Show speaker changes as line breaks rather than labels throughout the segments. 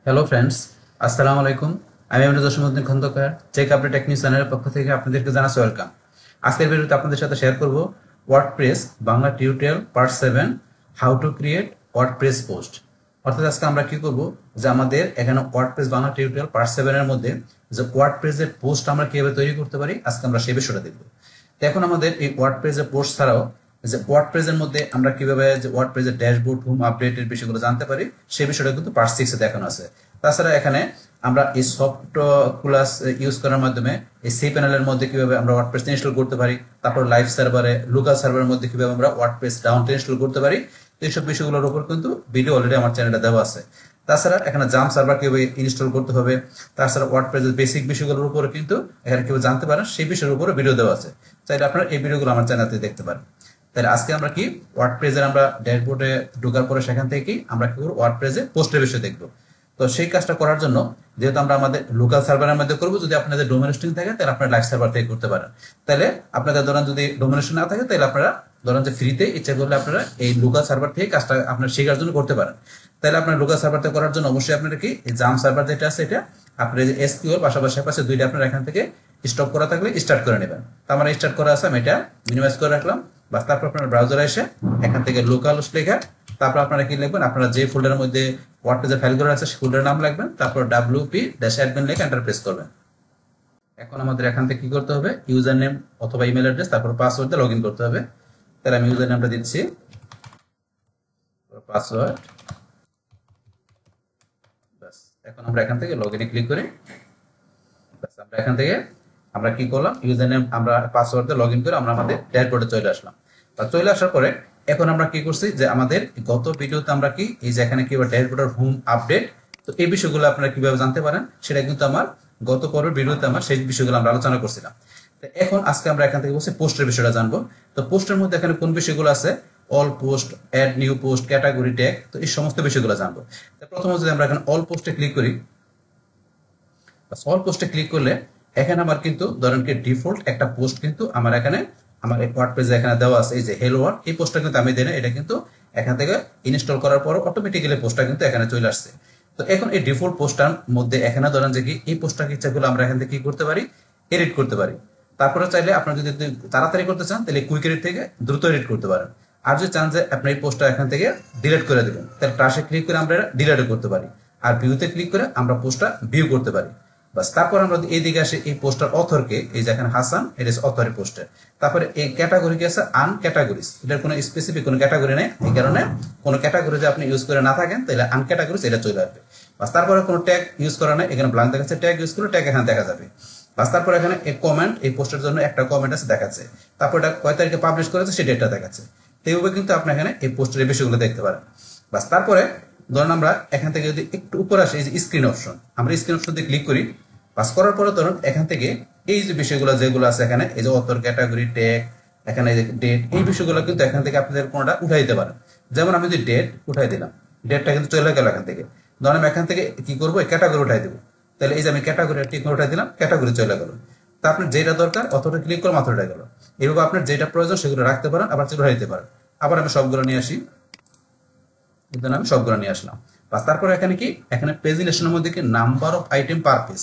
Hello friends, আসসালামু আলাইকুম। আমি আমাদের Jasimuddin Khandaker check update tech news চ্যানেলের পক্ষ থেকে আপনাদেরকে জানাচ্ছি ওয়েলকাম। আজকের ভিডিওতে আপনাদের সাথে শেয়ার করব WordPress Bangla tutorial part 7 how to create WordPress post. অর্থাৎ আজকে আমরা কি করব যে আমাদের এখানে ওয়ার্ডপ্রেস বাংলা টিউটোরিয়াল পার্ট 7 এর মধ্যে যে ওয়ার্ডপ্রেসের পোস্ট আমরা কিভাবে তৈরি করতে পারি আজকে আমরা সেই বিষয়টা দেখব। তো এখন আমাদের এই ওয়ার্ডপ্রেসের পোস্ট ছাড়াও যে ওয়ার্ডপ্রেসের মধ্যে আমরা কিভাবে যে ওয়ার্ডপ্রেসের ড্যাশবোর্ড হোম আপডেটের বিষয়গুলো জানতে পারি সেই বিষয়টা কিন্তু পার্ট 6 এ দেখানো আছে। তাছাড়া এখানে আমরা এই সফট ক্লাস ইউজ করার মাধ্যমে এই সি প্যানেলের মধ্যে কিভাবে আমরা ওয়ার্ডপ্রেস ইনস্টল করতে পারি, তারপর লাইভ সার্ভারে লোকাল সার্ভারের মধ্যে কিভাবে আমরা ওয়ার্ডপ্রেস ডাউন ইনস্টল করতে পারি, তো এইসব বিষয়গুলোর উপর কিন্তু ভিডিও অলরেডি আমার চ্যানেলে দেওয়া আছে। তাছাড়া এখানে জাম্প সার্ভার কিভাবে ইনস্টল করতে হবে, তাছাড়া ওয়ার্ডপ্রেসের বেসিক বিষয়গুলোর উপরে কিন্তু এখানে কিভাবে জানতে পারেন সেই বিষয়ের উপরে ভিডিও দেওয়া আছে। চাইলে আপনারা এই ভিডিওগুলো আমার চ্যানেলে দেখতে পারেন। তাহলে আজকে আমরা কি ওয়ার্ডপ্রেসের আমরা ড্যাশবোর্ডে ঢোকার পরে সেখান থেকে আমরা কি করব ওয়ার্ডপ্রেসে পোস্টের বিষয় দেখব। তো সেই কাজটা করার জন্য যেহেতু আমরা আমাদের লোকাল সার্ভারের মধ্যে করব, যদি আপনাদের ডোমেন হোস্টিং থাকে তাহলে আপনারা লাইভ সার্ভার থেকে করতে পারেন। তাহলে আপনাদের ধরেন যদি ডোমেন হোস্টিং না থাকে তাহলে আপনারা ধরেন যে ফ্রিতে ইচ্ছা করলে আপনারা এই লোকাল সার্ভার থেকে কাজটা আপনারা শেখার জন্য করতে পারেন। তাহলে আপনার লোকাল সার্ভার থেকে করার জন্য অবশ্যই আপনারা কি এই জাম সার্ভার যেটা আছে এটা আপনার যে এসকিউএল পাশাপাশি পাশে দুইটা আপনারা এখান থেকে স্টপ করা থাকলে স্টার্ট করে নেবেন। তো আমার স্টার্ট করা আছে, আমি এটা মিনিমাইজ করে রাখলাম। বাস তারপর আপনার ব্রাউজারে এসে এখান থেকে লোকাল হোস্ট লেখা, তারপর আপনারা কি লিখবেন, আপনারা যে ফোল্ডারের মধ্যে ওয়ার্ডপ্রেসের ফাইলগুলো আছে সেই ফোল্ডারের নাম লিখবেন, তারপর wp-admin লিখে এন্টার প্রেস করবেন। এখন আমাদের এখান থেকে কি করতে হবে, ইউজার নেম অথবা ইমেল অ্যাড্রেস তারপর পাসওয়ার্ড দিয়ে লগইন করতে হবে। তাহলে আমি ইউজার নেমটা দিচ্ছি, পাসওয়ার্ড। বাস এখন আমরা এখান থেকে লগইনে ক্লিক করি। বাস আমরা এখান থেকে আমরা কি করলাম, ইউজার নেম আমরা পাসওয়ার্ড দিয়ে লগইন করে আমরা আমাদের ড্যাশবোর্ডে চলে আসলাম। বা চলে আসার পরে এখন আমরা কি করছি যে আমাদের গত ভিডিওতে আমরা কি এই যে এখানে কিভাবে ড্যাশবোর্ডের হোম আপডেট, তো এই বিষয়গুলো আপনারা কিভাবে জানতে পারেন সেটা কিন্তু আমার গত পরের ভিডিওতে আমার সেই বিষয়গুলো আমরা আলোচনা করছিলাম। তো এখন আজকে আমরা এখান থেকে বলছি পোস্টের বিষয়টা জানবো। তো পোস্টের মধ্যে এখানে কোন বিষয়গুলো আছে, all post, add new post, category tag, তো এই সমস্ত বিষয়গুলো জানবো। তো প্রথমে যদি আমরা এখানে অল পোস্টে ক্লিক করি, অল পোস্টে ক্লিক করলে এখানে আমার কিন্তু ধরেন কি ডিফল্ট একটা পোস্ট কিন্তু আমার এখানে আমার ওয়ার্ডপ্রেসে এখানে দেওয়া আছে, এই যে হেলো ওয়ার্ড, এই পোস্টটা কিন্তু আমি দেই না, এটা কিন্তু এখান থেকে ইনস্টল করার পর অটোমেটিক্যালি পোস্টটা কিন্তু এখানে চলে আসছে। তো এখন এই ডিফল্ট পোস্টটার মধ্যে এখানে ধরেন যে কি এই পোস্টটাকে ইচ্ছা করলে আমরা এখান থেকে কি করতে পারি, এডিট করতে পারি। তারপরে চাইলে আপনারা যদি তাড়াতাড়ি করতে চান তাহলে কুইক এডিট থেকে দ্রুত এডিট করতে পারেন। আর যদি চান যে আপনি এই পোস্টটা এখান থেকে ডিলিট করে দেবেন তাহলে ট্রাশে ক্লিক করে আমরা ডিলিট করতে পারি। আর ভিউতে ক্লিক করে আমরা পোস্টটা ভিউ করতে পারি। বাস তারপর আমরা এই দিকে আসি, এই পোস্টার অথরকে এই যে এখানে হাসান, এটা অথরের পোস্টার। তারপরে এই ক্যাটাগরি কি আছে আন ক্যাটাগরিজ, এটার কোনো স্পেসিফিক কোনো ক্যাটাগরি নেই, এই কারণে কোনো ক্যাটাগরি যদি আপনি ইউজ করে না থাকেন তাহলে আন ক্যাটাগরিজ এটা চলে আসবে। বাস তারপরে কোনো ট্যাগ ইউজ করা নেই, এখানে ব্ল্যাঙ্ক দেখাচ্ছে, ট্যাগ ইউজ করলে ট্যাগ এখানে দেখা যাবে। বাস তারপর এখানে এই কমেন্ট, এই পোস্টের জন্য একটা কমেন্ট আছে দেখাচ্ছে, তারপর এটা কয় তারিখে পাবলিশ করেছে সেই ডেটটা দেখাচ্ছে। তো এইভাবে কিন্তু আপনি এখানে এই পোস্টের এই বিষয়গুলো দেখতে পারেন। বাস তারপরে ধরুন আমরা এখান থেকে যদি একটু উপরে আসি, এই যে স্ক্রিন অপশন, আমরা স্ক্রিন অপশন দিয়ে ক্লিক করি। পাস করার পরে ধরুন এখান থেকে এই যে বিষয়গুলো যেগুলো আছে এখানে, এই যে অথর, ক্যাটাগরি, ট্যাগ, এখানে এই যে ডেট, এই বিষয়গুলো কিন্তু এখান থেকে আপনাদের কোনটা উঠাই দিতে পারেন। যেমন আমি যদি ডেট উঠাই দিলাম, ডেটটা কিন্তু চলে গেল এখান থেকে। ধরেন আমি এখান থেকে কি করবো, ক্যাটাগরি উঠাই দেবো। তাহলে এই যে আমি ক্যাটাগরি টিক উঠাই দিলাম, ক্যাটাগরি চলে গেল। তা আপনার যেটা দরকার অথরটা ক্লিক করে মাত্র উঠে গেল। এইভাবে আপনার যেটা প্রয়োজন সেগুলো রাখতে পারেন, আবার উঠাই দিতে পারেন। আবার আমি সবগুলো নিয়ে আসি, কিন্তু আমি সবগুলো নিয়ে আসলাম। তারপর এখানে কি, এখানে প্রেজেন্টেশনের মধ্যে কি number of item per page,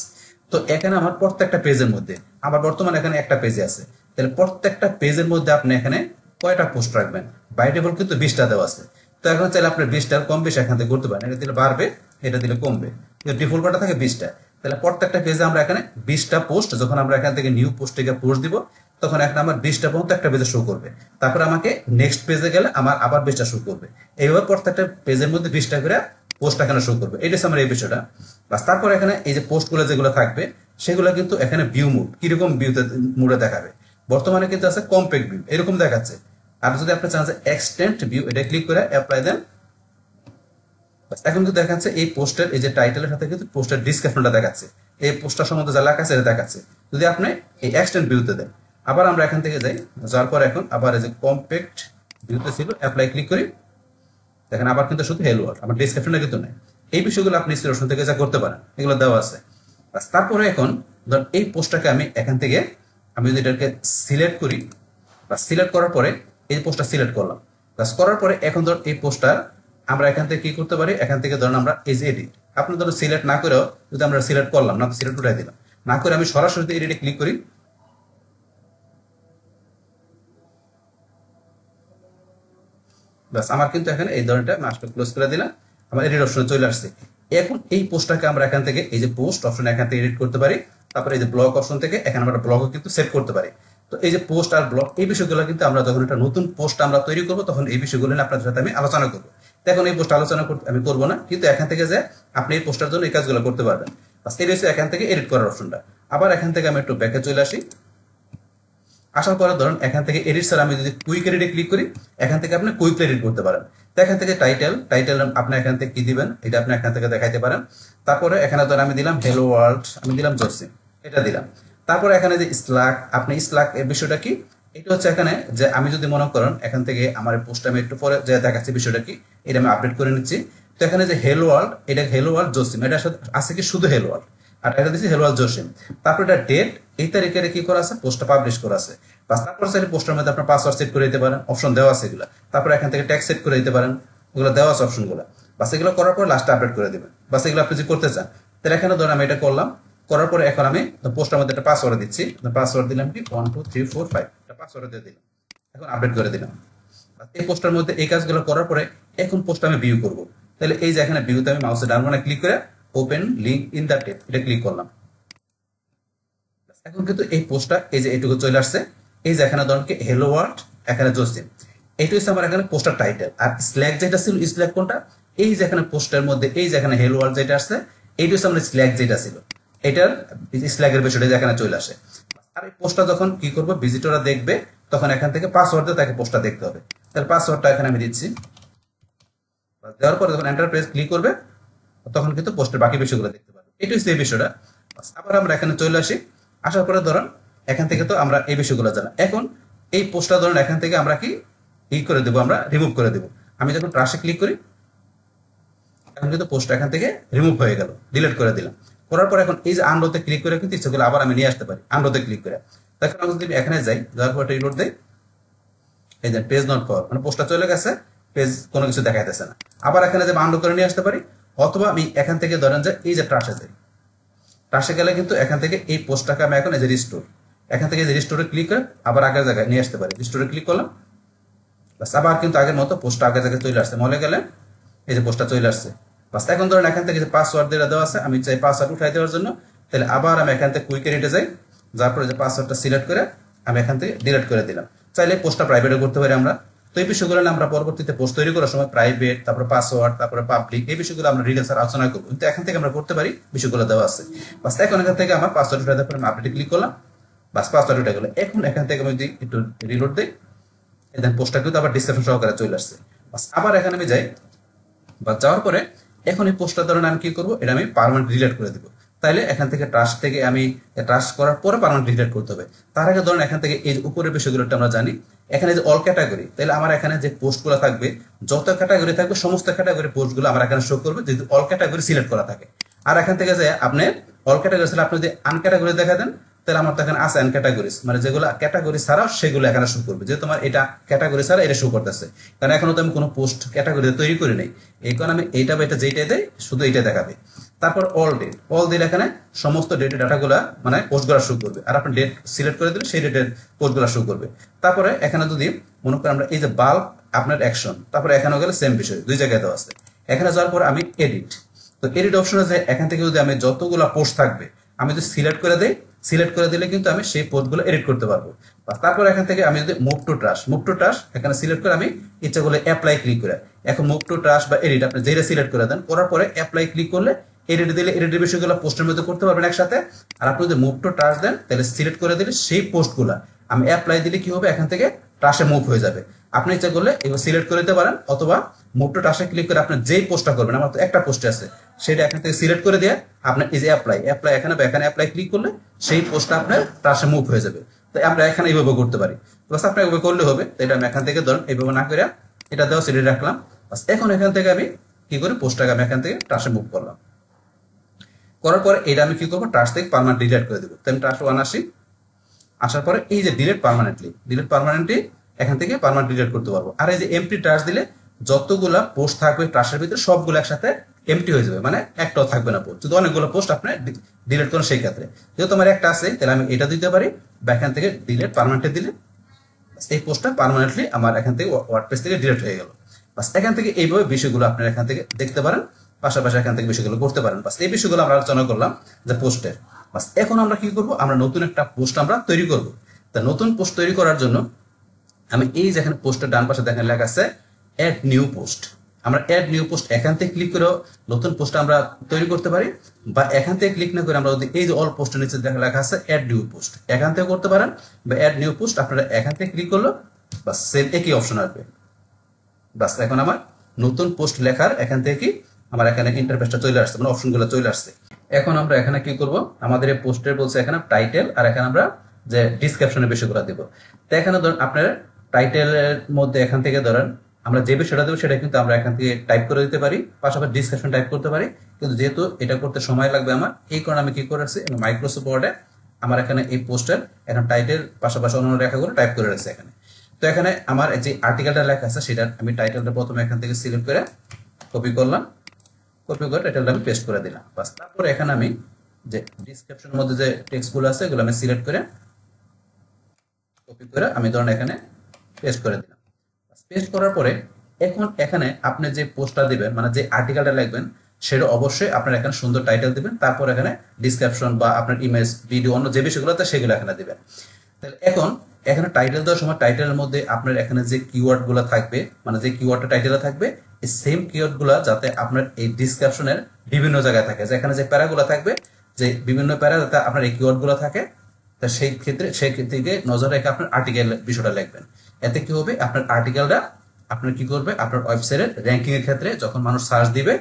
তো এখানে আমার প্রত্যেকটা পেজের মধ্যে আমার বর্তমানে এখানে একটা পেজে আছে, তাহলে প্রত্যেকটা পেজের মধ্যে আপনি এখানে কয়টা পোস্ট রাখবেন, বাই ডিফল্ট কিন্তু 20টা দেওয়া আছে। তো এখন চাইলে আপনি 20টার কম বেশি এখান থেকে করতে পারেন, এটা দিলে বাড়বে, এটা দিলে কমবে, ডিফল্ট কটা থাকে 20টা। তাহলে প্রত্যেকটা পেজে আমরা এখানে 20টা পোস্ট, যখন আমরা এখান থেকে নিউ পোস্ট থেকে পোস্ট দিব তখন এখানে আমার 20টা পর্যন্ত একটা পেজে শো করবে। তারপর আমাকে নেক্সট পেজে গেলে আমার আবার 20টা শো করবে। এইভাবে প্রত্যেকটা পেজের মধ্যে 20টা করে পোস্ট এখানে শো করবে। এটা আমার এই বিষয়টা। বাস তারপর এখানে এই যে পোস্টগুলো যেগুলো থাকবে সেগুলো কিন্তু এখানে ভিউ মুড, কিরকম ভিউতে মুডে দেখাবে। বর্তমানে কিন্তু আছে কম্প্যাক্ট ভিউ, এরকম দেখাচ্ছে। আর যদি আপনি চান যে এক্সটেন্ড ভিউ, এটা ক্লিক করে অ্যাপ্লাই দেন, এখন কিন্তু দেখাচ্ছে এই পোস্টের এই যে টাইটেলের সাথে কিন্তু পোস্টের ডিসক্রিপশনটা দেখাচ্ছে, এই পোস্টার সম্বন্ধে যা লেখা আছে এটা দেখাচ্ছে। যদি আপনি এই এক্সটেন্ড ভিউতে দেন, আবার আমরা এখান থেকে যাই, যাওয়ার পর এখন আবার এই যে কম্প্যাক্ট ভিউতে ছিল, অ্যাপ্লাই ক্লিক করি, দেখেন আবার কিন্তু শুধু হেলো ওয়ার্ড, আমার ডিসক্রিপশনটা কিন্তু নেই। এই বিষয়গুলো আপনি সিলেকশন থেকে যা করতে পারেন, এগুলো দেওয়া আছে। তারপরে এখন ধর এই পোস্টটাকে আমি এখান থেকে আমি যদি এটাকে সিলেক্ট করি, বা সিলেক্ট করার পরে এই পোস্টটা সিলেক্ট করলাম, প্লাস করার পরে এখন ধর এই পোস্টটা আমরা এখান থেকে কি করতে পারি, এখান থেকে ধরুন আমরা এই যে এডিট, আপনি ধরো সিলেক্ট না করেও যদি আমরা সিলেক্ট করলাম না, সিলেক্ট উঠাই দিলাম না করে আমি সরাসরি এডিটে ক্লিক করি, বাস আমার কিন্তু এখানে এই ধরনটা মাস্টার ক্লোজ করে দিলাম, আমার এডিট অপশনে চলে আসছে। এখন এই পোস্টটাকে আমরা এখান থেকে এই যে পোস্ট অপশন এখান থেকে এডিট করতে পারি, তারপরে এই যে ব্লক অপশন থেকে এখানে আমরা ব্লকও কিন্তু সেট করতে পারি। তো এই যে পোস্ট আর ব্লক এই বিষয়গুলো কিন্তু আমরা যখন একটা নতুন পোস্ট আমরা তৈরি করবো তখন এই বিষয়গুলো নিয়ে আপনাদের সাথে আমি আলোচনা করবো। তো এখন এই পোস্ট আলোচনা করতে আমি করবো না, কিন্তু এখান থেকে যে আপনি এই পোস্টার জন্য এই কাজগুলো করতে পারবেন। বাস এই রয়েছে এখান থেকে এডিট করার অপশনটা। আবার এখান থেকে আমি একটু ব্যাকে চলে আসি, আসার পরে ধরুন এখান থেকে এডিট স্যার আমি যদি কুইক এডিটে ক্লিক করি, এখান থেকে আপনি কুইক এডিট করতে পারেন। তো এখান থেকে টাইটেল আপনি এখান থেকে কি দিবেন এটা আপনি এখান থেকে দেখাইতে পারেন। তারপরে এখানে ধর আমি দিলাম হ্যালো ওয়ার্ল্ড, আমি দিলাম জসিম, এটা দিলাম। তারপরে এখানে যে স্ল্যাক, আপনি স্ল্যাক এর বিষয়টা কি, এটা হচ্ছে এখানে যে আমি যদি মনে করেন এখান থেকে আমার পোস্ট আমি একটু পরে যে দেখাচ্ছি বিষয়টা কি, এটা আমি আপডেট করে নিচ্ছি। তো এখানে যে হ্যালো ওয়ার্ল্ড, এটা হ্যালো ওয়ার্ল্ড জসিম, এটা আছে কি শুধু হ্যালো ওয়ার্ল্ড, আর এটা দিচ্ছি হ্যালো ওয়ার্ল্ড জসিম। তারপর এটা ডেট, এই তারিখে কি করা আছে, পোস্টটা পাবলিশ করা আছে। তারপর সাইডে পোস্টের মধ্যে আপনার পাসওয়ার্ড সেট করে দিতে পারেন, অপশন দেওয়া আছে এগুলো। তারপর এখান থেকে ট্যাগ সেট করে দিতে পারেন, ওগুলো দেওয়া আছে অপশনগুলো। বাস এগুলো করার পর লাস্টে আপডেট করে দেবেন। বাস এগুলো আপনি যদি করতে চান তাহলে এখানে ধরুন আমি এটা করলাম, করার পরে এখন আমি পোস্টের মধ্যে একটা পাসওয়ার্ড দিচ্ছি, পাসওয়ার্ড দিলাম কি 1 2 3 4 5, এটা পাসওয়ার্ড দিয়ে দিলাম, এখন আপডেট করে দিলাম। এই পোস্টের মধ্যে এই কাজগুলো করার পরে এখন পোস্ট আমি ভিউ করব। তাহলে এই যে এখানে ভিউতে আমি মাউসের ডান বাটনে ক্লিক করে open link in the tab এটা ক্লিক করলাম। এখন কিন্তু এই পোস্টটা এই যে এটুকু চলে আসছে। এই যে এখানে ধরুন কি হ্যালো ওয়ার্ল্ড, এখানে জসিম, এইটা হচ্ছে আমার এখানে পোস্টার টাইটেল। আর স্ল্যাক যেটা ছিল, স্ল্যাক কোনটা, এই যে এখানে পোস্টের মধ্যে এই যে এখানে হ্যালো ওয়ার্ল্ড যেটা আসছে, এইটা হচ্ছে আমার স্ল্যাক যেটা ছিল, এটার স্ল্যাকের বিষয়টা যে এখানে চলে আসে। আর এই পোস্টটা যখন কি করবো ভিজিটররা দেখবে, তখন এখান থেকে পাসওয়ার্ড দিয়ে তাকে পোস্টটা দেখতে হবে। তাহলে পাসওয়ার্ডটা এখানে আমি দিচ্ছি, দেওয়ার পরে যখন এন্টার প্রেস ক্লিক করবে তখন কিন্তু পোস্টের বাকি বিষয়গুলো দেখতে পাবে। এটা হচ্ছে এই বিষয়টা। আবার আমরা এখানে চলে আসি, আসার পরে ধরুন এখান থেকে তো আমরা এই বিষয়গুলো জানা। এখন এই পোস্টটা ধরুন এখান থেকে আমরা কি করে দেবো, আমরা রিমুভ করে দেবো। আমি যখন ট্রাশে ক্লিক করি এখন কিন্তু পোস্টটা এখান থেকে রিমুভ হয়ে গেল, ডিলিট করে দিলাম। করার পর এখন এই যে আনরোতে ক্লিক করে কিন্তু ইচ্ছেগুলো আবার আমি নিয়ে আসতে পারি, আনরোতে ক্লিক করে। দেখেন আমি যদি এখানে যাই, যাওয়ার পর রিলোড দেই, এই যে পেজ নট পাওয়ার, মানে পোস্টটা চলে গেছে, পেজ কোনো কিছু দেখাইতেছে না। আবার এখানে যে আনরো করে নিয়ে আসতে পারি, অথবা আমি এখান থেকে ধরেন যে এই যে ট্রাশে যাই, ট্রাশে গেলে কিন্তু এখান থেকে এই পোস্টটাকে আমি এখন এই যে রিস্টোর, এখান থেকে যে রিস্টোরে ক্লিক করে আবার আগের জায়গায় নিয়ে আসতে পারি। রিস্টোরে ক্লিক করলাম, বাস আবার কিন্তু আগের মতো পোস্টটা আগের জায়গায় চলে আসছে। মনে গেলে এই যে পোস্টটা চলে আসছে। বাস এখন ধরেন এখান থেকে যে পাসওয়ার্ড দেওয়া আছে, আমি চাই পাসওয়ার্ড উঠাই দেওয়ার জন্য, তাহলে আবার আমি এখান থেকে কুইক এডিটে যাই, যার পরে যে পাসওয়ার্ডটা সিলেক্ট করে আমি এখান থেকে ডিলিট করে দিলাম। চাইলে পোস্টটা প্রাইভেটও করতে পারি আমরা। তো এই বিষয়গুলো আমরা পরবর্তীতে পোস্ট তৈরি করার সময় প্রাইভেট, তারপরে পাসওয়ার্ড, তারপরে পাবলিক, এই বিষয়গুলো আমরা ডিটেলস আলোচনা করবো, কিন্তু এখান থেকে আমরা করতে পারি, বিষয়গুলো দেওয়া আছে। বাস এখন এখান থেকে আমার পাসওয়ার্ড উঠাই দেওয়ার পরে আমি আপডেটে ক্লিক করলাম, বাস পাসওয়ার্ড উঠে গেলো। এখন এখান থেকে আমি যদি একটু রিলোড দিই, দেন পোস্টটা কিন্তু আবার ডিসক্রিপশন সহকারে চলে আসছে। বাস আবার এখানে আমি যাই, বা যাওয়ার পরে এখন এই পোস্টটা ধরেন আমি কি করবো, এটা আমি পার্মানেন্ট ডিলিট করে দেবো। তাইলে এখান থেকে ট্রাস্ট থেকে আমি ট্রাস্ট করার পরে পার্মানেন্ট ডিলিট করতে হবে। তার আগে ধরেন এখান থেকে এই উপরের বিষয়গুলো আমরা জানি, এখানে যে অল ক্যাটাগরি, তাহলে আমার এখানে যে পোস্টগুলো থাকবে, যত ক্যাটাগরি থাকবে সমস্ত ক্যাটাগরি পোস্টগুলো আমার এখানে শো করবে যদি অল ক্যাটাগরি সিলেক্ট করা থাকে। আর এখান থেকে যে আপনি অল ক্যাটাগরি ছিল, আপনি যদি আনক্যাটাগরি দেখা দেন, তাহলে আমার তো এখানে আছে আনক্যাটাগরিজ, মানে যেগুলো ক্যাটাগরি ছাড়াও সেগুলো এখানে শো করবে। যেহেতু আমার এটা ক্যাটাগরি ছাড়া এটা শো করতেছে, কারণ এখনো তো আমি কোনো পোস্ট ক্যাটাগরি তৈরি করি নাই, এই কারণে আমি এইটা বা এটা যেইটাই দেয় শুধু এইটা দেখাবে। তারপর অল ডেট, অল দিলে এখানে সমস্ত ডেটের ডাটাগুলা মানে পোস্টগুলো শো করবে, আর আপনি ডেট সিলেক্ট করে দিলে সেই ডেটের পোস্টগুলো শো করবে। তারপরে এখানে যদি মনে করেন আমরা এই যে বাল্ক আপনার অ্যাকশন, তারপরে এখানে গেলে সেম বিষয়, দুই জায়গায় দেওয়া আছে। এখানে যাওয়ার পর আমি এডিট, তো এডিট অপশনে যে এখান থেকে যদি আমি যতগুলো পোস্ট থাকবে আমি যদি সিলেক্ট করে দেই, সিলেক্ট করে দিলে কিন্তু আমি সেই পোস্টগুলো এডিট করতে পারবো। তারপর এখান থেকে আমি যদি মুভ টু ট্রাশ এখানে সিলেক্ট করে আমি ইচ্ছা করলে অ্যাপ্লাই ক্লিক করে, এখন মুভ টু ট্রাশ বা এডিট আপনি যেটা সিলেক্ট করে দেন, করার পরে অ্যাপ্লাই ক্লিক করলে এডিট দিলে এডিটের বিষয়গুলো পোস্টের মধ্যে করতে পারবেন একসাথে। আর আপনি যদি মুভ টু ট্রাশ দেন, তাহলে সিলেক্ট করে দিলে সেই পোস্টগুলো আমি অ্যাপ্লাই দিলে কি হবে, এখান থেকে ট্রাশে মুভ হয়ে যাবে। আপনি ইচ্ছা করলে এবার সিলেক্ট করে দিতে পারেন, অথবা মুভ টু ট্রাশে ক্লিক করে আপনি যেই পোস্টটা করবেন, আমার তো একটা পোস্টে আছে, সেটা এখান থেকে সিলেক্ট করে দিয়ে আপনি এই যে অ্যাপ্লাই এখানে বা এখানে অ্যাপ্লাই ক্লিক করলে সেই পোস্টটা আপনার ট্রাশে মুভ হয়ে যাবে। তো আমরা এখানে এইভাবে করতে পারি, বাস আপনি এইভাবে করলে হবে। তো এটা আমি এখান থেকে ধরুন এইভাবে না করে এটা দেওয়া সিলেক্ট রাখলাম, বাস এখন এখান থেকে আমি কি করি, পোস্টটাকে আমি এখান থেকে ট্রাশে মুভ করলাম। করার পরে এটা আমি কি করবো, ট্রাশ থেকে পার্মানেন্ট ডিলিট করে দেবো। তো আমি ট্রাশ 1 আসি, আসার পরে এই যে ডিলিট পার্মানেন্টলি এখান থেকে পার্মানেন্ট ডিলিট করতে পারবো। আর এই যে এমটি ট্রাশ দিলে যতগুলা পোস্ট থাকবে ট্রাশের ভিতরে সবগুলো একসাথে এমটি হয়ে যাবে, মানে একটাও থাকবে না পোস্ট। যদি অনেকগুলো পোস্ট আপনি ডিলিট করেন সেই ক্ষেত্রে, যেহেতু আমার একটা আছে তাহলে আমি এটা দিতে পারি, বা এখান থেকে ডিলিট পার্মানেন্টে দিলে এই পোস্টটা পার্মানেন্টলি আমার এখান থেকে ওয়ার্ডপ্রেস থেকে ডিলিট হয়ে গেল। বাস এখান থেকে এইভাবে বিষয়গুলো আপনারা এখান থেকে দেখতে পারেন, পাশাপাশি এখান থেকে বিষয়গুলো করতে পারেন। বাস এই বিষয়গুলো আমরা আলোচনা করলাম যে পোস্টের। বাস এখন আমরা কি করব, আমরা নতুন একটা পোস্ট আমরা তৈরি করব। তা নতুন পোস্ট তৈরি করার জন্য আমি এই যেখানে পোস্টের ডান পাশে দেখেন লেখা আছে অ্যাড নিউ পোস্ট, আমরা অ্যাড নিউ পোস্ট এখান থেকে ক্লিক করে নতুন পোস্ট আমরা তৈরি করতে পারি, বা এখান থেকে ক্লিক না করে আমরা যদি এই যে অল পোস্টের নিচে দেখা লেখা আছে অ্যাড নিউ পোস্ট এখান থেকে করতে পারেন, বা অ্যাড নিউ পোস্ট আপনারা এখান থেকে ক্লিক করলো বাস সেম একই অপশন আসবে। বাস এখন আমার নতুন পোস্ট লেখার এখান থেকে কি আমার এখানে ইন্টারফেসটা চলে আসছে, মানে অপশনগুলো চলে আসছে। এখন আমরা এখানে কি করব, আমাদের এই পোস্টের বলছে এখানে টাইটেল, আর এখানে আমরা যে ডিসক্রিপশনের বিষয়গুলো দেব। তো এখানে ধরুন আপনার টাইটেলের মধ্যে এখান থেকে ধরেন আমরা যে বিষয়টা দেবো সেটা কিন্তু আমরা এখান থেকে টাইপ করে দিতে পারি, পাশাপাশি ডিসক্রিপশন টাইপ করতে পারি। কিন্তু যেহেতু এটা করতে সময় লাগবে আমার, এই কারণে আমি কি করে রাখছি, মাইক্রোসফট ওয়ার্ডে আমার এখানে এই পোস্টের এখন টাইটেল পাশাপাশি অন্যান্য লেখাগুলো টাইপ করে রাখছি এখানে। তো এখানে আমার যে আর্টিকেলটা লেখা আছে সেটা আমি টাইটেলটা প্রথমে এখান থেকে সিলেক্ট করে কপি করলাম, কপি করে টাইটেলটা আমি পেস্ট করে দিলাম। বাস তারপরে এখানে আমি যে ডিসক্রিপশনের মধ্যে যে টেক্সটগুলো আছে এগুলো আমি সিলেক্ট করে কপি করে আমি ধরুন এখানে পেস্ট করে দিলাম। পেস্ট করার পরে এখন এখানে আপনি যে পোস্টটা দিবেন, মানে যে আর্টিকেলটা লিখবেন সেটা অবশ্যই আপনার এখানে সুন্দর টাইটেল দিবেন, তারপর এখানে ডিসক্রিপশন বা আপনার ইমেজ ভিডিও অন্য যে বিষয়গুলো আছে সেগুলো এখানে দিবেন। তাহলে এখন এখানে টাইটেল দেওয়ার সময় টাইটেলের মধ্যে আপনার এখানে যে কিওয়ার্ড গুলো থাকবে, মানে যে কিওয়ার্ডটা টাইটেলে থাকবে এই সেম কিওয়ার্ড গুলা যাতে আপনার এই ডিসক্রিপশনের বিভিন্ন জায়গায় থাকে, যেখানে যে প্যারাগুলো থাকবে যে বিভিন্ন প্যারা যাতে আপনার এই কিওয়ার্ড গুলো থাকে, তা সেই ক্ষেত্রে নজর রেখে আপনার আর্টিকেল বিষয়টা লিখবেন। এতে কি হবে, আপনার আর্টিকেলটা আপনার কি করবে, আপনার ওয়েবসাইটের র্যাঙ্কিং এর ক্ষেত্রে যখন মানুষ সার্চ দিবে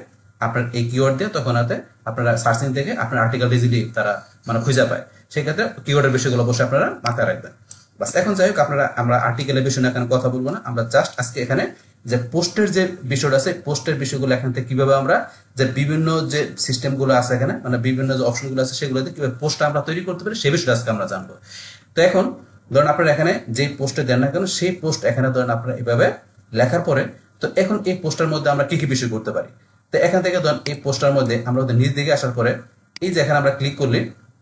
আপনার এই কিওয়ার্ড দিয়ে, তখন হাতে আপনারা সার্চিং থেকে আপনার আর্টিকেল ইজিলি তারা মানে খুঁজে পায়। সেই ক্ষেত্রে কিওয়ার্ডের বিষয়গুলো অবশ্যই আপনারা মাথায় রাখবেন। বাস এখন যাই হোক, আমরা আর্টিকেলের বিষয় এখানে কথা বলবো না, আমরা জাস্ট আজকে এখানে যে পোস্টের যে বিষয়টা আছে পোস্টের বিষয়গুলো এখান থেকে কিভাবে আমরা যে বিভিন্ন যে সিস্টেমগুলো আছে এখানে, মানে বিভিন্ন যে অপশনগুলো আছে সেগুলোতে কিভাবে পোস্টটা আমরা তৈরি করতে পারি সেই বিষয়টা আজকে আমরা জানবো। তো এখন ধরেন আপনারা এখানে যে পোস্টে দেন না কেন সেই পোস্ট এখানে ধরেন আপনারা এইভাবে লেখার পরে, তো এখন এই পোস্টের মধ্যে আমরা কি কি বিষয় করতে পারি। তো এখান থেকে ধরেন এই পোস্টার মধ্যে আমরা নিচ দিকে আসার পরে এই যে এখানে আমরা ক্লিক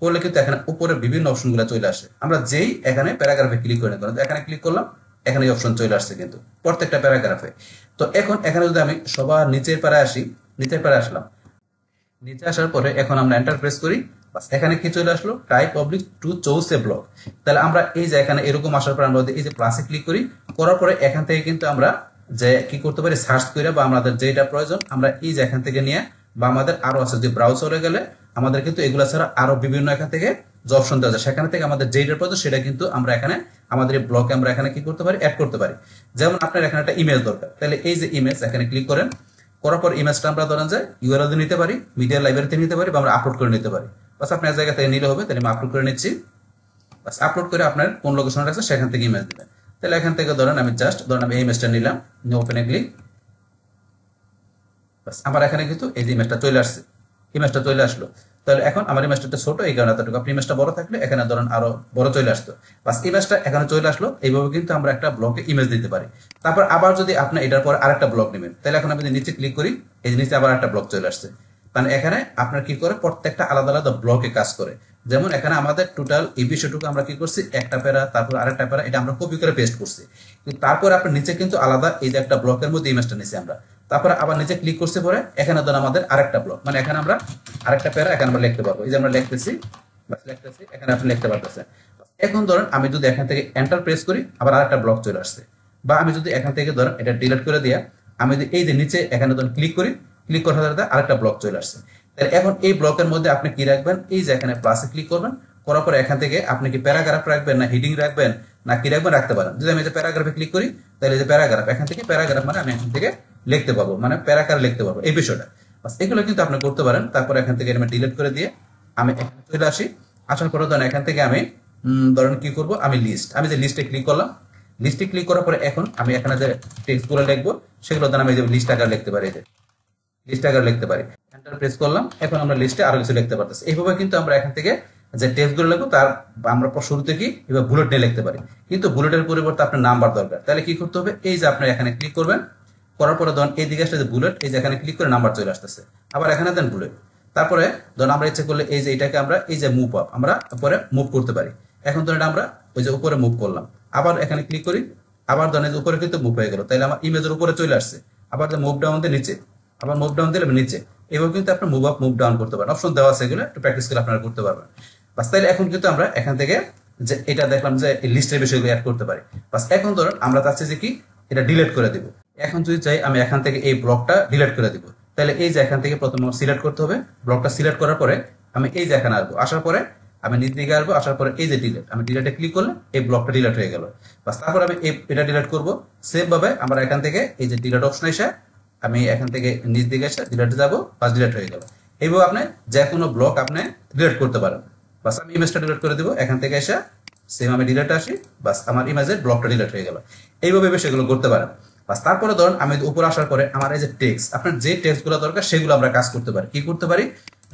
করলে কিন্তু এখানে উপরে বিভিন্ন অপশনগুলো চলে আসে। আমরা যেই এখানে প্যারাগ্রাফে ক্লিক করে নেব, এখানে ক্লিক করলাম, এখানে এই অপশন চলে আসছে কিন্তু প্রত্যেকটা প্যারাগ্রাফে। তো এখন এখানে যদি আমি সবার নিচের প্যারায় আসি, নিচের প্যারায় আসলাম, নিচে আসার পরে এখন আমরা এন্টার প্রেস করি, বাস এখানে কি চলে আসলো, type public to choose a blog. তাহলে আমরা এই যে এখানে এরকম আসার পর আমরা এই যে প্লাসে ক্লিক করি, করার পরে এখান থেকে কিন্তু আমরা যে কি করতে পারি সার্চ করে, বা আমাদের যেটা প্রয়োজন আমরা এই যে এখান থেকে নিয়ে, বা আমাদের আরো আছে যে ব্রাউজারে গেলে আমাদের কিন্তু এগুলা ছাড়া আরো বিভিন্ন এখান থেকে যে অপশন দেওয়া যায়, সেখান থেকে আমাদের যেটা প্রয়োজন সেটা কিন্তু আমরা এখানে আমাদের এই ব্লগে আমরা এখানে কি করতে পারি, অ্যাড করতে পারি। যেমন আপনার এখানে একটা ইমেজ দরকার, তাহলে এই যে ইমেজ এখানে ক্লিক করেন, করার পর ইমেজটা আমরা ধরেন যে ইউআরএল নিতে পারি, মিডিয়া লাইব্রেরিতে নিতে পারি, বা আমরা আপলোড করে নিতে পারি। বাস আপনার জায়গা থেকে নিলে হবে, তাহলে আমি আপলোড করে নিচ্ছি। বাস আপলোড করে আপনার কোন লোকেশন আছে সেখান থেকে ইমেজ দিবেন। তাহলে এখান থেকে ধরেন আমি আমি এই ইমেজটা নিলাম, ওপেনে ক্লিক, বাস আমার এখানে কিন্তু এই যে ইমেজটা চলে আসছে, ইমেজটা চলে আসলো। তাহলে এখন আমার ইমেজটা ছোট, এই কারণে এতটুকু, আপনি ইমেজটা বড় থাকলে এখানে ধরেন আরো বড় চলে আসতো। বাস ইমেজটা এখানে চলে আসলো, এইভাবে কিন্তু আমরা একটা ব্লকে ইমেজ দিতে পারি। তারপর আবার যদি আপনি এটার পর আরেকটা ব্লক নেবেন, তাহলে এখন আমি নিচে ক্লিক করি, এই নিচে আবার একটা ব্লক চলে আসছে। মানে এখানে আপনার কি করে প্রত্যেকটা আলাদা আলাদা ব্লকে কাজ করে। যেমন এখানে আমাদের টোটাল এই বিষয়টুকু আমরা কি করছি, একটা প্যারা তারপর আরেকটা প্যারা, এটা আমরা কপি করে পেস্ট করছি। কিন্তু তারপর আপনার নিচে কিন্তু আলাদা এই যে একটা ব্লকের মধ্যে ইমেজটা নিছি আমরা, তারপরে আবার নিচে ক্লিক করছে পরে এখানে ধরুন আমাদের আরেকটা ব্লক, মানে এখানে আমরা আরেকটা প্যারা এখানে আমরা লিখতে পারবো। এই যে আমরা লিখতেছি, বাস লিখতেছি, এখানে আপনি লিখতে পারতেছেন। এখন ধরেন আমি যদি এখান থেকে এন্টার প্রেস করি, আবার আরেকটা ব্লক চলে আসছে। বা আমি যদি এখান থেকে ধরেন এটা ডিলিট করে দিয়া আমি যদি এই যে নিচে এখানে ধরেন ক্লিক করি, ক্লিক করার সাথে আরেকটা ব্লক চলে আসছে। তাহলে এখন এই ব্লকের মধ্যে আপনি কি রাখবেন, এই যে এখানে প্লাসে ক্লিক করবেন, করার পরে এখান থেকে আপনি কি প্যারাগ্রাফ রাখবেন না হেডিং রাখবেন না কি রাখবেন রাখতে পারেন। যদি আমি যে প্যারাগ্রাফে ক্লিক করি, তাহলে যে প্যারাগ্রাফ এখান থেকে প্যারাগ্রাফ মানে আমি এখান থেকে লিখতে পারবো, মানে প্যারাগ্রাফ লিখতে পারবো এই বিষয়টা। বাস এগুলো কিন্তু আপনি করতে পারেন। তারপর এখান থেকে আমি ডিলিট করে দিয়ে আমি এখানে চলে আসি, আসার পরে ধরেন এখান থেকে আমি ধরেন কি করব, আমি আমি যে লিস্টে ক্লিক করলাম, লিস্টে ক্লিক করার পরে এখন আমি এখানে যে টেক্সটগুলো লিখবো সেগুলো ধরেন আমি যে লিস্ট আকার লিখতে পারি, লিস্ট আকার লিখতে পারি। এন্টার প্রেস করলাম, এখন আমরা লিস্টে আরো কিছু লিখতে পারতেছি। এইভাবে কিন্তু আমরা এখান থেকে যে টেক্সটগুলো লিখবো তার আমরা শুরুতে কি এবার বুলেট নিয়ে লিখতে পারি, কিন্তু বুলেটের পরিবর্তে আপনার নাম্বার দরকার। তাহলে কি করতে হবে, এই যে আপনি এখানে ক্লিক করবেন, করার পরে ধরুন এইদিকে আসলে যে বুলেট, এই যে এখানে ক্লিক করে নাম্বার চলে আসতেছে, আবার এখানে দেন বুলেট। তারপরে ধরুন আমরা ইচ্ছে করলে এই যে এটাকে আমরা এই যে মুভ আপ আমরা উপরে মুভ করতে পারি। এখন ধরুন আমরা ওই যে উপরে মুভ করলাম, আবার এখানে ক্লিক করি, আবার ধরেন উপরে কিন্তু মুভ হয়ে গেল, তাহলে আমার ইমেজের উপরে চলে আসছে। আবার মুভ ডাউন দিয়ে নিচে, আবার মুভ ডাউন দিলে নিচে, এভাবে কিন্তু আপনি মুভ আপ মুভ ডাউন করতে পারেন। অপশন দেওয়া আছে, এগুলো একটু প্র্যাকটিস করে আপনারা করতে পারবেন। বাস তাইলে এখন কিন্তু আমরা এখান থেকে যে এটা দেখলাম যে লিস্টের বিষয়গুলো অ্যাড করতে পারি। বাস এখন ধরুন আমরা চাচ্ছি যে কি এটা ডিলিট করে দিব। এখন যদি চাই আমি এখান থেকে এই ব্লকটা ডিলিট করে দিব, তাহলে এই যে এখান থেকে প্রথমে সিলেক্ট করতে হবে। ব্লকটা সিলেক্ট করার পরে আমি এই যে এখানে আসবো, আসার পরে আমি নিচ দিকে আসবো, আসার পরে এই যে ডিলিট, আমি ডিলিটে ক্লিক করলে এই ব্লকটা ডিলিট হয়ে গেল। বাস তারপর আমি এটা ডিলিট করবো। সেম ভাবে আমরা এখান থেকে এই যে ডিলিট অপশন এসে আমি এখান থেকে নিচ দিকে এসে ডিলিট যাবো, বাস ডিলিট হয়ে গেল। এইভাবে আপনি যে কোনো ব্লক আপনি ডিলিট করতে পারেন। বাস আমি ইমেজটা ডিলিট করে দিব, এখান থেকে এসে সেম আমি ডিলিট আসি, বাস আমার ইমেজের ব্লকটা ডিলিট হয়ে গেল। এইভাবে সেগুলো করতে পারেন। বাস তারপরে ধরুন আমি উপরে আসার পরে আমার এই যে টেক্সট, আপনার যে টেক্সট গুলো দরকার সেগুলো আমরা কাজ করতে পারি। কি করতে পারি,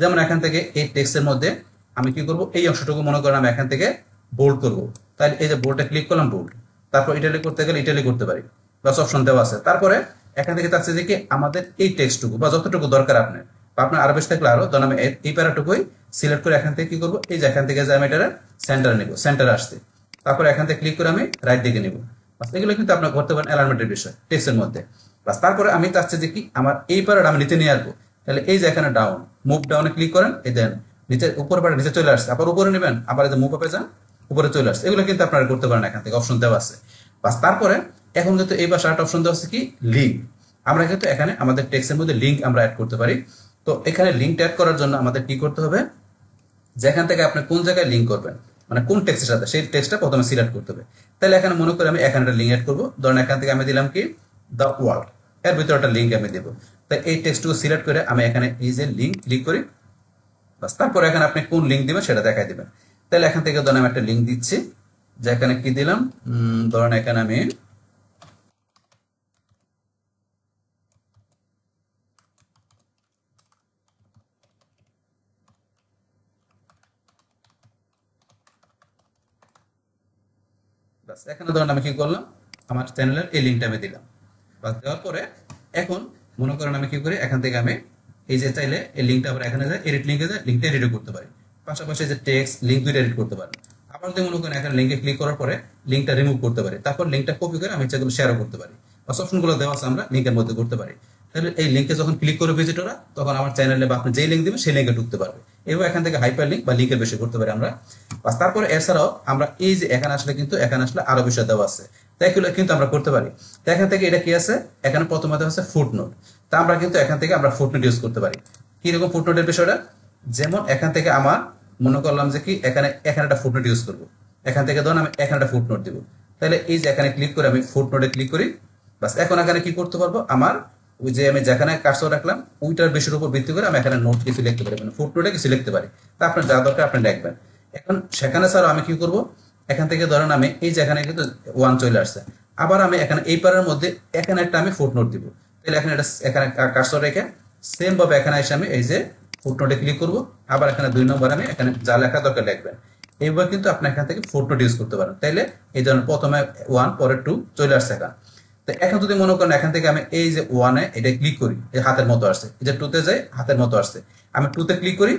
যেমন এখান থেকে এই টেক্সটের মধ্যে আমি কি করব, এই অংশটুকু মনে করেন আমি এখান থেকে বোল্ড করব, তাহলে এই যে বোল্ডটা ক্লিক করলাম, বোল্ড। তারপর ইটালি করতে গেলে ইটালি করতে পারি, বাস অপশন দেওয়া আছে। তারপরে এখান থেকে চাচ্ছে যে কি আমাদের এই টেক্সটটুকু বা যতটুকু দরকার আপনার, বা আপনার আরো বেশি থাকলে আরো, ধরুন আমি এই প্যারাটুকুই সিলেক্ট করে এখান থেকে কি করবো, এই যে এখান থেকে যে আমি এটা সেন্টার নিব, সেন্টার আসছে। তারপর এখান থেকে ক্লিক করে আমি রাইট দিকে নিব। বাস এগুলো কিন্তু আপনার করতে পারেন অ্যালাইনমেন্টের বিষয় টেক্সটের মধ্যে। বাস তারপরে আমি চাচ্ছি যে কি আমার এই প্যারাটা আমি নিচে নিয়ে আসবো, তাহলে এই যে এখানে ডাউন, মুভ ডাউনে ক্লিক করেন, এই দেন নিচে উপর প্যারা নিচে চলে আসছে, আবার উপরে নেবেন, আবার এই যে মুভ আপে যান, উপরে চলে আসছে। এগুলো কিন্তু আপনারা করতে পারেন, এখান থেকে অপশন দেওয়া আছে। বাস তারপরে এখন কিন্তু এই পাশে একটা অপশন দেওয়া আছে কি লিঙ্ক। আমরা কিন্তু এখানে আমাদের টেক্সটের মধ্যে লিঙ্ক আমরা অ্যাড করতে পারি। তো এখানে লিঙ্ক অ্যাড করার জন্য আমাদের কি করতে হবে, যেখান থেকে আপনি কোন জায়গায় লিঙ্ক করবেন, মানে কোন টেক্সটের সাথে, সেই টেক্সটটা প্রথমে সিলেক্ট করতে হবে। তাহলে এখানে মনে করি আমি এখানে একটা লিঙ্ক অ্যাড করবো, ধরেন এখান থেকে আমি দিলাম কি দ্য ওয়ার্ল্ড, এর ভিতরে একটা লিঙ্ক আমি দেবো। তাই এই টেক্সটটুকু সিলেক্ট করে আমি এখানে এই যে লিঙ্ক ক্লিক করি, বাস তারপর এখানে আপনি কোন লিঙ্ক দিবেন সেটা দেখাই দিবেন। তাহলে এখান থেকে ধরেন আমি একটা লিঙ্ক দিচ্ছি, যে এখানে কি দিলাম, ধরেন এখানে আমি বাস এখানে ধরেন আমি কি করলাম, আমার চ্যানেলের এই লিঙ্কটা আমি দিলাম। বাস দেওয়ার পরে এখন মনে করেন আমি কি করি, এখান থেকে আমি এই যে চাইলে এই লিঙ্কটা আবার এখানে যায়, এডিট লিঙ্কে যায়, লিঙ্কটা এডিট করতে পারি। পাশাপাশি যে টেক্সট লিঙ্ক দুইটা এডিট করতে পারি। আবার যদি মনে করেন এখানে লিঙ্কে ক্লিক করার পরে লিঙ্কটা রিমুভ করতে পারি, তারপর লিঙ্কটা কপি করে আমি ইচ্ছাগুলো শেয়ারও করতে পারি। বাস অপশনগুলো দেওয়া আছে, আমরা লিঙ্কের মধ্যে করতে পারি। তাহলে এই লিঙ্কে যখন ক্লিক করে ভিজিটররা, তখন আমার চ্যানেলে বা আপনি যেই লিঙ্ক দিবেন সেই লিঙ্কে ঢুকতে পারবে। এবার এখান থেকে হাইপার লিঙ্ক বা লিঙ্কের বিষয় করতে পারি আমরা। বাস তারপরে এছাড়াও আমরা এই যে এখানে আসলে কিন্তু এখানে আসলে আরো বিষয় দেওয়া আছে, তাই কিন্তু আমরা করতে পারি। তো এখান থেকে এটা কি আছে, এখানে প্রথমে দেওয়া আছে ফুটনোট। তা আমরা কিন্তু এখান থেকে আমরা ফুটনোট ইউজ করতে পারি। কিরকম ফুটনোটের বিষয়টা, যেমন এখান থেকে আমার মনে করলাম যে কি এখানে একটা ফুটনোট ইউজ করবো, এখান থেকে ধরুন আমি এখানে একটা ফুটনোট দিব। তাহলে এই যে এখানে ক্লিক করে আমি ফুটনোটে ক্লিক করি। বাস এখন এখানে কি করতে পারবো, আমার ওই যে আমি যেখানে কার্সর রাখলাম ওইটার বিষয়ের উপর ভিত্তি করে আমি এখানে নোট কিছু লিখতে পারি, মানে ফুটনোটে কিছু লিখতে পারি। তা আপনার যা দরকার আপনি লিখবেন। এখন সেখানে ছাড়াও আমি কি করব, এখান থেকে ধরেন আমি এই যে এখানে কিন্তু ওয়ান চলে আসছে, আবার আমি এখানে এই পারের মধ্যে এখানে একটা আমি ফুটনোট দিব। তাহলে এখানে এখানে কার্সর রেখে সেম ভাবে এখানে এসে আমি এই যে ফুটনোটে ক্লিক করব, আবার এখানে 2 নম্বর আমি এখানে যা লেখা দরকার লিখবেন। এইবার কিন্তু আপনি এখান থেকে ফুটনোট ইউজ করতে পারেন। তাইলে এই ধরনের প্রথমে 1 পরে 2 চলে আসছে এখানে। তো এখন যদি মনে করেন এখান থেকে আমি এই যে 1-এ এটা ক্লিক করি, এই হাতের মতো আসছে, এই যে 2-তে যাই হাতের মতো আসছে, আমি 2-তে ক্লিক করি,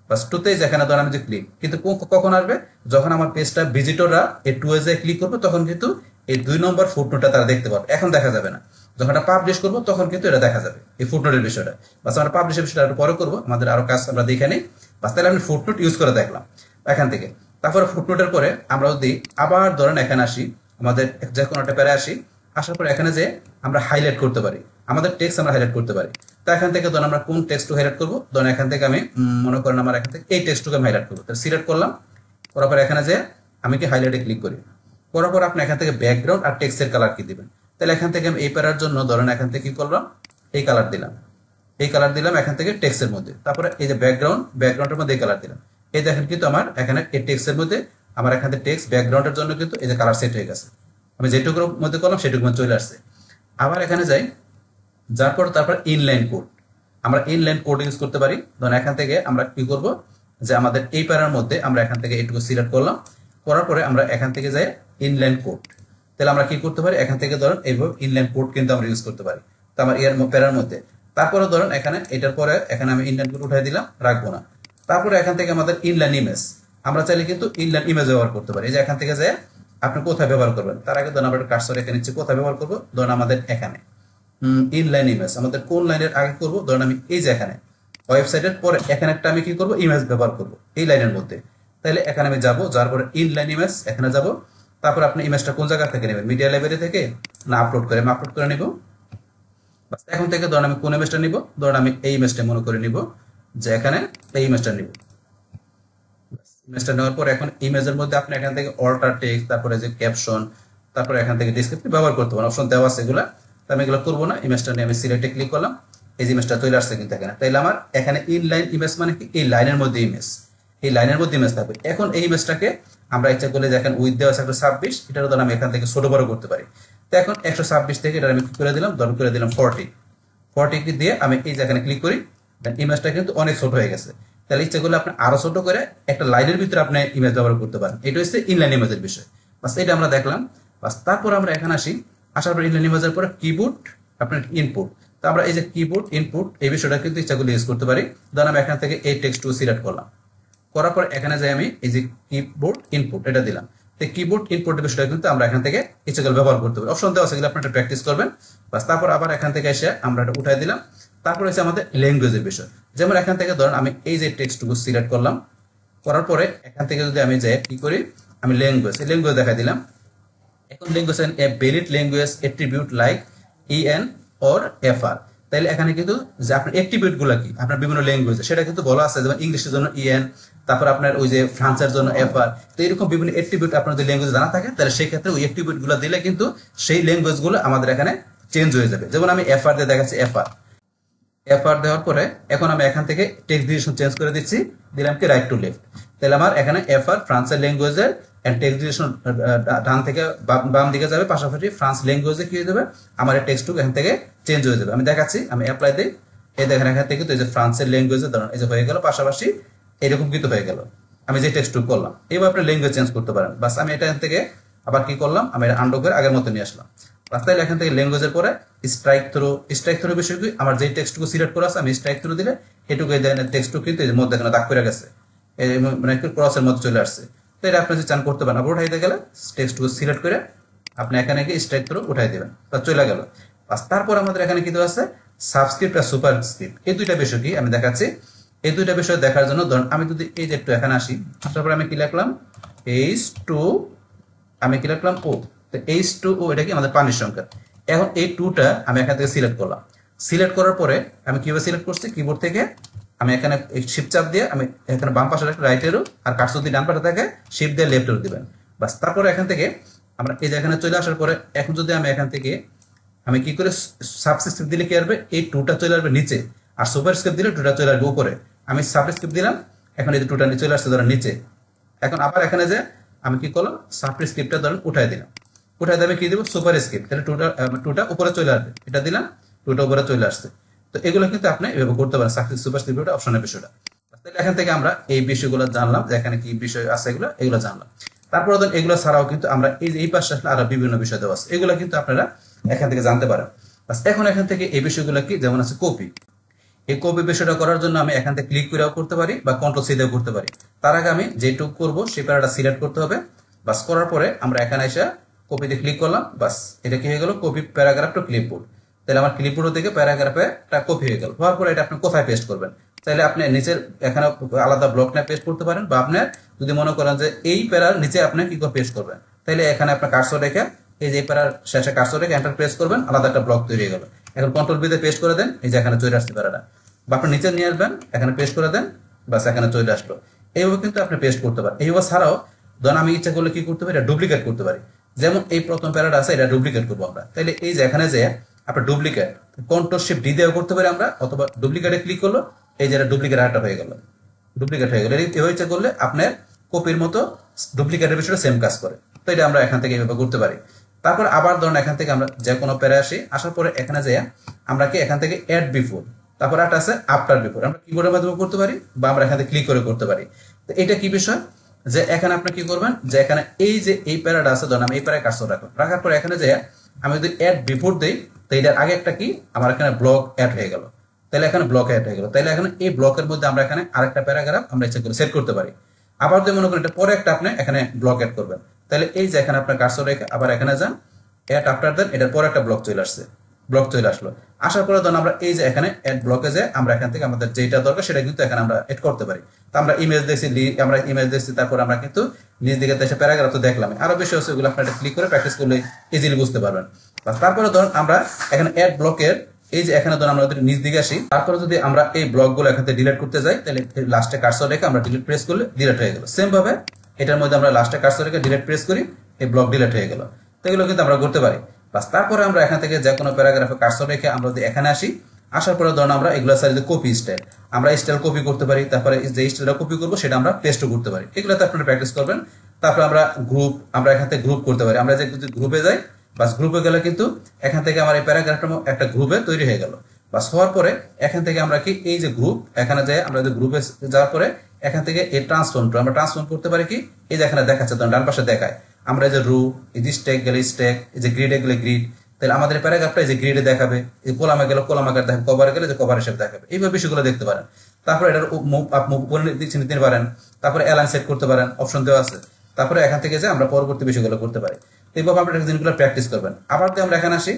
বাস 2-তে যেখানে ধরেন আমি যে ক্লিক, কিন্তু কখন আসবে, যখন আমার পেজটা ভিজিটররা এই 2-এ যায় ক্লিক করবে, তখন কিন্তু এই 2 নম্বর ফুটনোটটা তারা দেখতে পাবে। এখন দেখা যাবে না, যখন এটা পাবলিশ করবো তখন কিন্তু এটা দেখা যাবে এই ফুটনোটের বিষয়টা। বাস আমরা পাবলিশের বিষয়টা একটু পরে করবো, আমাদের আরো কাজ আমরা দেখে নিই। বাস তাহলে আমি ফুটনোট ইউজ করে দেখলাম এখান থেকে। তারপরে ফুটনোটের পরে আমরা যদি আবার ধরেন এখানে আসি, আমাদের যে কোনো একটা প্যারা আসি, আসার পর এখানে যে আমরা হাইলাইট করতে পারি, আমাদের টেক্সট আমরা হাইলাইট করতে পারি। তো এখান থেকে ধরুন আমরা কোন টেক্সট হাইলাইট করবো, ধরুন এখান থেকে আমি মনে করেন আমার এখান থেকে এই টেক্সটকে আমি হাইলাইট করবো, সিলেক্ট করলাম, করার পর এখানে যে আমি কি হাইলাইটে ক্লিক করি, করার পর আপনি এখান থেকে ব্যাকগ্রাউন্ড আর টেক্সটের কালার কি দিবেন। তাহলে এখান থেকে আমি এই প্যারার জন্য ধরেন এখান থেকে কি করলাম, এই কালার দিলাম, এই কালার দিলাম এখান থেকে টেক্সটের মধ্যে। তারপরে এই যে ব্যাকগ্রাউন্ডের মধ্যে এই কালার দিলাম। এই দেখেন কিন্তু আমার এখানে এই টেক্সটের মধ্যে আমার এখান থেকে টেক্সট ব্যাকগ্রাউন্ডের জন্য কিন্তু এই যে কালার সেট হয়ে গেছে। আমি যেটুকুর মধ্যে করলাম সেটুকুর মধ্যে চলে আসছে। আবার এখানে যাই, যার পর তারপর ইনলাইন কোড, আমরা ইনলাইন কোড ইউজ করতে পারি। ধরুন এখান থেকে আমরা কি করব, যে আমাদের এই প্যারার মধ্যে আমরা এখান থেকে এইটুকু সিলেক্ট করলাম, করার পরে আমরা এখান থেকে যাই ইনলাইন কোড। তাহলে আমরা কি করতে পারি, এখান থেকে ধরুন এইভাবে ইনলাইন কোড কিন্তু আমরা ইউজ করতে পারি। তো আমার এর প্যারার মধ্যে। তারপরে ধরুন এখানে এটার পরে এখানে আমি ইনলাইন কোড উঠাই দিলাম, রাখবো না। তারপরে এখান থেকে আমাদের ইনলাইন ইমেজ, আমরা চাইলে কিন্তু ইনলাইন ইমেজ ব্যবহার করতে পারি। এই যে এখান থেকে যে আপনি কোথায় ব্যবহার করবেন, তার আগে ধরুন আমরা কার্সর এখানে নিচ্ছি, কোথায় ব্যবহার করবো, ধরুন আমাদের এখানে ইনলাইন ইমেজ, আমাদের কোন লাইনের আগে করবো, ধরুন আমি এই যে এখানে ওয়েবসাইটের পরে এখানে একটা আমি কি করবো, ইমেজ ব্যবহার করবো এই লাইনের মধ্যে। তাহলে এখানে আমি যাবো, যাওয়ার পরে ইনলাইন ইমেজ এখানে যাব। তারপর আপনি ইমেজটা কোন জায়গা থেকে নেবেন, মিডিয়া লাইব্রেরি থেকে না আপলোড করে, আমি আপলোড করে নিব। এখন থেকে ধরুন আমি কোন ইমেজটা নিব, ধরুন আমি এই ইমেজটা মনে করে নিব যে এখানে এই ইমেজটা নিব। ইমেজটা নেওয়ার পর এখন ইমেজের মধ্যে আপনি এখান থেকে অল্টার টেক্সট, তারপরে যে ক্যাপশন, তারপরে এখান থেকে ডেসক্রিপটিভ ব্যবহার করতে পারেন, অপশন দেওয়া আছে এগুলা। তো আমি এগুলো করবো না, ইমেজটা নিয়ে আমি সিলেক্টে ক্লিক করলাম, এই যে ইমেজটা চলে আসছে কিন্তু এখানে। তাইলে আমার এখানে ইনলাইন ইমেজ মানে কি, এই লাইনের মধ্যে ইমেজ, এই লাইনের মধ্যে ইমেজ থাকবে। এখন এই ইমেজটাকে আমরা ইচ্ছা করলে দেখেন উইথ দেওয়া আছে 126, এটারও ধরুন আমি এখান থেকে ছোট বড় করতে পারি। তো এখন 126 থেকে এটা আমি কি করে দিলাম, ধরুন করে দিলাম 40 দিয়ে আমি এই যে এখানে ক্লিক করি, ইমেজটা কিন্তু অনেক ছোট হয়ে গেছে। তাহলে ইচ্ছা করলে আপনি আরো ছোট করে একটা লাইনের ভিতরে আপনি ইমেজ ব্যবহার করতে পারেন। এটা হচ্ছে ইনলাইন ইমেজের বিষয়। বাস এটা আমরা দেখলাম। বাস তারপর আমরা এখানে আসি, আসার পর ইনলাইন ইমেজের পরে কিবোর্ড আপনার ইনপুট। তো আমরা এই যে কিবোর্ড ইনপুট এই বিষয়টা কিন্তু ইচ্ছা করলে ইউজ করতে পারি। ধরুন আমি এখান থেকে এই টেক্সটটুকু সিলেক্ট করলাম, করার পর এখানে যাই আমি এই যে কিবোর্ড ইনপুট এটা দিলাম। তো কিবোর্ড ইনপুটের বিষয়টা কিন্তু আমরা এখান থেকে ইচ্ছা করলে ব্যবহার করতে পারি। অপশন দেওয়া আছে, এগুলো আপনারা প্র্যাকটিস করবেন। বাস তারপর আবার এখান থেকে এসে আমরা এটা উঠাই দিলাম। তারপর হচ্ছে আমাদের ল্যাঙ্গুয়েজের বিষয়। যেমন এখান থেকে ধরুন আমি এই যে টেক্সটটুকু সিলেক্ট করলাম, করার পরে এখান থেকে যদি আমি যাই কি করি, আমি ল্যাঙ্গুয়েজ দেখাই দিলাম। এখন language a valid language attribute like EN or FR. তাহলে এখানে কিন্তু যে আপনার অ্যাট্রিবিউট গুলো কি আপনার বিভিন্ন ল্যাঙ্গুয়েজে সেটা কিন্তু বলা আছে, যেমন ইংলিশের জন্য ইএন, তারপর আপনার ওই যে ফ্রান্সের জন্য এফআর। তো এরকম বিভিন্ন অ্যাট্রিবিউট আপনার যদি ল্যাঙ্গুয়েজ জানা থাকে, তাহলে সেই ক্ষেত্রে ওই অ্যাট্রিবিউট গুলো দিলে কিন্তু সেই ল্যাঙ্গুয়েজ গুলো আমাদের এখানে চেঞ্জ হয়ে যাবে। যেমন আমি এফআর দিয়ে দেখাচ্ছি, এফআর দেওয়ার পরে এখন আমি এখান থেকে টেক্সট ডিরেকশন চেঞ্জ করে দিচ্ছি, দিলাম কি রাইট টু লেফট। তাহলে আমার এখানে এফআর ফ্রান্সের ল্যাঙ্গুয়েজের টেক্সট ডিরেকশন ডান থেকে বাম দিকে যাবে, পাশাপাশি ফ্রান্স ল্যাঙ্গুয়েজে কি হয়ে যাবে, আমার টেক্সটটুকু এখান থেকে চেঞ্জ হয়ে যাবে। আমি দেখাচ্ছি, আমি অ্যাপ্লাই দিই, এই দেখেন এখান থেকে তো এই যে ফ্রান্সের ল্যাঙ্গুয়েজে ধরুন এই যে হয়ে গেল, পাশাপাশি এরকম কিন্তু হয়ে গেল আমি যে টেক্সটটুকু করলাম। এবার আপনি ল্যাঙ্গুয়েজ চেঞ্জ করতে পারেন। বাস আমি এটা এখান থেকে আবার কি করলাম, আমি এটা আনডু করে আগের মতো নিয়ে আসলাম। তাহলে এখান থেকে ল্যাঙ্গুয়েজের পরে স্ট্রাইক থ্রু বিষয় কি, আমার যে টেক্সটটুকু সিলেক্ট করা আছে আমি স্ট্রাইক থ্রু দিলে এটুকু টেক্সটটুকু কিন্তু এর মধ্যে এখানে দাগ পড়ে গেছে, মানে একটু ক্রসের মধ্যে চলে আসছে। তো এটা আপনি যদি চান করতে পারেন, আবার উঠাইতে গেলে টেক্সটটুকু সিলেক্ট করে আপনি এখানে গিয়ে স্ট্রাইক থ্রু উঠাই দেবেন, তা চলে গেল। তারপর আমাদের এখানে কি দেওয়া আছে, সাবস্ক্রিপ্ট আর সুপারস্ক্রিপ্ট, এই দুইটা বিষয় কি আমি দেখাচ্ছি। এই দুইটা বিষয় দেখার জন্য ধরুন আমি যদি এই যে একটু এখানে আসি, আসার পরে আমি কি লিখলাম H2, আমি কি লিখলাম ও। তো H2O এটা কি আমাদের পানির সংখ্যা। এখন এই 2টা আমি এখান থেকে সিলেক্ট করলাম। সিলেক্ট করার পরে আমি কিভাবে সিলেক্ট করছি, কিবোর্ড থেকে আমি এখানে শিফট চাপ দিয়ে আমি এখানে বাম পাশে একটা রাইট এরো, আর কার্সর দিয়ে ডান পাশে থাকে শিফট দিয়ে লেফট এরো দিবেন। বাস তারপরে এখান থেকে আমরা এই যে এখানে চলে আসার পরে এখন যদি আমি এখান থেকে আমি কি করে সাবস্ক্রিপ্ট দিলে কি আসবে, এই 2টা চলে আসবে নিচে, আর সুপারস্ক্রিপ্ট দিলে 2টা চলে আসবে উপরে। আমি সাবস্ক্রিপ্ট দিলাম, এখন এই যে 2টা চলে আসছে ধরেন নিচে। এখন আবার এখানে যে আমি কি করলাম, সাবস্ক্রিপ্টটা ধরেন উঠাই দিলাম, উঠাই দিয়ে আমি কি দেবো সুপারস্ক্রিপ্ট, তাহলে 2টা উপরে চলে আসবে, এটা দিলাম 2টা উপরে চলে আসছে। তো এগুলো কিন্তু আপনি এভাবে করতে পারেন, সুপারস্ক্রিপ্ট অপশনের বিষয়টা। তাহলে এখান থেকে আমরা এই বিষয়গুলো জানলাম, যে এখানে কি বিষয় আছে এগুলো জানলাম। তারপর এগুলো ছাড়াও কিন্তু আমরা এই পাশে আসলে আরো বিভিন্ন বিষয় দেওয়া আছে, এগুলো কিন্তু আপনারা এখান থেকে জানতে পারেন। এখন এখান থেকে এই বিষয়গুলো কি, যেমন আছে কপি, এই কপি বিষয়টা করার জন্য আমি এখান থেকে ক্লিক করেও করতে পারি বা কন্ট্রোল সি দিয়েও করতে পারি। তার আগে আমি যেটুকু করবো সেই প্যারাটা সিলেক্ট করতে হবে। বাস করার পরে আমরা এখানে এসে কপিতে ক্লিক করলাম, বাস এটা কি হয়ে গেল, কপি প্যারাগ্রাফ টু ক্লিপবোর্ড। তাহলে আমার ক্লিপবোর্ড থেকে প্যারাগ্রাফটা কপি হয়ে গেল। হওয়ার পরে এটা আপনি কোথায় পেস্ট করবেন, তাহলে আপনি নিচের এখানে আলাদা ব্লক নিয়ে পেস্ট করতে পারেন, বা আপনার যদি মনে করেন যে এই প্যারার নিচে আপনি কি করে পেস্ট করবেন, তাহলে এখানে আপনার কার্সর রেখে এই যে প্যারার শেষে কার্সর রেখে এন্টার প্রেস করবেন, আলাদা একটা ব্লক তৈরি হয়ে গেল। এখন কন্ট্রোল বি তে পেস্ট করে দেন, এই যে এখানে চলে আসছে প্যারাটা, বা আপনি নিচে নিয়ে আসবেন, এখানে পেস্ট করে দেন, বাস এখানে চলে আসলো। এইভাবে কিন্তু আপনি পেস্ট করতে পারেন। এইভাবে ছাড়াও ধরুন আমি ইচ্ছা করলে কি করতে পারি, এটা ডুপ্লিকেট করতে পারি। যেমন এই প্রথম প্যারাটা আছে, এটা ডুপ্লিকেট করবো আমরা, তাহলে এই যে এখানে যে আপনার ডুপ্লিকেট কন্ট্রোল শিফট ডি দিয়েও করতে পারি আমরা, অথবা ডুপ্লিকেটে ক্লিক করলো, এই যে ডুপ্লিকেট আরেকটা হয়ে গেল, ডুপ্লিকেট হয়ে গেল। এভাবে ইচ্ছা করলে আপনার কপির মতো ডুপ্লিকেটের বিষয়টা সেম কাজ করে। তো এটা আমরা এখান থেকে এইভাবে করতে পারি। তারপর আবার ধরুন এখান থেকে আমরা যে কোনো প্যারা আসি, আসার পরে এখানে যাই আমরা কি এখান থেকে অ্যাড বিফোর, তারপর একটা আছে আফটার বিফোর, আমরা কিবোর্ডের মাধ্যমে করতে পারি বা আমরা এখান থেকে ক্লিক করে করতে পারি। তো এটা কি বিষয়, যে এখানে আপনি কি করবেন, যে এখানে এই যে এই প্যারাটা আছে, ধরুন আমি এই প্যারায় কার্সর রাখলাম, রাখার পরে এখানে যে আমি যদি অ্যাড বিফোর দেই, তো এটার আগে একটা কি আমার এখানে ব্লক অ্যাড হয়ে গেল, তাহলে এখানে ব্লক অ্যাড হয়ে গেল, তাহলে এখানে এই ব্লকের মধ্যে আমরা এখানে আরেকটা প্যারাগ্রাফ আমরা ইচ্ছা করে সেট করতে পারি। আবার যদি মনে করেন এটা পরে একটা আপনি এখানে ব্লক অ্যাড করবেন, তাহলে এই যে এখানে আপনার কার্সর রেখে আবার এখানে যান, অ্যাড আফটার দেন এটার পরে একটা ব্লক চলে আসছে, ব্লক চলে আসলো। আসার পরে ধরুন আমরা এই যে এখানে অ্যাড ব্লকে যে আমরা এখান থেকে আমাদের যেটা দরকার সেটা কিন্তু এখানে আমরা এড করতে পারি। তো আমরা ইমেজ দিয়েছি, আমরা ইমেজ দিয়েছি, তারপর আমরা কিন্তু নিজ দিকে দেশে প্যারাগ্রাফ তো দেখলাম, আরো বেশি হচ্ছে ওগুলো আপনারা ক্লিক করে প্র্যাকটিস করলে ইজিলি বুঝতে পারবেন। তারপরে ধরুন আমরা এখানে অ্যাড ব্লকের এই যে এখানে ধরুন আমরা যদি নিচ দিকে আসি, তারপরে যদি আমরা এই ব্লকগুলো এখান থেকে ডিলিট করতে যাই, তাহলে লাস্টে কার্সর রেখে আমরা ডিলিট প্রেস করলে ডিলিট হয়ে গেল। সেম ভাবে এটার মধ্যে আমরা লাস্টে কার্সর রেখে ডিলিট প্রেস করি, এই ব্লক ডিলিট হয়ে গেল। তো এগুলো কিন্তু আমরা করতে পারি। বাস তারপরে আমরা এখান থেকে যে কোনো প্যারাগ্রাফে কার্সর রেখে আমরা যদি এখানে আসি, আসার পরে ধরুন আমরা এগুলো সাইজে কপি স্টাইল, আমরা স্টাইল কপি করতে পারি, তারপরে যে স্টাইলটা কপি করবো সেটা আমরা পেস্টও করতে পারি। এগুলোতে আপনারা প্র্যাকটিস করবেন। তারপরে আমরা গ্রুপ, আমরা এখান থেকে গ্রুপ করতে পারি। আমরা যে গ্রুপে যাই, বাস গ্রুপে গেলে কিন্তু এখান থেকে আমার এই প্যারাগ্রাফটা একটা গ্রুপে তৈরি হয়ে গেল। বাস হওয়ার পরে এখান থেকে আমরা কি এই যে গ্রুপ এখানে যাই, আমরা যে গ্রুপে যাওয়ার পরে এখান থেকে এই ট্রান্সফর্ম আমরা ট্রান্সফর্ম করতে পারি কি, এই যে এখানে দেখাচ্ছে ডান পাশে দেখায়, আমরা যে রু, এই যে স্ট্যাক গেলে স্ট্যাক, এই যে গ্রিডে গেলে গ্রিড, তাহলে আমাদের প্যারাগ্রাফটা এই যে গ্রিডে দেখাবে, এই কলামে গেলে কলাম আকার দেখাবে, কভারে গেলে যে কভার হিসেবে দেখাবে। এইভাবে বিষয়গুলো দেখতে পারেন। তারপরে এটার মুভ আপ মুভ করে নিতে পারেন, তারপরে অ্যালাইন সেট করতে পারেন, অপশন দেওয়া আছে। তারপরে এখান থেকে যে আমরা পরবর্তী বিষয়গুলো করতে পারি। এইভাবে আপনারা জিনিসগুলো প্র্যাকটিস করবেন। আবার যদি আমরা এখানে আসি,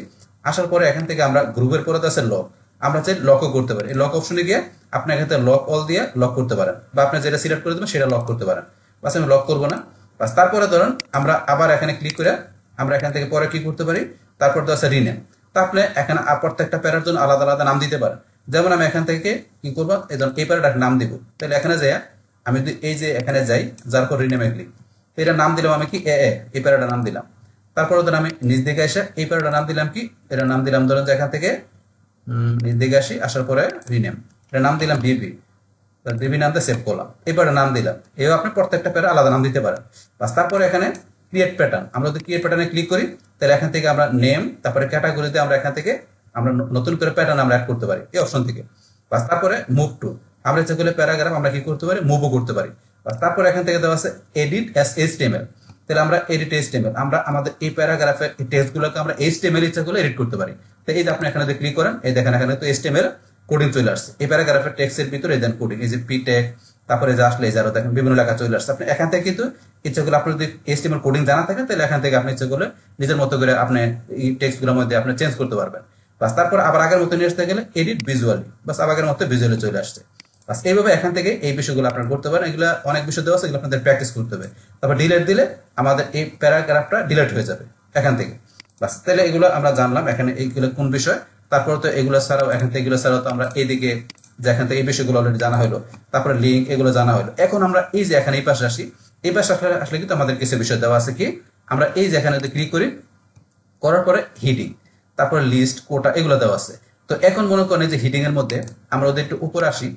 আসার পরে এখান থেকে আমরা গ্রুপের পরে আছে লক, আমরা চাই লকও করতে পারি। এই লক অপশনে গিয়ে আপনি এখান থেকে লক অল দিয়ে লক করতে পারেন, বা আপনি যেটা সিলেক্ট করে দেবেন সেটা লক করতে পারেন। বাস আমি লক করবো না। বাস তারপরে ধরুন আমরা আবার এখানে ক্লিক করে আমরা এখান থেকে পরে কি করতে পারি, তারপর তো আছে রিনেম। তা আপনি এখানে প্রত্যেকটা প্যারার জন্য আলাদা আলাদা নাম দিতে পারেন। যেমন আমি এখান থেকে কি করবো, এই প্যারাটার নাম দিব। তাহলে এখানে যাই, আমি যদি এই যে এখানে যাই, যার পর রিনেমে ক্লিক, এটার নাম দিলাম আমি কি এই প্যারাটার নাম দিলাম। তারপরে ধরুন আমি নিজ দিকে এসে এই প্যারাটার নাম দিলাম কি, এটার নাম দিলাম ধরুন যে এখান থেকে নিজ দিকে আসি, আসার পরে রিনেম, এটার নাম দিলাম বিবি, বিবি নামটা সেভ করলাম, এবারে নাম দিলাম। এও আপনি প্রত্যেকটা প্যারা আলাদা নাম দিতে পারেন। বাস তারপরে এখানে ক্রিয়েট প্যাটার্ন, আমরা যদি ক্রিয়েট প্যাটার্নে ক্লিক করি, তাহলে এখান থেকে আমরা নেম, তারপরে ক্যাটাগরিতে আমরা এখান থেকে আমরা নতুন করে প্যাটার্ন আমরা অ্যাড করতে পারি এই অপশন থেকে। বাস তারপরে মুভ টু, আমরা ইচ্ছা করলে প্যারাগ্রাফ আমরা কি করতে পারি, মুভও করতে পারি। বাস তারপরে এখান থেকে দেওয়া আছে এডিট এস এইচটিএমএল, তাহলে আমরা এডিট এইচটিএমএল, আমরা আমাদের এই প্যারাগ্রাফের টেক্সটগুলোকে আমরা এইচটিএমএল ইচ্ছা করলে এডিট করতে পারি। তো এই যে আপনি এখানে ক্লিক করেন, এই দেখেন এখানে তো এইচটিএমএল কোডিং চলে আসছে। এই প্যারাগ্রাফের টেক্সটের ভিতরে দেন কোডিং, এই যে পি টেক, তারপরে যে আসলে যারা দেখেন বিভিন্ন লেখা চলে আসছে। আপনি এখান থেকে কিন্তু ইচ্ছা করলে আপনি যদি এইচটিএমএল কোডিং জানা থাকেন, তাহলে এখান থেকে আপনি ইচ্ছা করলে নিজের মতো করে আপনি এই টেক্সটগুলোর মধ্যে আপনি চেঞ্জ করতে পারবেন। বাস তারপর আবার আগের মতো নিয়ে আসতে গেলে এডিট ভিজুয়ালি, বাস আগের মতো ভিজুয়ালি চলে আসছে। বাস এইভাবে এখান থেকে এই বিষয়গুলো আপনারা করতে পারেন। এগুলো অনেক বিষয় দেওয়া আছে, এগুলো আপনাদের প্র্যাকটিস করতে হবে। তারপর ডিলিট দিলে আমাদের এই প্যারাগ্রাফটা ডিলিট হয়ে যাবে এখান থেকে। বাস তাহলে এগুলো আমরা জানলাম এখানে এইগুলো কোন বিষয়। তারপর তো এগুলো ছাড়াও এখান থেকে এগুলো ছাড়াও তো আমরা এইদিকে যে এখান থেকে এই বিষয়গুলো অলরেডি জানা হলো, তারপরে লিঙ্ক এগুলো জানা হলো। এখন আমরা এই যে এখানে এই পাশে আসি, এই পাশে আসলে কিন্তু আমাদের কিছু বিষয় দেওয়া আছে কি, আমরা এই যে এখানে ক্লিক করি, করার পরে হিডিং, তারপরে লিস্ট, কোটা এগুলো দেওয়া আছে। তো এখন মনে করেন যে হিডিং এর মধ্যে আমরা যদি একটু উপরে আসি,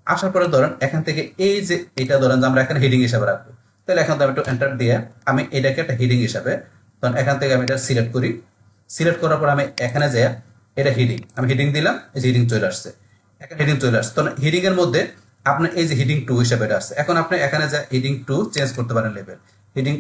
আসার পরে ধরেন এখান থেকে এই যে এটা ধরেন যে আমরা এখানে হিডিং হিসাবে রাখবো, তাহলে এখান থেকে একটু এন্টার দিয়ে আমি এটাকে একটা হিডিং হিসাবে, তখন এখান থেকে আমি এটা সিলেক্ট করি। সিলেক্ট করার পর আমি এখানে যাই, এটা হিডিং, আমি হিডিং দিলাম, এই যে হিডিং চলে আসছে, এখানে হিডিং চলে আসছে। তখন হিডিং এর মধ্যে আপনার এই যে হিডিং 2 হিসাবে এটা আসছে। এখন আপনি এখানে যা হিডিং 2 চেঞ্জ করতে পারেন, লেভেল হিডিং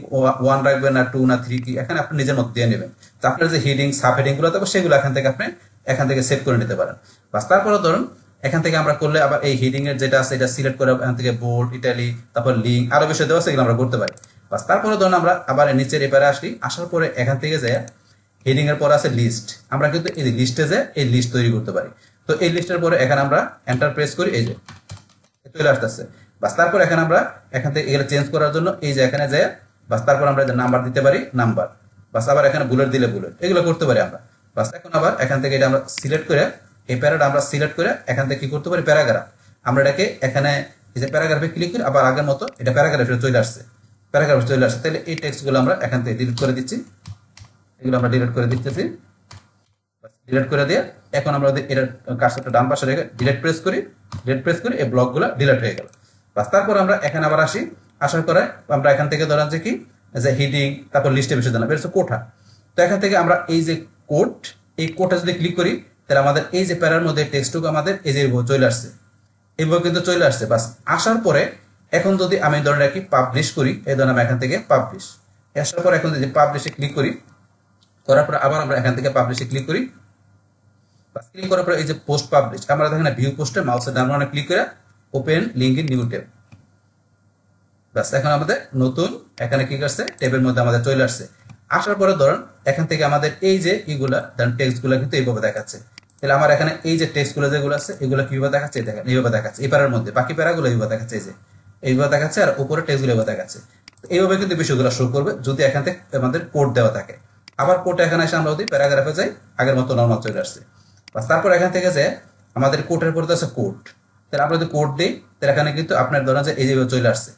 1 রাখবেন না 2 না 3 কি, এখানে আপনি নিজের মতো দিয়ে নেবেন। তো আপনার যে হিডিং সাব হেডিং গুলো থাকবে সেগুলো এখান থেকে আপনি এখান থেকে সেভ করে নিতে পারেন। বাস তারপরে ধরুন এখান থেকে আমরা করলে আবার এই হিডিং এর যেটা আছে এটা সিলেক্ট করে এখান থেকে বোল্ড, ইটালি, তারপর লিঙ্ক আরো বিষয় দেওয়া আছে, এগুলো আমরা করতে পারি। বাস তারপরে ধরুন আমরা আবার নিচের এপারে আসি, আসার পরে এখান থেকে যাই হেডিং এর পর আছে লিস্ট, আমরা কিন্তু এই লিস্টে যে এই লিস্ট তৈরি করতে পারি। তো এই লিস্টের পরে এখানে আমরা এন্টার প্রেস করি, এই যে চলে আসতেছে। বাস তারপর এখানে আমরা এখান থেকে এগুলো চেঞ্জ করার জন্য এই যে এখানে যাই, বাস তারপর আমরা নাম্বার দিতে পারি, নাম্বার, বাস আবার এখানে বুলেট দিলে বুলেট, এগুলো করতে পারি আমরা। বাস এখন আবার এখান থেকে এটা আমরা সিলেক্ট করে এই প্যারাটা আমরা সিলেক্ট করে এখান থেকে কি করতে পারি, প্যারাগ্রাফ, আমরা এটাকে এখানে এই যে প্যারাগ্রাফে ক্লিক করি, আবার আগের মতো এটা প্যারাগ্রাফে চলে আসছে, প্যারাগ্রাফে চলে আসছে। তাহলে এই টেক্সটগুলো আমরা এখান থেকে ডিলিট করে দিচ্ছি, এগুলো আমরা ডিলিট করে দিতেছি, ডিলিট করে দিয়ে এখন আমরা এটা কার্সরটা ডান পাশে রেখে ডিলিট প্রেস করি, ডিলিট প্রেস করি, এই ব্লকগুলো ডিলিট হয়ে গেল। বাস তারপর আমরা এখানে আবার আসি, আসার পরে আমরা এখান থেকে ধরেন যে কি যে হিডিং, তারপর লিস্টে বেশি জানা বেরোচ্ছে কোঠা। তো এখান থেকে আমরা এই যে কোড, এই কোডটা যদি ক্লিক করি, তাহলে আমাদের এই যে প্যারার মধ্যে টেক্সটটুকু আমাদের এই যে চলে আসছে, এইভাবে কিন্তু চলে আসছে। বাস আসার পরে এখন যদি আমি ধরে রাখি পাবলিশ করি, এই ধরেন আমি এখান থেকে পাবলিশ, আসার পর এখন যদি পাবলিশে ক্লিক করি, করার পরে আবার আমরা এখান থেকে পাবলিশে ক্লিক করি, ক্লিক করার পরে এই যে পোস্ট পাবলিশ, আমরা দেখেন ভিউ পোস্টে মাউসের ডান বাটনে ক্লিক করে open link in new tab. বাস এখন আমাদের নতুন এখানে কি করছে ট্যাবের মধ্যে আমাদের চলে আসছে। আসার পরে ধরুন এখান থেকে আমাদের এই যে এইগুলা দেন টেক্সট গুলা কিন্তু এইভাবে দেখাচ্ছে। তাহলে আমার এখানে এই যে টেক্সট গুলো যেগুলো আছে এগুলো কিভাবে দেখাচ্ছে, দেখেন এইভাবে দেখাচ্ছে। এই প্যারার মধ্যে বাকি প্যারাগুলো এইভাবে দেখাচ্ছে, এই যে এইভাবে দেখাচ্ছে, আর উপরে টেক্সট গুলো এইভাবে দেখাচ্ছে। এইভাবে কিন্তু বিষয়গুলো শো করবে যদি এখান থেকে আমাদের কোড দেওয়া থাকে। আবার কোড এখানে এসে আমরা যদি প্যারাগ্রাফে যাই আগের মতো নর্মাল চলে আসছে। তারপর এখান থেকে যে আমাদের কোডের পরে আছে কোড, তাহলে আমরা যদি কোড দিই তাহলে এখানে কিন্তু আপনার ধরেন যে এই যেভাবে চলে আসছে,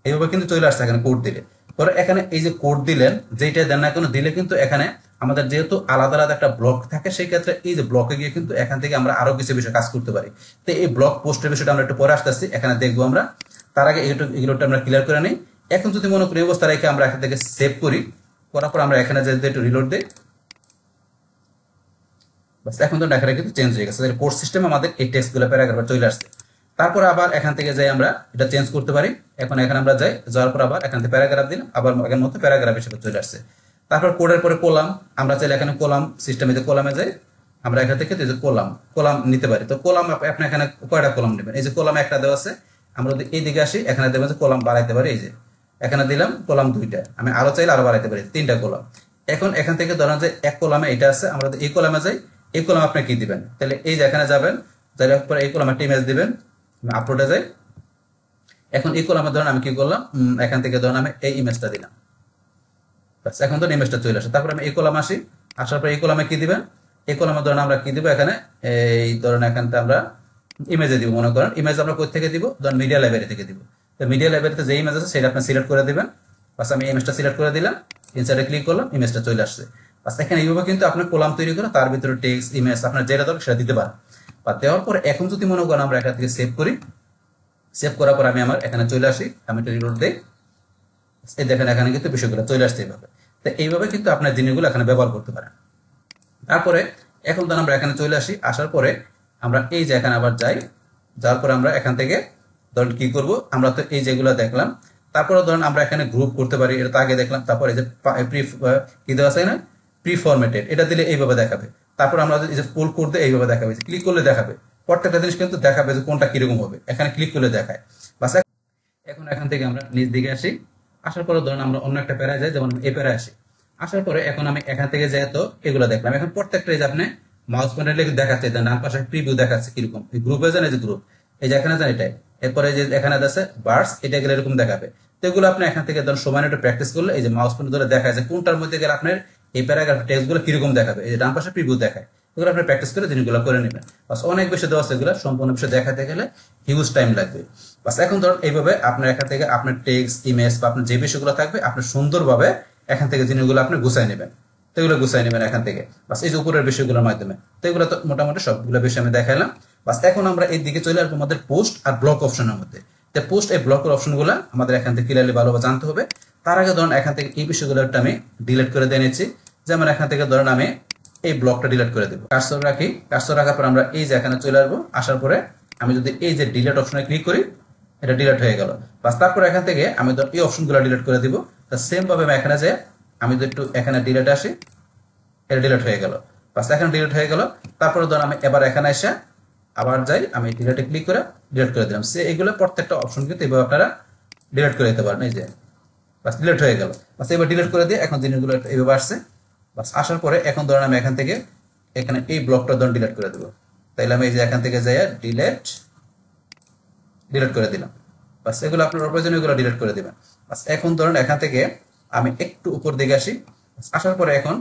এইভাবে কিন্তু চলে আসছে এখানে কোড দিলে। পরে এখানে এই যে কোড দিলেন যেটা দেন না কেন দিলে কিন্তু এখানে আমাদের যেহেতু আলাদা আলাদা একটা ব্লক থাকে, সেই ক্ষেত্রে এই যে ব্লকে গিয়ে কিন্তু এখান থেকে আমরা আরো কিছু বিষয় কাজ করতে পারি। তো এই ব্লক পোস্টের বিষয়টা আমরা একটু পরে আসতেছি, এখানে দেখবো আমরা। তার আগে এগুলোটা আমরা ক্লিয়ার করে নিই। এখন যদি মনে করি অবস্থা রেখে আমরা এখান থেকে সেভ করি, করার পর আমরা এখানে যদি একটু রিলোড দিই, বাস এখন তো এখানে কিন্তু চেঞ্জ হয়ে গেছে। কোড সিস্টেম আমাদের এই টেক্সট গুলো প্যারাগ্রাফে চলে আসছে। তারপর আবার এখান থেকে যাই আমরা এটা চেঞ্জ করতে পারি। এখন এখানে আমরা যাই, যাওয়ার পর আবার এখান থেকে প্যারাগ্রাফ দিলাম, আবার আগের মতো প্যারাগ্রাফ হিসেবে চলে আসছে। তারপর কোডের পরে কলাম, আমরা চাইলে এখানে কলাম সিস্টেমে যে কলামে যাই আমরা এখান থেকে কলাম নিতে পারি। তো কলাম আপনি এখানে কয়টা কলাম নেবেন, এই যে কলাম একটা দেওয়া আছে, আমরা যদি এই দিকে আসি এখানে দেবেন যে কলাম বাড়াইতে পারি, এই যে এখানে দিলাম কলাম 2টা, আমি আরো চাইলে আরো বাড়াইতে পারি 3টা কলাম। এখন এখান থেকে ধরেন যে এক কলামে এটা আছে, আমরা যদি এই কলামে যাই, এই কলাম আপনি কি দিবেন, তাহলে এই যে এখানে যাবেন, তাহলে পরে এই কলামে একটা ইমেজ দিবেন, আপলোডে যাই। এখন এই কলামে ধরেন আমি কি করলাম, এখান থেকে ধরেন আমি এই ইমেজটা দিলাম, বাস এখন ধরেন ইমেজটা চলে আসে। তারপরে আমি এই কলাম আসি, আসার পর এই কলামে কি দিবেন, এই কলামে ধরেন আমরা কি দিব, এখানে এই ধরেন এখানটা আমরা ইমেজে দিব। মনে করেন ইমেজ আমরা কোথা থেকে দিব, ধরেন মিডিয়া লাইব্রেরি থেকে দিব। তো মিডিয়া লাইব্রেরিতে যে ইমেজ আছে সেটা আপনি সিলেক্ট করে দিবেন। বাস আমি ইমেজটা সিলেক্ট করে দিলাম, ইনসার্টে ক্লিক করলাম, ইমেজটা চলে আসছে। বাস এখানে এইভাবে কিন্তু আপনি কলাম তৈরি করে তার ভিতরে টেক্সট ইমেজ আপনার যেটা দরকার সেটা দিতে পারেন। বা দেওয়ার পর এখন যদি মনে করেন আমরা এখান থেকে সেভ করি, সেভ করার পর আমি আমার এখানে চলে আসি, আমি একটা রিলোড দেই, এই দেখেন এখানে কিন্তু বিষয়গুলো চলে আসছে এইভাবে। তো এইভাবে কিন্তু আপনার জিনিসগুলো এখানে ব্যবহার করতে পারেন। তারপরে এখন ধরুন আমরা এখানে চলে আসি, আসার পরে আমরা এই যে এখানে আবার যাই, যাওয়ার পরে আমরা এখান থেকে ধরুন কি করব, আমরা তো এই যেগুলো দেখলাম, তারপরে ধরুন আমরা এখানে গ্রুপ করতে পারি, এটা তো আগে দেখলাম। তারপরে এই যে কি দেওয়া আছে না, প্রি ফরম্যাটেড, এটা দিলে এইভাবে দেখাবে। তারপর আমরা এই যে পুল করতে এইভাবে দেখাবে, ক্লিক করলে দেখাবে প্রত্যেকটা জিনিস কিন্তু দেখাবে যে কোনটা কিরকম হবে, এখানে ক্লিক করলে দেখায়। বাস এখন এখান থেকে আমরা নিচ দিকে আসি, আসার পরে ধরুন আমরা অন্য একটা প্যারায় যাই, যেমন এই প্যারায় আসি। আসার পরে এখন আমি এখান থেকে যাই, তো এগুলো দেখলাম। এখন প্রত্যেকটা যে আপনি মাউস পয়েন্টার দেখাচ্ছে, ডান পাশে প্রিভিউ দেখাচ্ছে কিরকম, গ্রুপে যান, এই যে গ্রুপ, এই যে এখানে যান এটাই, এরপরে যে এখানে আছে বার্ডস, এটা গেলে এরকম দেখাবে। তো এগুলো আপনি এখান থেকে ধরুন সময় একটু প্র্যাকটিস করলে এই যে মাউস পয়েন্টার ধরে দেখা যায় কোনটার মধ্যে গেলে আপনার এই প্যারাগ্রাফ টেক্সট গুলো কিরকম দেখাবে, এই যে ডান পাশে প্রিভিউ দেখায়। এগুলো আপনি প্র্যাকটিস করে জিনিসগুলো করে নেবেন। বাস অনেক বেশি দেওয়া আছে, এগুলো সম্পূর্ণ বিষয় দেখাতে গেলে হিউজ টাইম লাগবে। বাস এখন ধরুন এইভাবে আপনার এখান থেকে আপনার টেক্সট ইমেজ বা আপনার যে বিষয়গুলো থাকবে আপনি সুন্দরভাবে এখান থেকে জিনিসগুলো আপনি গুছাই নেবেন। তো এগুলো গুছাই নেবেন এখান থেকে, বাস এই যে উপরের বিষয়গুলোর মাধ্যমে। তো এগুলো তো মোটামুটি সবগুলো বিষয় আমি দেখাইলাম। বাস এখন আমরা এই দিকে চলে আসবো আমাদের পোস্ট আর ব্লক অপশনের মধ্যে। তো পোস্ট এই ব্লকের অপশনগুলো আমাদের এখান থেকে ক্লিয়ারলি ভালোভাবে জানতে হবে। তার আগে ধরুন এখান থেকে এই বিষয়গুলো একটা আমি ডিলিট করে দিয়ে নিচ্ছি। যেমন এখান থেকে ধরুন আমি এই ব্লকটা ডিলিট করে দেবো, কার্সর রাখি, কার্সর রাখার পর আমরা এই যে এখানে চলে আসবো। আসার পরে আমি যদি এই যে ডিলিট অপশনে ক্লিক করি, এটা ডিলিট হয়ে গেল। বাস তারপর এখান থেকে আমি ধর এই অপশনগুলো ডিলিট করে দিব। তা সেম ভাবে আমি এখানে যে আমি যদি একটু এখানে ডিলিট আসি, এটা ডিলিট হয়ে গেল। বাস এখানে ডিলিট হয়ে গেল। তারপরে ধর আমি এবার এখানে এসে আবার যাই, আমি ডিলিটে ক্লিক করে ডিলিট করে দিলাম। সে এগুলো প্রত্যেকটা অপশন কিন্তু এভাবে আপনারা ডিলিট করে দিতে পারেন। এই যে বাস ডিলিট হয়ে গেল। বাস এবার ডিলিট করে দিয়ে এখন জিনিসগুলো এইভাবে আসছে। বাস আসার পরে এখন ধরেন আমি এখান থেকে এখানে এই ব্লকটা ধরুন ডিলিট করে দেবো। তাইলে আমি এই যে এখান থেকে যাই ডিলিট করে দিলাম। বাস এগুলো আপনার প্রয়োজন, এগুলো ডিলিট করে দিবেন। বাস এখন ধরেন এখান থেকে আমি একটু উপর দিকে আসি। আসার পরে এখন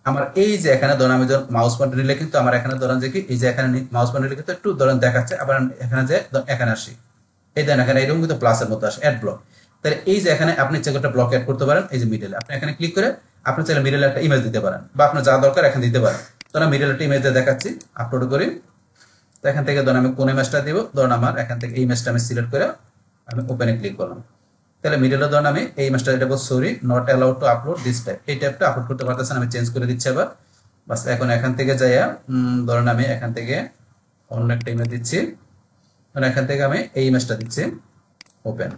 আমার এই যে এখানে ধরেন আমি যখন মাউস পয়েন্টার নিলে কিন্তু আমার এখানে ধরেন যে কি এই যে এখানে মাউস পয়েন্টার নিলে কিন্তু একটু ধরেন দেখাচ্ছে। আবার এখানে যে এখানে আসি, এই দেন এখানে এরকম কিন্তু প্লাসের মতো আসে অ্যাড ব্লক। তাহলে এই যে এখানে আপনি ইচ্ছা একটা ব্লক অ্যাড করতে পারেন। এই যে মিডলে আপনি এখানে ক্লিক করে আপনি চাইলে মিডলে একটা ইমেজ দিতে পারেন, বা আপনার যা দরকার এখানে দিতে পারেন। ধরেন মিডলে একটা ইমেজ দেখাচ্ছি, আপলোড করি। তো এখান থেকে ধরেন আমি কোন ইমেজটা দিব, ধরেন আমার এখান থেকে এই ইমেজটা আমি সিলেক্ট করে আমি ওপেনে ক্লিক করলাম। তাহলে মিডলে ধরেন আমি এই ইমেজটা এটা বল sorry not allowed to upload this type, এই টাইপটা আপলোড করতে পারতেছেন, আমি চেঞ্জ করে দিচ্ছি আবার। বাস এখন এখান থেকে যাইয়া ধরেন আমি এখান থেকে অন্য একটা ইমেজ দিচ্ছি, ধরেন এখান থেকে আমি এই ইমেজটা দিচ্ছি ওপেন।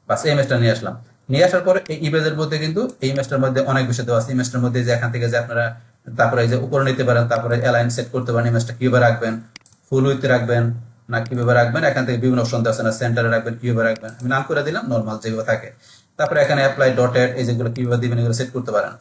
বাস এই ইমেজটা নিয়ে আসলাম। নিয়ে আসার পরে এই ইমেজের মধ্যে কিন্তু এই ইমেজটার মধ্যে অনেক বিষয় দেওয়া আছে। ইমেজটার মধ্যে যে এখান থেকে যে আপনারা তারপরে এই যে উপরে নিতে পারেন, তারপরে অ্যালাইন সেট করতে পারেন, ইমেজটা কিভাবে রাখবেন, ফুল উইথ রাখবেন না কিভাবে রাখবেন, এখান থেকে বিভিন্ন অপশন দেওয়া আছে না, সেন্টারে রাখবেন কিভাবে রাখবেন, আমি নাম করে দিলাম নর্মাল যেভাবে থাকে। তারপরে এখানে অ্যাপ্লাই ডটেড এই যেগুলো কিভাবে দিবেন এগুলো সেট করতে পারেন,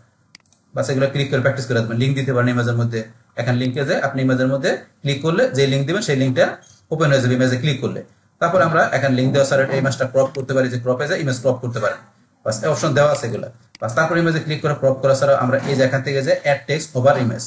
বাস এগুলো ক্লিক করে প্র্যাকটিস করে দেবেন। লিঙ্ক দিতে পারেন ইমেজের মধ্যে, এখানে লিঙ্কে যে আপনি ইমেজের মধ্যে ক্লিক করলে যে লিঙ্ক দিবেন সেই লিঙ্কটা ওপেন হয়ে যাবে ইমেজে ক্লিক করলে। তারপর আমরা এখানে লিঙ্ক দেওয়া সারা ইমেজটা ক্রপ করতে পারি, যে ক্রপে যে ইমেজ ক্রপ করতে পারেন, বাস এই অপশন দেওয়া আছে এগুলো। বাস তারপর ইমেজে ক্লিক করে ক্রপ করা ছাড়া আমরা এই যে এখান থেকে যে অ্যাড টেক্সট ওভার ইমেজ,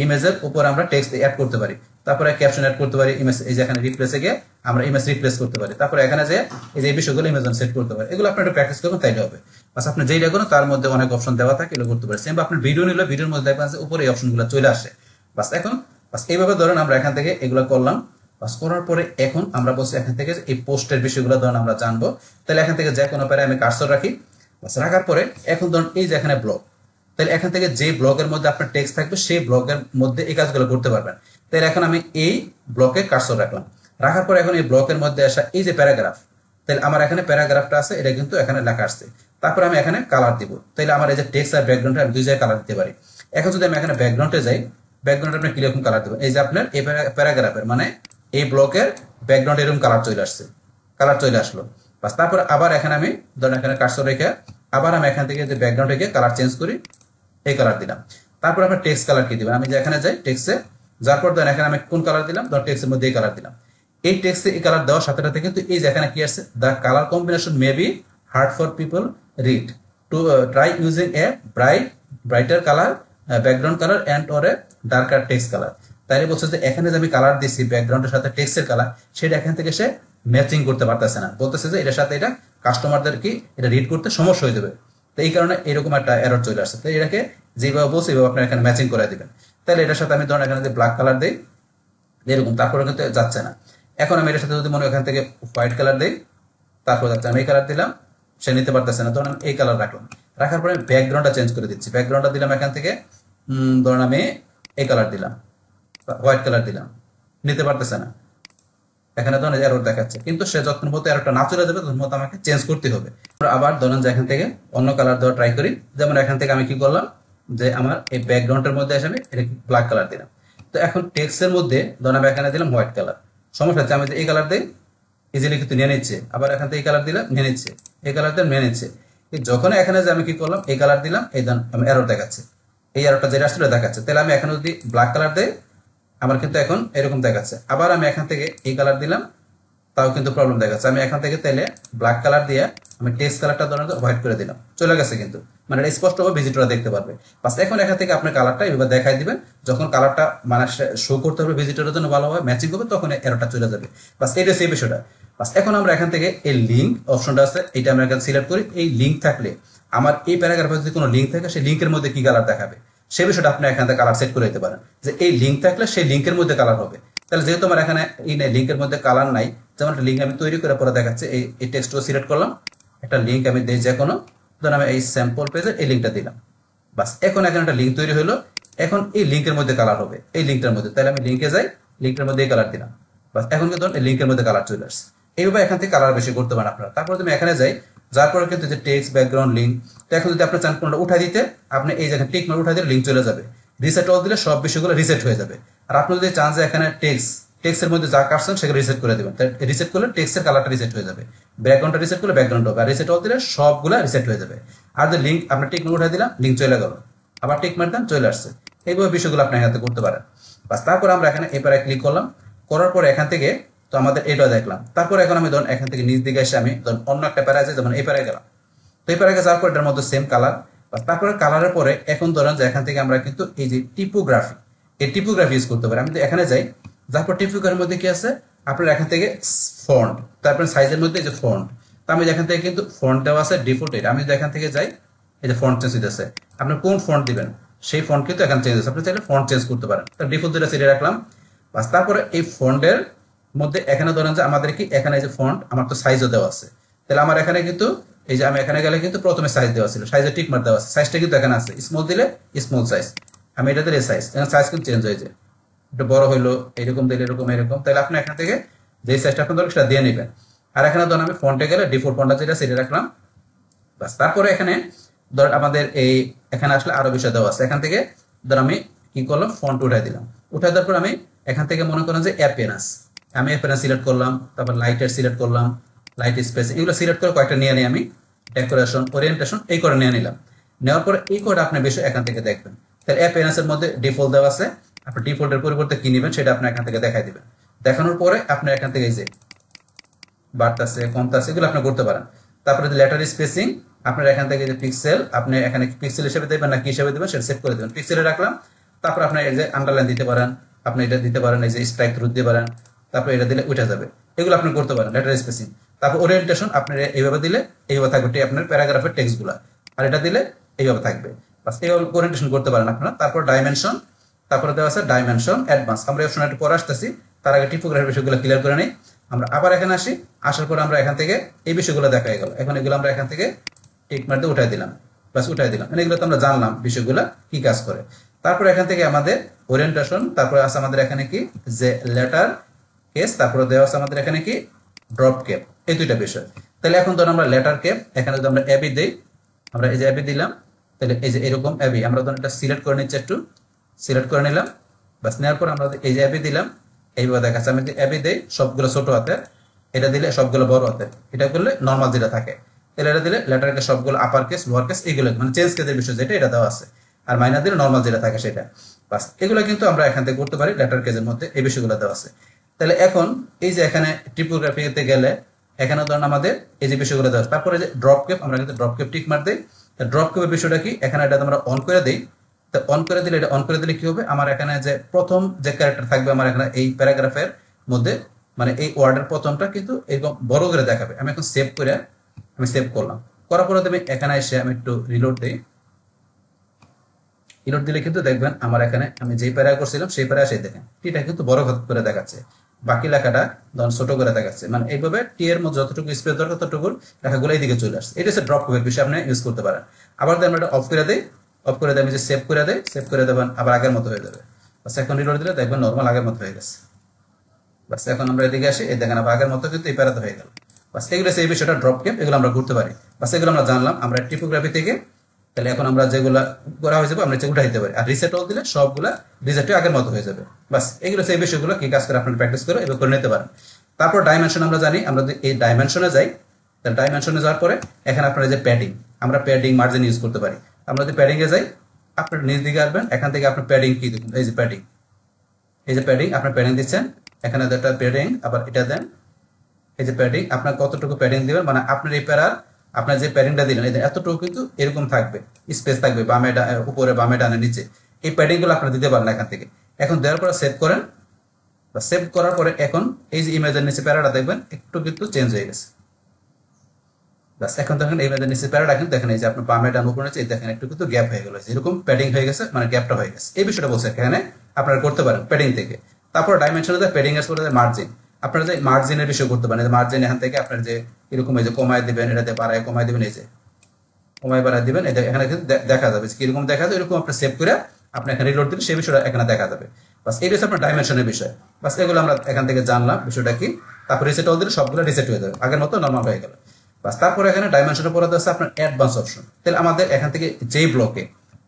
ইমেজের উপর আমরা টেক্সট অ্যাড করতে পারি, তারপরে ক্যাপশন অ্যাড করতে পারি, ইমেজ এই যে এখানে রিপ্লেসে গিয়ে আমরা ইমেজ রিপ্লেস করতে পারি, তারপরে এখানে যে এই যে বিষয়গুলো ইমেজ সেট করতে পারি। এগুলো আপনি একটু প্র্যাকটিস করবেন তাইলে হবে। বাস আপনি যেইটা করেন তার মধ্যে অনেক অপশন দেওয়া থাকে, এগুলো করতে পারি। সেম আপনার ভিডিও নিলে ভিডিওর মধ্যে দেখবেন যে উপরে এই অপশনগুলো চলে আসে। বাস এখন বাস এইভাবে ধরেন আমরা এখান থেকে এগুলো করলাম। বাস করার পরে এখন আমরা বলছি এখান থেকে এই পোস্টের বিষয়গুলো ধরেন আমরা জানবো, তাহলে এখান থেকে যে কোনো পারে আমি কার্সর রাখি। বাস রাখার পরে এখন ধরুন এই যে এখানে ব্লগ, তাহলে এখান থেকে যে ব্লগের মধ্যে আপনার টেক্সট থাকবে সেই ব্লগের মধ্যে এই কাজগুলো করতে পারবেন। তাহলে এখন আমি এই ব্লকে কার্সর রাখলাম, রাখার পরে এখন এই ব্লকের মধ্যে আসা এই যে প্যারাগ্রাফ, তাহলে আমার এখানে প্যারাগ্রাফটা আছে, এটা কিন্তু এখানে লেখা আসছে। তারপর আমি এখানে কালার দিব, তাহলে আমার এই যে টেক্সট আর ব্যাকগ্রাউন্ডে আমি দুই জায়গায় কালার দিতে পারি। এখন যদি আমি এখানে ব্যাকগ্রাউন্ডে যাই, ব্যাকগ্রাউন্ডে আপনি কিরকম কালার দেবেন, এই যে আপনার এই প্যারাগ্রাফের মানে এই ব্লকের ব্যাকগ্রাউন্ডে এরকম কালার চলে আসছে, কালার চলে আসলো। বাস তারপর আবার এখানে আমি ধরেন এখানে কার্সর রেখে আবার আমি এখান থেকে যে ব্যাকগ্রাউন্ডে গিয়ে কালার চেঞ্জ করি, এই কালার দিলাম। তারপর আপনার টেক্সট কালার কি দিবেন, আমি যে এখানে যাই টেক্সটে যার পর ধরেন এখানে আমি কোন কালার দিলাম, ধর টেক্সটের মধ্যে এই কালার দিলাম। এই টেক্সটে এই কালার দেওয়ার সাথে সাথে কিন্তু এই যে এখানে কি আসছে, the colour combination may be hard for people read to try using a brighter colour background colour and or a darker text colour. তাইলে বলছে যে এখানে যে আমি কালার দিচ্ছি ব্যাকগ্রাউন্ডের সাথে টেক্সটের কালার, সেটা এখান থেকে সে ম্যাচিং করতে পারতেছে না, বলতেছে যে এটার সাথে এটা কাস্টমারদের কি এটা রিড করতে সমস্যা হয়ে যাবে। তো এই কারণে এরকম একটা এরর চলে আসছে। তো এটাকে যেভাবে বলছি এইভাবে আপনার এখানে ম্যাচিং করে দিবেন। তাহলে এটার সাথে আমি ধরেন এখানে যে ব্ল্যাক কালার দিই এরকম, তারপরে কিন্তু যাচ্ছে না। এখন আমি এটার সাথে যদি মনে এখান থেকে হোয়াইট কালার দিই, তারপর যাচ্ছে, আমি এই কালার দিলাম, সে নিতে পারতেছে না, ধরেন এই কালার রাখলাম। রাখার পরে ব্যাকগ্রাউন্ডটা চেঞ্জ করে দিচ্ছি, ব্যাকগ্রাউন্ডটা দিলাম এখান থেকে ধরেন আমি এই কালার দিলাম, হোয়াইট কালার দিলাম, নিতে পারতেছে না। এখানে ধরেন এরর দেখাচ্ছে, কিন্তু সে যখন মতো এররটা না চলে যাবে তখন মতো আমাকে চেঞ্জ করতে হবে। আবার ধরেন যে এখান থেকে অন্য কালার দেওয়া ট্রাই করি, যেমন এখান থেকে আমি কি করলাম যে আমার এই ব্যাকগ্রাউন্ডের মধ্যে এসে আমি এটা ব্ল্যাক কালার দিলাম। তো এখন টেক্সটের মধ্যে ধরেন আমি এখানে দিলাম হোয়াইট কালার, সমস্যা হচ্ছে আমি এই কালার দিই ইজিলি কিন্তু নিয়ে নিচ্ছে, আবার এখান থেকে এই কালার দিলাম নিয়ে নিচ্ছে, এই কালার দিলাম নিয়ে নিচ্ছে। যখন এখানে যে আমি কি করলাম এই কালার দিলাম, এই আমি এরর দেখাচ্ছে, এই এররটা যেটা আসলে দেখাচ্ছে। তাহলে আমি এখানে যদি ব্ল্যাক কালার দিই আমার কিন্তু এখন এরকম দেখাচ্ছে। আবার আমি এখান থেকে এই কালার দিলাম, তাও কিন্তু প্রবলেম দেখাচ্ছে। আমি এখান থেকে তাহলে ব্ল্যাক কালার দিয়ে আমি টেক্সট কালারটা ধরেন হোয়াইট করে দিলাম, চলে গেছে কিন্তু, মানে এটা স্পষ্টভাবে ভিজিটররা দেখতে পারবে। বাস এখন এখান থেকে আপনি কালারটা এভাবে দেখাই দিবেন, যখন কালারটা মানে শো করতে হবে ভিজিটরের জন্য ভালোভাবে ম্যাচিং হবে, তখন এররটা চলে যাবে। বাস এটা সেই বিষয়টা। বাস এখন আমরা এখান থেকে এই লিঙ্ক অপশনটা আছে, এটা আমরা এখানে সিলেক্ট করি। এই লিঙ্ক থাকলে আমার এই প্যারাগ্রাফে যদি কোনো লিঙ্ক থাকে সেই লিঙ্কের মধ্যে কি কালার দেখাবে সেই বিষয়টা আপনি এখান থেকে কালার সেট করে দিতে পারেন, যে এই লিঙ্ক থাকলে সেই লিঙ্কের মধ্যে কালার হবে। তাহলে যেহেতু আমার এখানে এই লিঙ্কের মধ্যে কালার নাই, যেমন একটা লিঙ্ক আমি তৈরি করে পরে দেখাচ্ছে, এই টেক্সটও সিলেক্ট করলাম, একটা লিঙ্ক আমি দিই যে কোনো, ধরুন আমি এই স্যাম্পল পেজের এই লিঙ্কটা দিলাম। বাস এখন এখানে একটা লিঙ্ক তৈরি হলো, এখন এই লিঙ্কের মধ্যে কালার হবে এই লিঙ্কটার মধ্যে। তাহলে আমি লিঙ্কে যাই, লিঙ্কের মধ্যে এই কালার দিলাম, বাস এখন কিন্তু এই লিঙ্কের মধ্যে কালার চলে আসছে। এইভাবে এখান থেকে কালার বেশি করতে পারেন আপনারা। তারপর তুমি এখানে যাই, যার পরে কিন্তু যে টেক্সট ব্যাকগ্রাউন্ড লিঙ্ক, তো এখন যদি আপনি চান কোনটা উঠাই দিতে, আপনি এই জায়গায় টিক মার্ক উঠাই দিলে লিঙ্ক চলে যাবে, রিসেট অল দিলে সব বিষয়গুলো রিসেট হয়ে যাবে। আর আপনি যদি চান যে এখানে টেক্সটের মধ্যে যা কাটছেন সেগুলো রিসেট করে দেবেন, রিসেট করলে টেক্সটের কালারটা রিসেট হয়ে যাবে, ব্যাকগ্রাউন্ডটা রিসেট করলে ব্যাকগ্রাউন্ড হবে, আর রিসেট অল দিলে সবগুলা রিসেট হয়ে যাবে। আর যে লিঙ্ক আপনি টিক মার্ক উঠাই দিলাম, লিঙ্ক চলে গেল, আবার টিক মার্ক দেন চলে আসছে। এইভাবে বিষয়গুলো আপনি এখানে করতে পারেন। বাস তারপর আমরা এখানে এপারে ক্লিক করলাম, করার পরে এখান থেকে তো আমাদের এটা দেখলাম। তারপর এখন আমি ধরুন এখান থেকে নিচ দিকে এসে আমি ধরুন অন্য একটা প্যারা আছে, যেমন এই প্যারায় গেলাম, তো এই প্যারায় যাওয়ার পর এটার মধ্যে সেম কালার। তারপরে কালারের পরে এখন ধরেন যে এখান থেকে আমরা কিন্তু এই যে টিপোগ্রাফি, এই টিপোগ্রাফি ইউজ করতে পারি। আমি এখানে যাই, যারপর টিপোগ্রাফির মধ্যে কি আছে আপনার এখান থেকে ফন্ট, তারপরে সাইজের মধ্যে এই যে ফন্ট, তো আমি এখান থেকে কিন্তু ফন্ট দেওয়া আছে ডিফল্ট। এটা আমি যদি এখান থেকে যাই, এই যে ফন্ট চেঞ্জ হইতেছে, আপনি কোন ফন্ট দিবেন সেই ফন্ট কিন্তু এখানে চেঞ্জ হচ্ছে, আপনি চাইলে ফন্ট চেঞ্জ করতে পারেন। তো ডিফল্ট যেটা সেটা রাখলাম। বাস তারপরে এই ফন্টের মধ্যে এখানে ধরেন যে আমাদের কি এখানে এই যে ফন্ট আমার তো সাইজও দেওয়া আছে, তাহলে আমার এখানে কিন্তু এই যে আমি এখানে গেলে কিন্তু প্রথমে সাইজ দেওয়া ছিল, সাইজে টিক মার্ক দেওয়া আছে, সাইজটা কিন্তু এখানে আছে, স্মল দিলে স্মল সাইজ, আমি এটা দিলে সাইজ, এখানে সাইজ কিন্তু চেঞ্জ হয়ে যায়, একটু বড় হইলো, এরকম দিলে এরকম এরকম, তাহলে আপনি এখান থেকে যে সাইজটা আপনার দরকার সেটা দিয়ে নেবেন। আর এখানে ধরুন আমি ফন্টে গেলে ডিফল্ট ফন্টটা যেটা সেটা রাখলাম। বাস তারপরে এখানে ধর আমাদের এই এখানে আসলে আরো বিষয় দেওয়া আছে, এখান থেকে ধর আমি কি করলাম, ফন্ট উঠাই দিলাম। উঠাই দেওয়ার পর আমি এখান থেকে মনে করেন যে অ্যাপিয়ারেন্স, আমি অ্যাপিয়ারেন্স সিলেক্ট করলাম, তারপর লাইটের সিলেক্ট করলাম, লাইট স্পেস, এগুলো সিলেক্ট করে কয়েকটা নিয়ে নিই আমি, ডেকোরেশন, ওরিয়েন্টেশন, এই করে নিয়ে নিলাম। নেওয়ার পরে এই কোড আপনি বেশি এখান থেকে দেখবেন। তাহলে অ্যাপিয়ারেন্সের মধ্যে ডিফল্ট দেওয়া আছে, আপনি ডিফল্টের পরিবর্তে কি নেবেন সেটা আপনি এখান থেকে দেখাই দিবেন। দেখানোর পরে আপনি এখান থেকে এই যে বাড়তাছে কমতাছে এগুলো আপনি করতে পারেন। তারপরে লেটার স্পেসিং আপনার এখান থেকে যে পিক্সেল, আপনি এখানে পিক্সেল হিসেবে দেবেন না কি হিসেবে দেবেন সেটা সেট করে দেবেন, পিক্সেলে রাখলাম। তারপর আপনি এই যে আন্ডারলাইন দিতে পারেন, আপনি এটা দিতে পারেন, এই যে স্ট্রাইক থ্রু দিতে পারেন, তারপর এটা দিলে উঠে যাবে, এগুলো আপনি করতে পারেন লেটার স্পেসিং। তারপর ওরিয়েন্টেশন আপনি এইভাবে দিলে এইভাবে থাকবে আপনার প্যারাগ্রাফের টেক্সটগুলো, আর এটা দিলে এইভাবে থাকবে, বাস এইভাবে ওরিয়েন্টেশন করতে পারেন আপনারা। তারপর ডাইমেনশন, তারপরে দেওয়া আছে ডাইমেনশন অ্যাডভান্স, আমরা এই অপশন একটু পরে আসতেছি, তার আগে টিপোগ্রাফির বিষয়গুলো ক্লিয়ার করে নিই। আমরা আবার এখানে আসি, আসার পর আমরা এখান থেকে এই বিষয়গুলো দেখা গেল, এখন এগুলো আমরা এখান থেকে টিক মার দিয়ে উঠাই দিলাম, বাস উঠাই দিলাম, মানে এগুলো তো আমরা জানলাম বিষয়গুলো কি কাজ করে। তারপর এখান থেকে আমাদের ওরিয়েন্টেশন, তারপরে আছে আমাদের এখানে কি যে লেটার কেস, তারপরে দেওয়া আছে আমাদের এখানে কি ড্রপ কেপ, এই দুইটা বিষয়। তাহলে এখন ধরুন আমরা লেটার কেপ, এখানে যদি আমরা অ্যাবি দেই, আমরা এই যে অ্যাবি দিলাম, তাহলে এই যে এরকম অ্যাবি আমরা ধরুন এটা সিলেক্ট করে নিচ্ছি, একটু সিলেক্ট করে নিলাম, বাস নেওয়ার পর আমরা এই যে অ্যাবি দিলাম, এইভাবে দেখাচ্ছে। আমি যদি অ্যাবি দেই সবগুলো ছোট হাতে, এটা দিলে সবগুলো বড় হাতে, এটা করলে নর্মাল যেটা থাকে, তাহলে এটা দিলে লেটার কেস সবগুলো আপার কেস লোয়ার কেস, এগুলো মানে চেঞ্জ কেসের বিষয় যেটা এটা দেওয়া আছে, আর মাইনার দিলে নর্মাল যেটা থাকে সেটা, বাস এগুলো কিন্তু আমরা এখান থেকে করতে পারি লেটার কেসের মধ্যে, এই বিষয়গুলো দেওয়া আছে। তাহলে এখন এই যে এখানে টিপোগ্রাফিতে গেলে এখানে ধরুন আমাদের এই যে বিষয়গুলো দেওয়া আছে। তারপরে যে ড্রপ কেপ, আমরা কিন্তু ড্রপ কেপ টিক মার দিই। ড্রপ কেপের বিষয়টা কি, এখানে এটা আমরা অন করে দিই, তো অন করে দিলে, এটা অন করে দিলে কি হবে, আমার এখানে যে প্রথম যে ক্যারেক্টার থাকবে আমার এখানে এই প্যারাগ্রাফের মধ্যে, মানে এই ওয়ার্ডের প্রথমটা কিন্তু এরকম বড় করে দেখাবে। আমি এখন সেভ করে আমি সেভ করলাম, করার পরে আমি এখানে এসে আমি একটু রিলোড দিই, রিলোড দিলে কিন্তু দেখবেন আমার এখানে আমি যেই প্যারা করছিলাম সেই প্যারা এসে দেখেন টিটা কিন্তু বড় করে দেখাচ্ছে, বাকি লেখাটা ধরুন ছোট করে দেখাচ্ছে, মানে এইভাবে টি এর মধ্যে যতটুকু স্পেস দরকার ততটুকু লেখাগুলো এইদিকে চলে আসছে। এটা হচ্ছে ড্রপ কেপের বিষয়, আপনি ইউজ করতে পারেন। আবার আমরা এটা অফ করে দিই, অফ করে দিয়ে আমি যে সেভ করে দেই, সেভ করে দেবেন আবার আগের মতো হয়ে যাবে। বাস এখন রিলোড দিলে দেখবেন নর্মাল আগের মতো হয়ে গেছে। বাস এখন আমরা এদিকে আসি, এই দেখেন আবার আগের মতো কিন্তু এই প্যারাতে হয়ে গেল। বাস এগুলো সেই বিষয়টা ড্রপ কেপ, এগুলো আমরা করতে পারি। বাস এগুলো আমরা জানলাম আমরা টিপোগ্রাফি থেকে। তাহলে এখন আমরা যেগুলো করা হয়ে যাবে আমরা উঠাই দিতে পারি, আর রিসেট অল দিলে সবগুলা রিসেট আগের মতো হয়ে যাবে। বাস এগুলো সেই বিষয়গুলো কি কাজ করে আপনারা প্র্যাকটিস করে এভাবে করে নিতে পারেন। তারপর ডাইমেনশন আমরা জানি, আমরা যদি এই ডাইমেনশনে যাই, তাহলে ডাইমেনশনে যাওয়ার পরে এখানে আপনারা যে প্যাডিং, আমরা প্যাডিং মার্জিন ইউজ করতে পারি। আমরা যদি প্যাডিং এ যাই, আপনার নিজ দিকে আসবেন, এখান থেকে আপনার প্যাডিং কি দেখুন, এই যে প্যাডিং, এই যে প্যাডিং আপনার প্যাডিং দিচ্ছেন, এখানে একটা প্যাডিং আবার এটা দেন, এই যে প্যাডিং আপনার কতটুকু প্যাডিং দিবেন, মানে আপনার এই প্যারার আপনার যে প্যাডিংটা দিলেন এতটুকু কিন্তু এরকম থাকবে, স্পেস থাকবে বামে উপরে বামে ডানে নিচে, এই প্যাডিং গুলো আপনারা দিতে পারেন এখান থেকে। এখন দেওয়ার পরে সেভ করেন, বা সেভ করার পরে এখন এই যে ইমেজের নিচে প্যারাটা দেখবেন একটু কিন্তু চেঞ্জ হয়ে গেছে। বাস এখন দেখেন এই ইমেজের নিচে প্যারাটা কিন্তু দেখেন এই যে আপনার বামে ডান উপরে নিচে দেখেন একটু কিন্তু গ্যাপ হয়ে গেল, এরকম প্যাডিং হয়ে গেছে, মানে গ্যাপটা হয়ে গেছে। এই বিষয়টা বলছে এখানে আপনারা করতে পারেন প্যাডিং থেকে। তারপর ডাইমেনশনে যে প্যাডিং এর পরে মার্জিন, আপনারা যে মার্জিনের বিষয় করতে পারেন, মার্জিন এখান থেকে আপনার যে এরকম এই যে কমায় দিবেন, এটাতে বাড়ায় কমায় দিবেন, এই যে কমায় বাড়ায় দিবেন, এখানে কিন্তু দেখা যাবে কিরকম দেখা যায়, এরকম আপনি সেভ করে আপনি এখানে রিলোড দিলে সেই বিষয়টা এখানে দেখা যাবে। বাস এই হচ্ছে আপনার ডাইমেনশনের বিষয়। বাস এগুলো আমরা এখান থেকে জানলাম বিষয়টা কি। তারপর রিসেট অল দিলে সবগুলো রিসেট হয়ে যাবে, আগের মতো নর্মাল হয়ে গেল। বাস তারপর এখানে ডাইমেনশনের পরে আছে আপনার অ্যাডভান্স অপশন। তাহলে আমাদের এখান থেকে যেই ব্লকে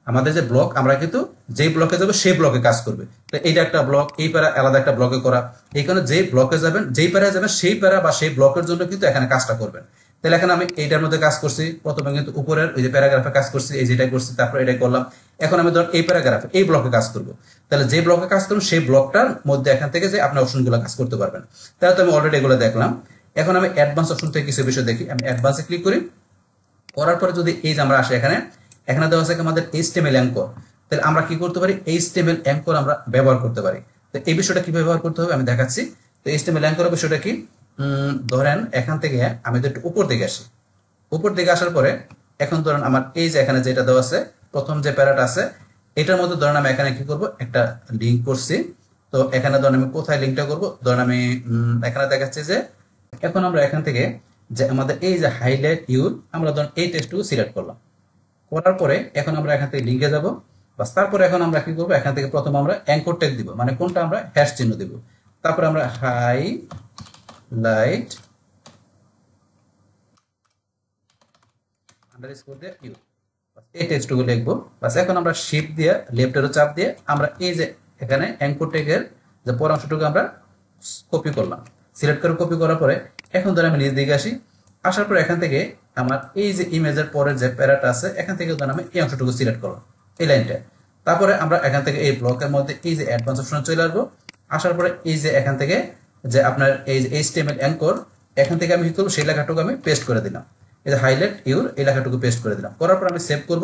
আমাদের যে ব্লক, আমরা কিন্তু যেই ব্লকে যাবো সেই ব্লকে কাজ করবে। তো এইটা একটা ব্লক, এই প্যারা আলাদা একটা ব্লকে করা, এইখানে যেই ব্লকে যাবেন যেই প্যারা যাবেন সেই প্যারা বা সেই ব্লকের জন্য কিন্তু এখানে কাজটা করবেন। তাহলে এখানে আমি এইটার মধ্যে কাজ করছি, প্রথমে কিন্তু উপরের ওই যে প্যারাগ্রাফে কাজ করছি, এই যেটা করছি তারপর এটাই করলাম। এখন আমি ধর এই প্যারাগ্রাফে এই ব্লকে কাজ করবো, তাহলে যে ব্লকে কাজ করবো সেই ব্লকটার মধ্যে এখান থেকে যে আপনি অপশনগুলো কাজ করতে পারবেন। তাহলে তো আমি অলরেডি এগুলো দেখলাম। এখন আমি অ্যাডভান্স অপশন থেকে কিছু বিষয় দেখি, আমি অ্যাডভান্সে ক্লিক করি, করার পরে যদি এই যে আমরা আসি এখানে, এখানে দেওয়া আছে আমাদের এইচটিএমএল অ্যাঙ্কর। তাহলে আমরা কি করতে পারি, এইচটিএমএল অ্যাঙ্কর আমরা ব্যবহার করতে পারি। তো এই বিষয়টা কি ব্যবহার করতে হবে আমি দেখাচ্ছি। তো এইচটিএমএল অ্যাঙ্করের বিষয়টা কি, ধরেন এখান থেকে আমি একটু উপর দিকে আসি, উপর দিকে আসার পরে এখন ধরেন আমার এই যে এখানে যেটা দেওয়া আছে প্রথম যে প্যারাটা আছে, এটার মধ্যে ধরেন আমি এখানে কি করব, একটা লিঙ্ক করছি। তো এখানে ধরেন আমি কোথায় লিঙ্কটা করব, ধরেন আমি এখানে দেখাচ্ছি যে এখন আমরা এখান থেকে যে আমাদের এই যে হাইলাইট ইউর, আমরা ধরেন এই টেক্সটটুকু সিলেক্ট করলাম, করার পরে এখন আমরা এখান থেকে লিঙ্কে যাব। বাস তারপরে এখন আমরা কি করবো, এখান থেকে প্রথম আমরা অ্যাঙ্কর ট্যাগ দিব, মানে কোনটা আমরা হ্যাশ চিহ্ন দিব। তারপরে আমরা হাইলাইট আন্ডারস্কোর দিয়ে ইউর, এই টেক্সটগুলো লিখবো। বাস এখন আমরা শিফট দিয়ে লেফট এরো চাপ দিয়ে আমরা এই যে এখানে অ্যাঙ্কর ট্যাগের যে পর অংশটুকু আমরা কপি করলাম, সিলেক্ট করে কপি করার পরে এখন ধরে আমি নিচ দিকে আসি, আসার পর এখান থেকে আমার এই যে ইমেজের পরে যে প্যারাটা আছে এখান থেকে ধরে আমি এই অংশটুকু সিলেক্ট করলাম, এই লাইনটা। তারপরে আমরা এখান থেকে এই ব্লকের মধ্যে এই যে অ্যাডভান্স অপশনে চলে আসবো, আসার পরে এই যে এখান থেকে যে আপনার এই যে HTML অ্যাঙ্কর এখান থেকে আমি কি করবো সেই লেখাটুকু আমি পেস্ট করে দিলাম, এই যে হাইলাইট ইউর এই লেখাটুকু পেস্ট করে দিলাম। করার পর আমি সেভ করব।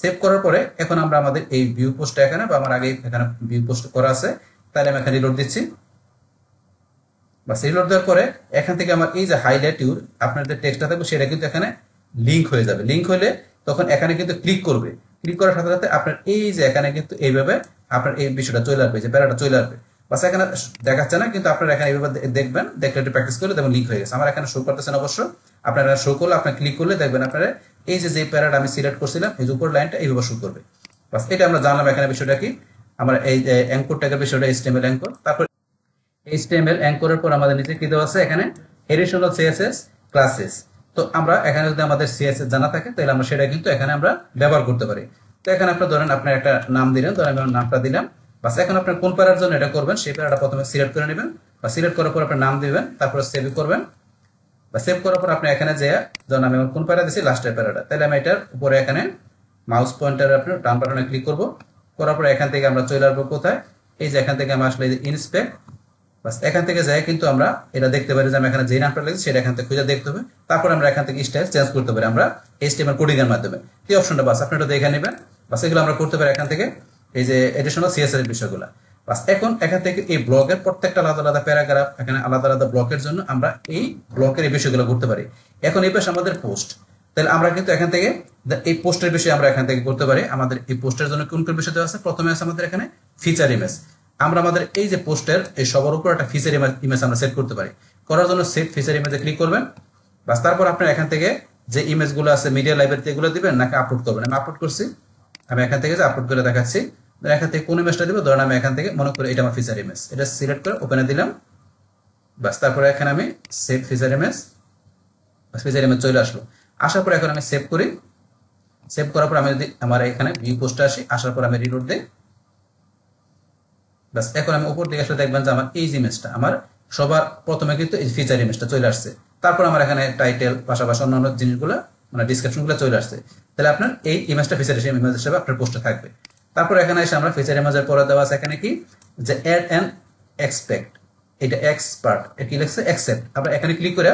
সেভ করার পরে এখন আমরা আমাদের এই ভিউ পোস্টটা এখানে বা আমার আগে এখানে ভিউ পোস্ট করা আছে, তাহলে আমি এখানে রিলোড দিচ্ছি। বাস রিলোড দেওয়ার পরে এখান থেকে আমার এই যে হাইলাইট ইউর আপনার যে টেক্সটটা থাকবে সেটা কিন্তু এখানে লিঙ্ক হয়ে যাবে। লিঙ্ক হলে তখন এখানে কিন্তু ক্লিক করবে, ক্লিক করার সাথে সাথে আপনার এই যে এখানে কিন্তু এইভাবে আপনার এই বিষয়টা চলে আসবে, যে প্যারাটা চলে আসবে। বাস এখানে দেখাচ্ছে না, কিন্তু আপনারা এখানে এইভাবে দেখবেন, দেখলে একটু প্র্যাকটিস করলে দেখবেন লিঙ্ক হয়ে গেছে। আমার এখানে শো করতেছেন অবশ্য, আপনারা শো করলে আপনার ক্লিক করলে দেখবেন আপনারা এই যে প্যারাটা আমি সিলেক্ট করছিলাম এই যে উপর লাইনটা এইভাবে শো করবে। বাস এটা আমরা জানলাম এখানে বিষয়টা কি, আমরা এই অ্যাঙ্কর ট্যাগের বিষয়টা HTML অ্যাঙ্কর। তারপর HTML অ্যাঙ্করের পর আমাদের নিচে কি দেওয়া আছে এখানে এডিশনাল CSS ক্লাসেস। তো আমরা এখানে যদি আমাদের CSS জানা থাকে তাহলে আমরা সেটা কিন্তু এখানে আমরা ব্যবহার করতে পারি। তো এখানে আপনার ধরেন আপনার একটা নাম দিলেন, ধরেন আমি নামটা দিলাম। বাস এখন আপনার কোন প্যারার জন্য এটা করবেন সেই প্যারাটা প্রথমে সিলেক্ট করে নেবেন, বা সিলেক্ট করার পর আপনার নাম দিবেন, তারপরে সেভ করবেন। বা সেভ করার পর আপনি এখানে যে ধরুন আমি কোন প্যারা দিচ্ছি লাস্টের প্যারাটা, তাহলে আমি এটার উপরে এখানে মাউস পয়েন্টার আপনার ডান বাটনে ক্লিক করব। করার পর এখান থেকে আমরা চলে আসবো কোথায়, এই যে এখান থেকে আমরা আসলে ইনস্পেক্ট। বাস এখান থেকে যাই কিন্তু আমরা এটা দেখতে পারি যে আমি এখানে যে নামটা লিখেছি সেটা এখান থেকে খুঁজে দেখতে হবে। তারপর আমরা এখান থেকে স্টাইল চেঞ্জ করতে পারি আমরা HTML কোডিং এর মাধ্যমে। এই অপশনটা বাস আপনি এটা দেখে নেবেন। বাস এগুলো আমরা করতে পারি এখান থেকে, এই যে এডিশনাল CSS এর বিষয়গুলো। বাস এখন এখান থেকে এই ব্লকের প্রত্যেকটা আলাদা আলাদা প্যারাগ্রাফ, এখানে আলাদা আলাদা ব্লকের জন্য আমরা এই ব্লকের এই বিষয়গুলো করতে পারি। এখন এই পাশে আমাদের পোস্ট, তাহলে আমরা কিন্তু এখান থেকে এই পোস্টের বিষয়ে আমরা এখান থেকে করতে পারি। আমাদের এই পোস্টের জন্য কোন কোন বিষয় দেওয়া আছে, প্রথমে আছে আমাদের এখানে ফিচার ইমেজ। আমরা আমাদের এই যে পোস্টের এই সবার উপর একটা ফিচার ইমেজ আমরা সেট করতে পারি। করার জন্য সেট ফিচার ইমেজে ক্লিক করবেন। বাস তারপর আপনার এখান থেকে যে ইমেজগুলো আছে মিডিয়া লাইব্রেরিতে এগুলো দিবেন নাকি আপলোড করবেন। আমি আপলোড করছি, আমি এখান থেকে যে আপলোড করে দেখাচ্ছি। এখান থেকে কোন ইমেজটা দিব, ধরেন আমি এখান থেকে মনে করি এটা আমার ফিচার ইমেজ, এটা সিলেক্ট করে ওপেনে দিলাম। বাস তারপরে এখানে আমি save feature image, feature image চলে আসলো। আসার পর এখন আমি সেভ করি। সেভ করার পর আমি যদি আমার এখানে ভিউ পোস্টে আসি, আসার পর আমি রিলোড দিই। বাস এখন আমি উপর দিকে আসলে দেখবেন যে আমার এই ইমেজটা আমার সবার প্রথমে কিন্তু এই ফিচার ইমেজটা চলে আসছে। তারপর আমার এখানে টাইটেল পাশাপাশি অন্যান্য জিনিসগুলো মানে ডিসক্রিপশনগুলো চলে আসছে। তাহলে আপনার এই ইমেজটা ফিচার ইমেজ হিসেবে আপনার পোস্টে থাকবে। তারপর এখানে এসে আমরা ফিচার ইমেজের পরে দেওয়া আছে এখানে কি যে অ্যাড অ্যান্ড এক্সপেক্ট, এটা এক্সপার্ট কি লিখছে অ্যাকসেপ্ট। আমরা এখানে ক্লিক করে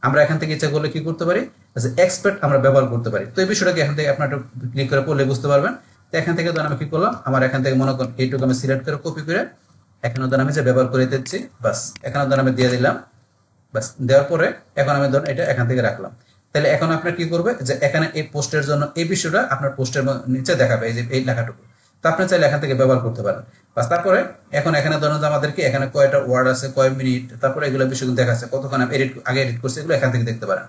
আমরা এখান থেকে ইচ্ছা করলে কি করতে পারি যে এক্সপেক্ট আমরা ব্যবহার করতে পারি। তো এই বিষয়টাকে এখান থেকে আপনার ক্লিক করে পড়লে বুঝতে পারবেন। তো এখান থেকে ধরুন আমি কি করলাম, আমার এখান থেকে মনে করেন এইটুকু আমি সিলেক্ট করে কপি করে এখানে ধরুন আমি যে ব্যবহার করে দিচ্ছি, বাস এখানে ধরুন আমি দিয়ে দিলাম। বাস দেওয়ার পরে এখন আমি ধরুন এটা এখান থেকে রাখলাম। তাহলে এখন আপনার কি করবে যে এখানে এই পোস্টের জন্য এই বিষয়টা আপনার পোস্টের নিচে দেখাবে, এই যে এই লেখাটুকু। তো আপনি চাইলে এখান থেকে ব্যবহার করতে পারেন। বাস তারপরে এখন এখানে ধরুন যে আমাদেরকে এখানে কয়টা ওয়ার্ড আছে, কয় মিনিট, তারপরে এগুলো বিষয়গুলো দেখাচ্ছে, কতক্ষণ আমি আগে এডিট করছি এগুলো এখান থেকে দেখতে পারেন।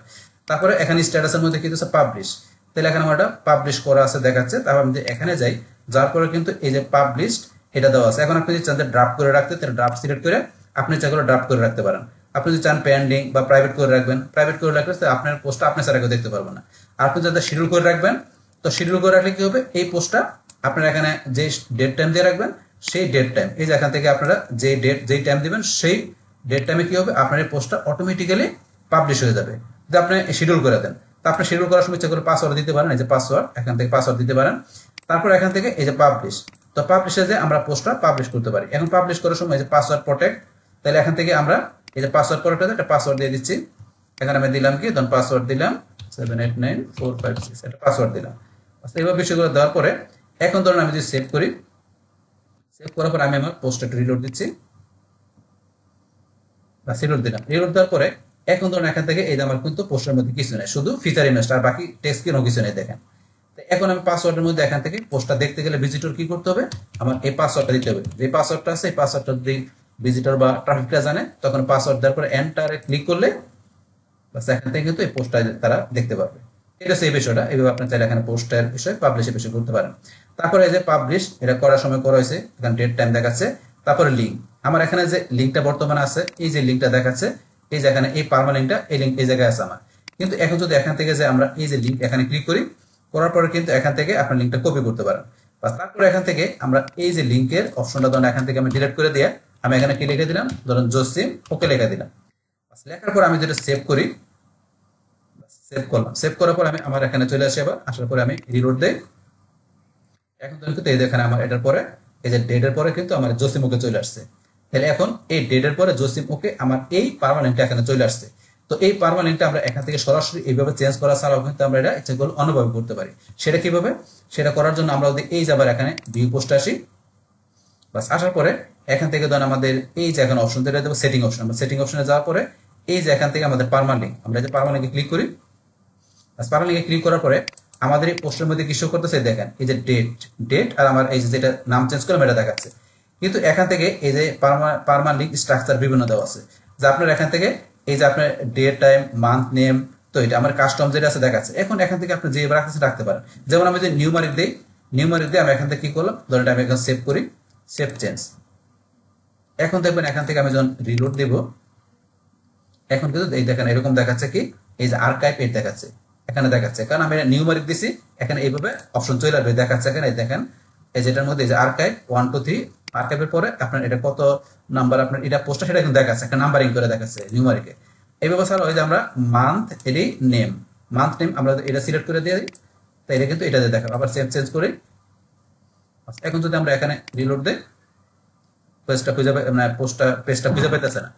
তারপরে এখানে স্ট্যাটাসের মধ্যে কি হচ্ছে পাবলিশ, তাহলে এখানে আমার পাবলিশ করা আছে দেখাচ্ছে। তারপর আমি এখানে যাই, যার পরে কিন্তু এই যে পাবলিশড এটা দেওয়া আছে। এখন আপনি যদি চান ড্রাফট করে রাখতে, তাহলে ড্রাফট সিলেক্ট করে আপনি চাইলে ড্রাফট করে রাখতে পারেন। আপনি যদি চান পেন্ডিং বা প্রাইভেট করে রাখবেন, প্রাইভেট করে রাখলে আপনার পোস্টটা আপনি ছাড়া কেউ দেখতে পারবেন না। আর আপনি যাতে শিডিউল করে রাখবেন, তো শিডিউল করে রাখলে কি হবে, এই পোস্টটা আপনার এখানে যে ডেট টাইম দিয়ে রাখবেন সেই ডেট টাইম, এই যে এখান থেকে আপনারা যে ডেট যেই টাইম দিবেন সেই ডেট টাইমে কি হবে আপনার এই পোস্টটা অটোমেটিক্যালি পাবলিশ হয়ে যাবে যদি আপনি শিডিউল করে দেন। তো আপনি শিডিউল করার সময় ইচ্ছা করে পাসওয়ার্ড দিতে পারেন, এই যে পাসওয়ার্ড এখান থেকে পাসওয়ার্ড দিতে পারেন। তারপর এখান থেকে এই যে পাবলিশ, তো পাবলিশে যে আমরা পোস্টটা পাবলিশ করতে পারি। এখন পাবলিশ করার সময় যে পাসওয়ার্ড প্রোটেক্ট, তাহলে এখান থেকে আমরা এই যে পাসওয়ার্ড প্রোটেক্ট একটা পাসওয়ার্ড দিয়ে দিচ্ছি। এখানে আমি দিলাম কি ধরুন পাসওয়ার্ড দিলাম 789456, এটা পাসওয়ার্ড দিলাম। আচ্ছা এইভাবে বিষয়গুলো দেওয়ার পরে এখন ধরুন আমি যদি সেভ করি, সেভ করার পর আমি আমার পোস্টটা রিলোড দিচ্ছি বা রিলোড দিলাম। রিলোড দেওয়ার পরে এখন ধরুন এখান থেকে এই যে আমার কিন্তু পোস্টের মধ্যে কিছু নেই, শুধু ফিচার ইমেজটা, আর বাকি টেক্সট কোনো কিছু নেই দেখেন। এখন আমি পাসওয়ার্ডের মধ্যে এখান থেকে পোস্টটা দেখতে গেলে ভিজিটর কি করতে হবে, আমার এই পাসওয়ার্ডটা দিতে হবে। যে পাসওয়ার্ডটা আছে এই পাসওয়ার্ডটা যদি ভিজিটর বা ট্রাফিকটা জানে, তখন পাসওয়ার্ড দেওয়ার পরে এন্টারে ক্লিক করলে বাস এখান থেকে কিন্তু এই পোস্টটা তারা দেখতে পারবে। এটা সেই বিষয়টা, এইভাবে আপনি চাইলে এখানে পোস্টের বিষয় পাবলিশের বিষয় করতে পারেন। তারপরে এই যে পাবলিশ এটা করার সময় করা হয়েছে, এখানে ডেট টাইম দেখাচ্ছে। তারপরে লিঙ্ক, আমার এখানে যে লিঙ্কটা বর্তমানে আছে এই যে লিঙ্কটা দেখাচ্ছে, এই যে এখানে এই পার্মানেন্টটা এই লিঙ্ক এই জায়গায় আছে আমার। কিন্তু এখন যদি এখান থেকে যে আমরা এই যে লিঙ্ক এখানে ক্লিক করি, করার পরে কিন্তু এখান থেকে আপনার লিঙ্কটা কপি করতে পারেন। বাস তারপরে এখান থেকে আমরা এই যে লিঙ্কের অপশনটা ধরুন এখান থেকে আমি ডিলিট করে দিয়ে আমি এখানে কি লিখে দিলাম, ধরুন জসিম ওকে লিখে দিলাম। বাস লেখার পর আমি যেটা সেভ করি, সেভ করলাম। সেভ করার পর আমি আমার এখানে চলে আসি, আবার আসার পরে আমি রিলোড দেই। এখন কিন্তু এই দেখেন আমার এটার পরে এই যে ডেটের পরে কিন্তু আমার জসিম ওকে চলে আসছে। তাহলে এখন এই ডেটের পরে জসিম ওকে আমার এই পার্মানেন্টটা এখানে চলে আসছে। তো এই পার্মানেন্টটা আমরা এখান থেকে সরাসরি এইভাবে চেঞ্জ করা ছাড়াও কিন্তু আমরা এটা ইচ্ছাগুলো অন্যভাবে করতে পারি। সেটা কিভাবে? সেটা করার জন্য আমরা যদি এই যে আবার এখানে ভিউ পোস্টে আসি, বাস আসার পরে এখান থেকে ধরুন আমাদের এই যে এখন অপশন যেটা দেবো সেটিং অপশন, আমরা সেটিং অপশনে যাওয়ার পরে এই যে এখান থেকে আমাদের পার্মানেন্ট, আমরা যে পার্মানেন্টে ক্লিক করি। বাস পার্মানেন্টে ক্লিক করার পরে আমাদের এই পোস্টের মধ্যে কি শো করতেছে দেখেন, এই যে ডেট আর আমার এই যে যেটা নাম চেঞ্জ করলাম এটা দেখাচ্ছে। কিন্তু এখান থেকে এই যে পার্মানেন্ট স্ট্রাকচার বিভিন্ন দেওয়া আছে, যে আপনার এখান থেকে এই যে আপনার ডেট, টাইম, মান্থ, নেম, তো এটা আমার কাস্টম যেটা আছে দেখাচ্ছে। এখন এখান থেকে আপনি যে রাখতে রাখতে পারেন। যেমন আমি যে নিউমারিক দিই, নিউমারিক দিয়ে আমি এখান থেকে কি করলাম, ধরুন এটা আমি এখন সেভ করি, সেভ চেঞ্জ। এখন দেখবেন এখান থেকে আমি যখন রিলোড দেব, এখন কিন্তু এই দেখেন এরকম দেখাচ্ছে কি, এই যে আর্কাইভ এর দেখাচ্ছে এখানে দেখাচ্ছে, কারণ আমি নিউমারিক দিছি। এখানে এইভাবে অপশন চলে আসবে, দেখাচ্ছে এখানে দেখেন এই যেটার মধ্যে এই যে আর্কাইভ 1 2 3, আর্কাইভের পরে আপনার এটা কত নাম্বার আপনার এটা পোস্টটা সেটা কিন্তু দেখাচ্ছে, একটা নাম্বারিং করে দেখাচ্ছে নিউমারিকে। এইভাবে ছাড়া ওই যে আমরা মান্থ এরই নেম, মান্থ নেম আমরা এটা সিলেক্ট করে দিয়ে দিই, তাই এটা কিন্তু এটা দিয়ে দেখাবো। আবার চেঞ্জ করি। এখন যদি আমরা এখানে রিলোড দেই, পেজটা খুঁজে মানে পেজটা খুঁজে পেতেছে না।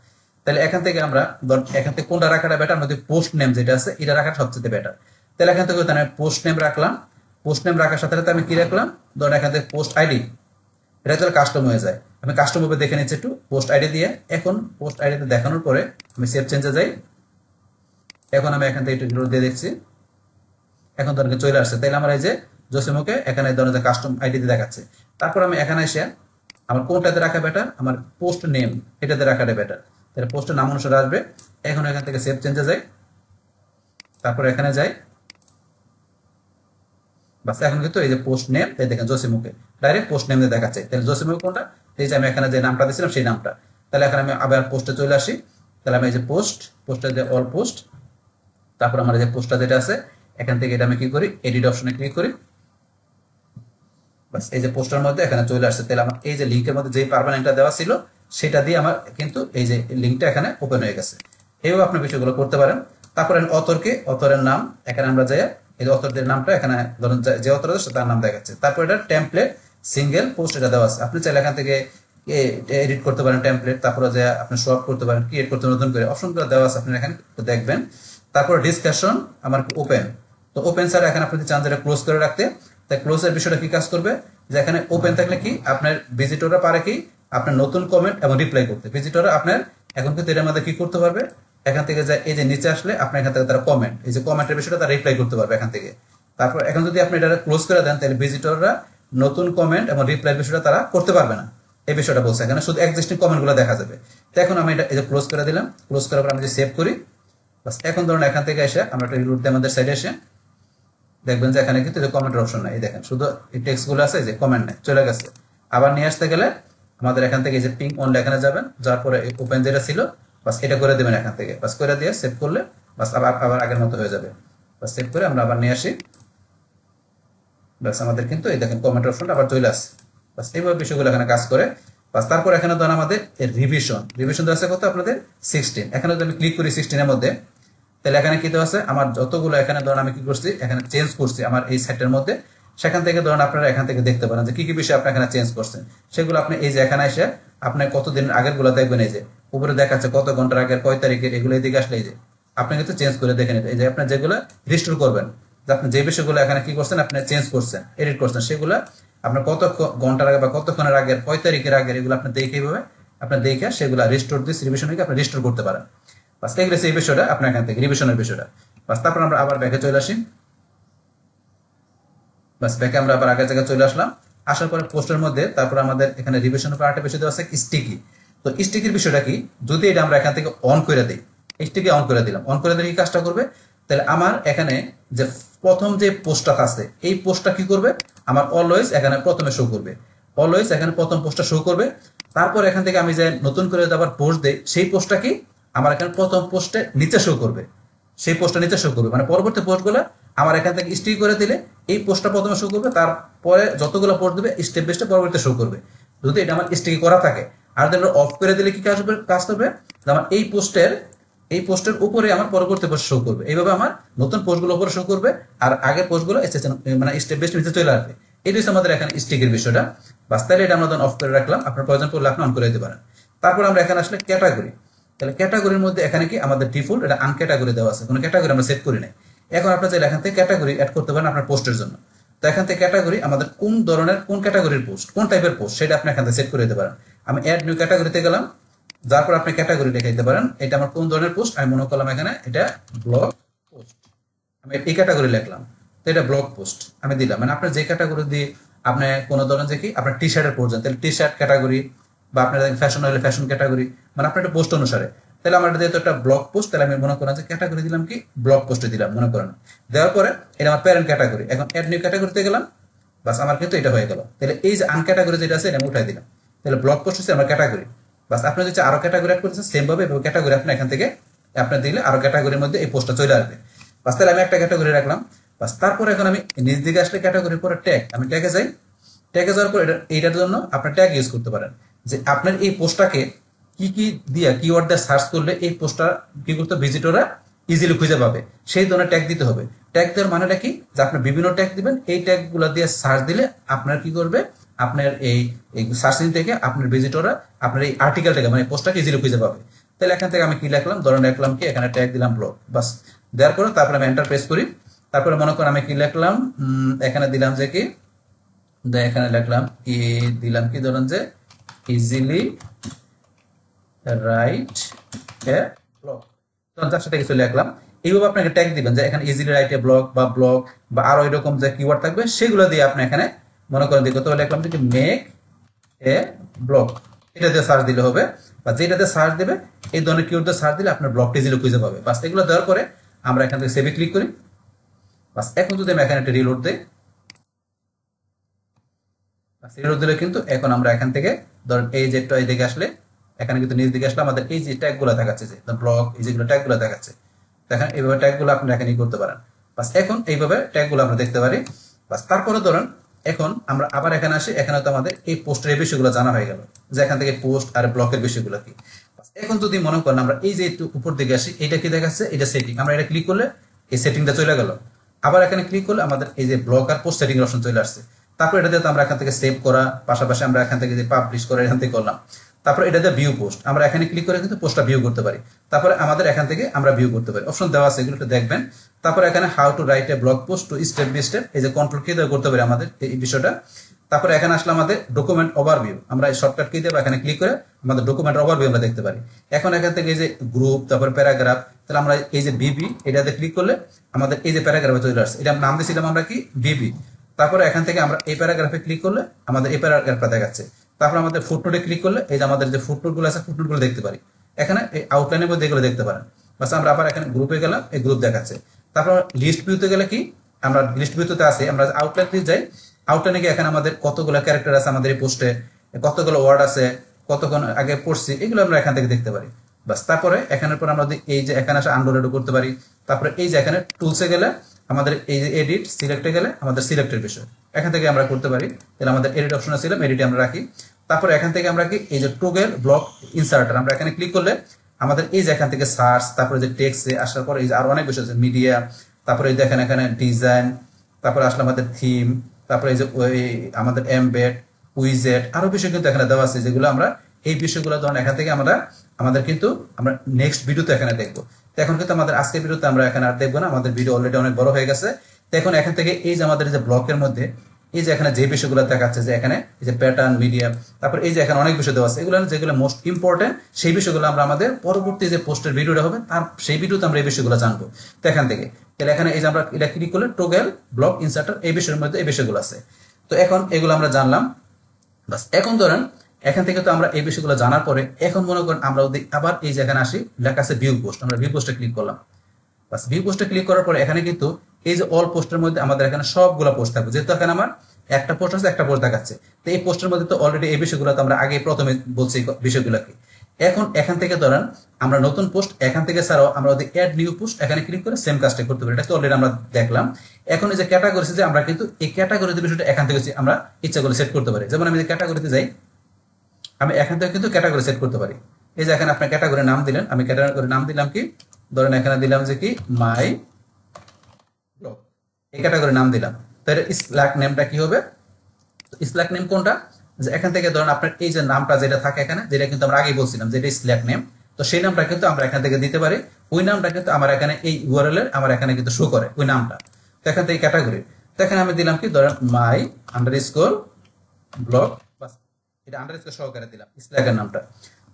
তাহলে এখান থেকে আমরা এখান থেকে কোনটা রাখাটা বেটার, আমাদের পোস্ট নেম যেটা আছে এটা রাখাটা সবচেয়ে বেটার। তাহলে এখান থেকে আমি পোস্ট নেম রাখলাম। পোস্ট নেম রাখার সাথে সাথে আমি কি রাখলাম, ধরুন এখান থেকে পোস্ট আইডি, এটা চলে কাস্টম হয়ে যায়। আমি কাস্টম ভাবে দেখে নিচ্ছি একটু পোস্ট আইডি দিয়ে। এখন পোস্ট আইডিতে দেখানোর পরে আমি সেভ চেঞ্জে যাই। এখন আমি এখান থেকে একটু দিয়ে দেখছি, এখন ধরেন চলে আসছে। তাইলে আমার এই যে জসিমকে এখানে ধরেন যে কাস্টম আইডিতে দেখাচ্ছে। তারপর আমি এখানে এসে আমার কোনটাতে রাখা বেটার, আমার পোস্ট নেম এটাতে রাখাটা বেটার। তাহলে পোস্টের নাম অনুসারে আসবে। এখন এখান থেকে সেভ চেঞ্জে যাই, তারপর এখানে যাই। বাস এখন কিন্তু এই যে পোস্ট নেম, এই দেখেন জসিমুকে ডাইরেক্ট পোস্ট নেম দিয়ে দেখাচ্ছে। তাহলে জসিমুকে কোনটা, এই যে আমি এখানে যে নামটা দিয়েছিলাম সেই নামটা। তাহলে এখন আমি আবার পোস্টে চলে আসি। তাহলে আমি এই যে পোস্টে যে অল পোস্ট, তারপর আমার যে পোস্টটা যেটা আছে এখান থেকে এটা আমি কি করি, এডিট অপশনে ক্লিক করি। বাস এই যে পোস্টার মধ্যে এখানে চলে আসছে। তাহলে আমার এই যে লিঙ্কের মধ্যে যে পার্মানেন্টটা দেওয়া ছিল সেটা দিয়ে আমার কিন্তু এই যে লিঙ্কটা এখানে ওপেন হয়ে গেছে। এইভাবে আপনি বিষয়গুলো করতে পারেন। তারপরে অথরের নাম এখানে আমরা যাই, এই যে অথরদের নামটা এখানে ধরুন যে অথর আছে তার নাম দেখাচ্ছে। তারপর এটা টেমপ্লেট সিঙ্গেল পোস্ট এটা দেওয়া আছে, আপনি চাইলে এখান থেকে এডিট করতে পারেন টেমপ্লেট, তারপরে যে আপনি শো আপ করতে পারেন, ক্রিয়েট করতে নতুন করে অপশনগুলো দেওয়া আছে, আপনি এখানে দেখবেন। তারপর ডিসকাশন আমার ওপেন, তো ওপেন ছাড়া এখানে আপনি চান যেটা ক্লোজ করে রাখতে, তাই ক্লোজের বিষয়টা কি কাজ করবে, যে এখানে ওপেন থাকলে কি আপনার ভিজিটররা পারে কি আপনার নতুন কমেন্ট এবং রিপ্লাই করতে। ভিজিটররা আপনার এখন কিন্তু এটার মধ্যে কি করতে পারবে, এখান থেকে যে এই যে নিচে আসলে আপনার এখান থেকে তারা কমেন্ট, এই যে কমেন্টের বিষয়টা তারা রিপ্লাই করতে পারবে এখান থেকে। তারপর এখন যদি আপনি এটা ক্লোজ করে দেন, তাহলে ভিজিটররা নতুন কমেন্ট এবং রিপ্লাই বিষয়টা তারা করতে পারবে না। এই বিষয়টা বলছে এখানে শুধু এক্সিস্টিং কমেন্ট গুলো দেখা যাবে। তো এখন আমি এটা এই যে ক্লোজ করে দিলাম। ক্লোজ করার পর আমি যে সেভ করি, বাস এখন ধরুন এখান থেকে এসে আমরা একটা রিলোড দিয়ে আমাদের সাইডে এসে দেখবেন যে এখানে কিন্তু কমেন্টের অপশন নাই, দেখেন শুধু এই টেক্সট গুলো আছে, যে কমেন্ট নাই, চলে গেছে। আবার নিয়ে আসতে গেলে আমাদের এখান থেকে এই যে পিং অন এখানে যাবেন, যাওয়ার পরে ওপেন যেটা ছিল বাস এটা করে দেবেন এখান থেকে, বাস করে দিয়ে সেভ করলে বাস আবার আগের মতো হয়ে যাবে। বাস সেভ করে আমরা আবার নিয়ে আসি, বাস আমাদের কিন্তু এই দেখেন কমেন্ট অপশনটা আবার চলে আসছে। বাস এইভাবে বিষয়গুলো এখানে কাজ করে। বাস তারপর এখানে ধরেন আমাদের রিভিশন দেওয়া আছে কত আপনাদের 16। এখানে যদি আমি ক্লিক করি 16 এর মধ্যে, তাহলে এখানে কি দেওয়া আছে আমার যতগুলো এখানে ধরেন আমি কি করছি এখানে চেঞ্জ করছি আমার এই সাইটের মধ্যে, সেখান থেকে ধরেন আপনারা এখান থেকে দেখতে পারেন যে কি কি বিষয় আপনি এখানে চেঞ্জ করছেন। সেগুলো আপনি এই যে এখানে এসে আপনি কতদিন আগের গুলো দেখবেন, এই যে উপরে দেখাচ্ছে কত ঘন্টার আগের কয় তারিখের, এগুলো এদিকে আসলে এই যে আপনি কিন্তু চেঞ্জ করে দেখে নিতে, এই যে আপনার যেগুলো রিস্টোর করবেন, যে আপনি যে বিষয়গুলো এখানে কি করছেন আপনি চেঞ্জ করছেন, এডিট করছেন, সেগুলো আপনার কত ঘন্টার আগে বা কতক্ষণের আগের কয় তারিখের আগের এগুলো আপনি দেখে এইভাবে আপনি দেখে সেগুলো রিস্টোর দিস রিভিশন আপনি রিস্টোর করতে পারেন। বাস এগুলো সেই বিষয়টা আপনার এখান থেকে রিভিশনের বিষয়টা। বাস তারপর আমরা আবার ব্যাকে চলে আসি। বাস ব্যাকে আমরা আবার আগের জায়গায় চলে আসলাম। আসার পরে পোস্টের মধ্যে তারপর আমাদের এখানে রিভিশনের পর আরেকটা বিষয় দেওয়া আছে স্টিকি। তো স্টিকির বিষয়টা কি, যদি এটা আমরা এখান থেকে অন করে দিই, স্টিকি অন করে দিলাম, অন করে দিলে কি কাজটা করবে, তাহলে আমার এখানে যে প্রথম যে পোস্টটা আছে এই পোস্টটা কি করবে আমার অলওয়েজ এখানে প্রথমে শো করবে, অলওয়েজ এখানে প্রথম পোস্টটা শো করবে। তারপর এখান থেকে আমি যে নতুন করে আবার পোস্ট দেই সেই পোস্টটা কি আমার এখানে প্রথম পোস্টে নিচে শো করবে, সেই পোস্টটা নিচে শো করবে, মানে পরবর্তী পোস্টগুলো আমার এখান থেকে স্টিক করে দিলে এই পোস্টটা প্রথমে শো করবে, তারপরে যতগুলো পোস্ট দেবে স্টেপ বাই স্টেপ পরবর্তীতে শো করবে, যদি এটা আমার স্টিকি করা থাকে। আর যদি অফ করে দিলে কি কাজ করবে, আমার এই পোস্টের উপরে আমার পরবর্তী পোস্ট শো করবে, এইভাবে আমার নতুন পোস্টগুলো উপরে শো করবে আর আগের পোস্টগুলো মানে স্টেপ বাই স্টেপ নিচে চলে আসবে। এই হচ্ছে আমাদের এখানে স্টিকের বিষয়টা। বাস তাহলে এটা আমরা অফ করে রাখলাম, আপনার প্রয়োজন পড়লে আপনি অন করে দিতে পারেন। তারপর আমরা এখানে আসলে ক্যাটাগরি, তাহলে ক্যাটাগরির মধ্যে এখানে কি আমাদের ডিফল্ট এটা আনক্যাটাগরি দেওয়া আছে, কোনো ক্যাটাগরি আমরা সেট করি নাই। এখন আপনার চাইলে এখান থেকে ক্যাটাগরি অ্যাড করতে পারেন আপনার পোস্টের জন্য। তো এখান থেকে ক্যাটাগরি আমাদের কোন ধরনের কোন ক্যাটাগরির পোস্ট, কোন টাইপের পোস্ট সেটা আপনি এখান থেকে সেট করে দিতে পারেন। আমি অ্যাড নিউ ক্যাটাগরিতে গেলাম, যার পর আপনি ক্যাটাগরি লিখে দিতে পারেন এটা আমার কোন ধরনের পোস্ট। আমি মনে করলাম এখানে এটা ব্লগ পোস্ট, আমি এই ক্যাটাগরি লিখলাম, তো এটা ব্লগ পোস্ট আমি দিলাম। মানে আপনার যে ক্যাটাগরি দিয়ে আপনি কোনো ধরনের যে কি আপনার টি শার্টের প্রয়োজন, তাহলে টি শার্ট ক্যাটাগরি, বা আপনার ফ্যাশন হলে ফ্যাশন ক্যাটাগরি, মানে আপনার একটা পোস্ট অনুসারে। তাহলে আমার যেহেতু একটা ব্লগ পোস্ট, তাহলে আমি মনে করেন যে ক্যাটাগরি দিলাম কি ব্লগ পোস্টে দিলাম মনে করেন। দেওয়ার পরে এটা আমার প্যারেন্ট ক্যাটাগরি, এখন অ্যাড নিউ ক্যাটাগরিতে গেলাম, বাস আমার কিন্তু এটা হয়ে গেল। তাহলে এই যে আনক্যাটাগরি যেটা আছে এটা আমি উঠাই দিলাম, তাহলে ব্লগ পোস্ট হচ্ছে আমার ক্যাটাগরি। বাস আপনি যদি আরো ক্যাটাগরি অ্যাড করতেছেন সেম ভাবে ক্যাটাগরি আপনি এখান থেকে আপনার দিলে আরো ক্যাটাগরির মধ্যে এই পোস্টটা চলে আসবে। বাস তাহলে আমি একটা ক্যাটাগরি রাখলাম। বাস তারপরে এখন আমি নিজ দিকে আসলে ক্যাটাগরির পরে ট্যাগ, আমি ট্যাগে যাই। ট্যাগে যাওয়ার পর এইটার জন্য আপনার ট্যাগ ইউজ করতে পারেন, যে আপনার এই পোস্টটাকে কি কি দিয়া কিওয়ার্ড দিয়ে সার্চ করলে এই পোস্টটা কি করতে ভিজিটররা ইজিলি খুঁজে পাবে, সেই ধরনের ট্যাগ দিতে হবে। ট্যাগ দেওয়ার মানেটা কি, যে আপনি বিভিন্ন ট্যাগ দিবেন, এই ট্যাগ গুলা দিয়ে সার্চ দিলে আপনার কি করবে, আপনার এই সার্চ ইঞ্জিন থেকে আপনার ভিজিটররা আপনার এই আর্টিকেলটাকে মানে পোস্টটাকে ইজিলি খুঁজে পাবে। তাহলে এখান থেকে আমি কি লিখলাম, ধরেন লিখলাম কি এখানে ট্যাগ দিলাম ব্লগ, বাস দেওয়ার পরে তারপরে আমি এন্টার প্রেস করি। তারপরে মনে করেন আমি কি লিখলাম, এখানে দিলাম যে কি, এখানে লিখলাম কি দিলাম কি, ধরেন যে ইজিলি রাইট এ ব্লগ, তখন তার সাথে কিছু লিখলাম। এইভাবে আপনাকে ট্যাগ দিবেন, যে এখানে ইজিলি রাইট এ ব্লগ বা আরো এরকম যে কিওয়ার্ড থাকবে সেগুলো দিয়ে আপনি এখানে মনে করেন দিকে তো লিখলাম যে মেক এ ব্লগ, এটা দিয়ে সার্চ দিলে হবে, বা যেটাতে সার্চ দেবে এই ধরনের কিওয়ার্ড দিয়ে সার্চ দিলে আপনার ব্লগটা ইজিলি খুঁজে পাবে। বাস এগুলো দেওয়ার পরে আমরা এখান থেকে সেভে ক্লিক করি। বাস এখন যদি আমি এখানে একটা রিলোড দেই, রিলোড দিলে কিন্তু এখন আমরা এখান থেকে ধরেন এই যে এই দিকে আসলে এখানে কিন্তু নিচ দিকে আসলে আমাদের এই যে ট্যাগ গুলো দেখাচ্ছে, যে ব্লগ এই যেগুলো ট্যাগ গুলো দেখাচ্ছে, দেখেন এইভাবে ট্যাগ গুলো আপনি এখানে করতে পারেন। বাস এখন এইভাবে ট্যাগ গুলো আমরা দেখতে পারি। বাস তারপরে ধরেন এখন আমরা আবার এখানে আসি, এখানে তো আমাদের এই পোস্টের এই বিষয়গুলো জানা হয়ে গেল, যে এখান থেকে পোস্ট আর ব্লকের বিষয়গুলো কি। এখন যদি মনে করেন আমরা এই যে একটু উপর দিকে আসি, এটা কি দেখাচ্ছে, এটা সেটিং, আমরা এটা ক্লিক করলে এই সেটিংটা চলে গেল। আবার এখানে ক্লিক করলে আমাদের এই যে ব্লগ আর পোস্ট সেটিং অপশন চলে আসছে। তারপর এটা দিয়ে আমরা এখান থেকে সেভ করা, পাশাপাশি আমরা এখান থেকে যে পাবলিশ করা এখান থেকে করলাম। তারপর এটা দিয়ে ভিউ পোস্ট, আমরা এখানে ক্লিক করে কিন্তু পোস্টটা ভিউ করতে পারি। তারপরে আমাদের এখান থেকে আমরা ভিউ করতে পারি, অপশন দেওয়া আছে, এগুলো একটু দেখবেন। তারপরে এখানে how to write a blog post to step by step, এই যে কন্ট্রোল কি দিয়ে করতে পারি আমাদের এই বিষয়টা। তারপরে এখানে আসলে আমাদের ডকুমেন্ট ওভারভিউ, আমরা এই শর্টকাট কি দেবো, এখানে ক্লিক করে আমাদের ডকুমেন্ট ওভারভিউ আমরা দেখতে পারি। এখন এখান থেকে এই যে গ্রুপ, তারপর প্যারাগ্রাফ, তাহলে আমরা এই যে বিবি এটাতে ক্লিক করলে আমাদের এই যে প্যারাগ্রাফে চলে আসছে, এটা নাম দিয়েছিলাম আমরা কি বিবি। তারপরে এখান থেকে আমরা এই প্যারাগ্রাফে ক্লিক করলে আমাদের এই প্যারাগ্রাফটা দেখাচ্ছে। তারপর আমাদের ফুটনোটে ক্লিক করলে এই যে আমাদের যে ফুটনোট গুলো আছে ফুটনোট গুলো দেখতে পারি, এখানে এই আউটলাইনের মধ্যে এগুলো দেখতে পারেন। বাস আমরা আবার এখানে গ্রুপে গেলাম, এই গ্রুপ দেখাচ্ছে। তারপর লিস্ট ভিউতে গেলে কি, আমরা লিস্ট ভিউতে আছে, আমরা আউটলাইন দিয়ে যাই, আউটলাইনে গিয়ে এখানে আমাদের কতগুলো ক্যারেক্টার আছে আমাদের এই পোস্টে, কতগুলো ওয়ার্ড আছে, কতক্ষণ আগে পড়ছি, এগুলো আমরা এখান থেকে দেখতে পারি। বাস তারপরে এখানের পর আমরা এই যে এখানে আসে আনলোডও করতে পারি। তারপরে এই যে এখানে টুলসে গেলে আমাদের এই যে এডিট সিলেক্টে গেলে আমাদের সিলেক্টের বিষয় এখান থেকে আমরা করতে পারি। তাহলে আমাদের এডিট অপশনে ছিলাম, এডিটে আমরা রাখি। তারপরে এখান থেকে আমরা কি এই যে টুগেল ব্লক ইনসার্টার, আমরা এখানে ক্লিক করলে আমাদের এই যে এখান থেকে সার্চ, তারপরে যে টেক্সটে আসার পরে এই যে আরো অনেক বিষয় আছে, মিডিয়া, তারপরে দেখেন এখানে ডিজাইন, তারপরে আসলে আমাদের থিম, তারপরে এই যে আমাদের এমবেড, উইজেট, আরো বিষয় কিন্তু এখানে দেওয়া আছে, যেগুলো আমরা এই বিষয়গুলো ধরেন এখান থেকে আমাদের কিন্তু আমরা নেক্সট ভিডিওতে এখানে দেখবো। তো এখন কিন্তু আমাদের আজকের ভিডিওতে আমরা এখানে আর দেখবো না, আমাদের ভিডিও অলরেডি অনেক বড় হয়ে গেছে। তো এখন এখান থেকে এই যে আমাদের যে ব্লকের মধ্যে এই যে এখানে যে বিষয়গুলো দেখাচ্ছে, যে এখানে এই যে প্যাটার্ন, মিডিয়া, তারপর এই যে এখানে অনেক বিষয় দেওয়া আছে, এগুলো যেগুলো মোস্ট ইম্পর্টেন্ট সেই বিষয়গুলো আমরা আমাদের পরবর্তী যে পোস্টের ভিডিওটা হবে তার সেই ভিডিওতে আমরা এই বিষয়গুলো জানবো। তো এখান থেকে তাহলে এখানে এই যে আমরা এটা ক্লিক করলে টোগেল ব্লক ইনসার্টার এই বিষয়ের মধ্যে এই বিষয়গুলো আছে। তো এখন এগুলো আমরা জানলাম। বাস এখন ধরেন এখান থেকে তো আমরা এই বিষয়গুলো জানার পরে এখন মনে করেন আমরা আবার এই যে এখানে আসি, লেখা আছে ভিউ পোস্ট, আমরা ভিউ পোস্টে ক্লিক করলাম। বাস ভিউ পোস্টে ক্লিক করার পরে এখানে কিন্তু এই যে অল পোস্টের মধ্যে আমাদের এখানে সবগুলো পোস্ট থাকবে, যেহেতু এখানে আমার একটা পোস্ট আছে, একটা পোস্ট দেখাচ্ছে। তো এই পোস্টের মধ্যে তো অলরেডি এই বিষয়গুলো তো আমরা আগে প্রথমে বলছি বিষয়গুলো কি। এখন এখান থেকে ধরেন আমরা নতুন পোস্ট এখান থেকে ছাড়াও আমরা যদি অ্যাড নিউ পোস্ট এখানে ক্লিক করে সেম কাজটা করতে পারি। এটা তো অলরেডি আমরা দেখলাম। এখন এই যে ক্যাটাগরি যে আমরা কিন্তু এই ক্যাটাগরিতে বিষয়টা এখান থেকে আমরা ইচ্ছা করে সেট করতে পারি। যেমন আমি যে ক্যাটাগরিতে যাই, আমি এখান থেকে কিন্তু ক্যাটাগরি সেট করতে পারি। এই যে এখানে আপনার ক্যাটাগরি নাম দিলেন, আমি ক্যাটাগরি নাম দিলাম কি, ধরেন এখানে দিলাম যে কি মাই ব্লগ, এই ক্যাটাগরি নাম দিলাম। তাহলে স্ল্যাক নেমটা কি হবে? স্ল্যাক নেম কোনটা? যে এখান থেকে ধরেন আপনার এই যে নামটা যেটা থাকে এখানে, যেটা কিন্তু আমরা আগেই বলছিলাম যে এটা স্ল্যাক নেম, তো সেই নামটা কিন্তু আমরা এখান থেকে দিতে পারি। ওই নামটা কিন্তু আমার এখানে এই ইউআরএল এর আমার এখানে কিন্তু শো করে ওই নামটা। তো এখান থেকে ক্যাটাগরি, তো এখানে আমি দিলাম কি, ধরেন মাই আন্ডারস্কোর ব্লগ, বাস এটা আন্ডারস্কোর সহকারে দিলাম স্ল্যাকের নামটা।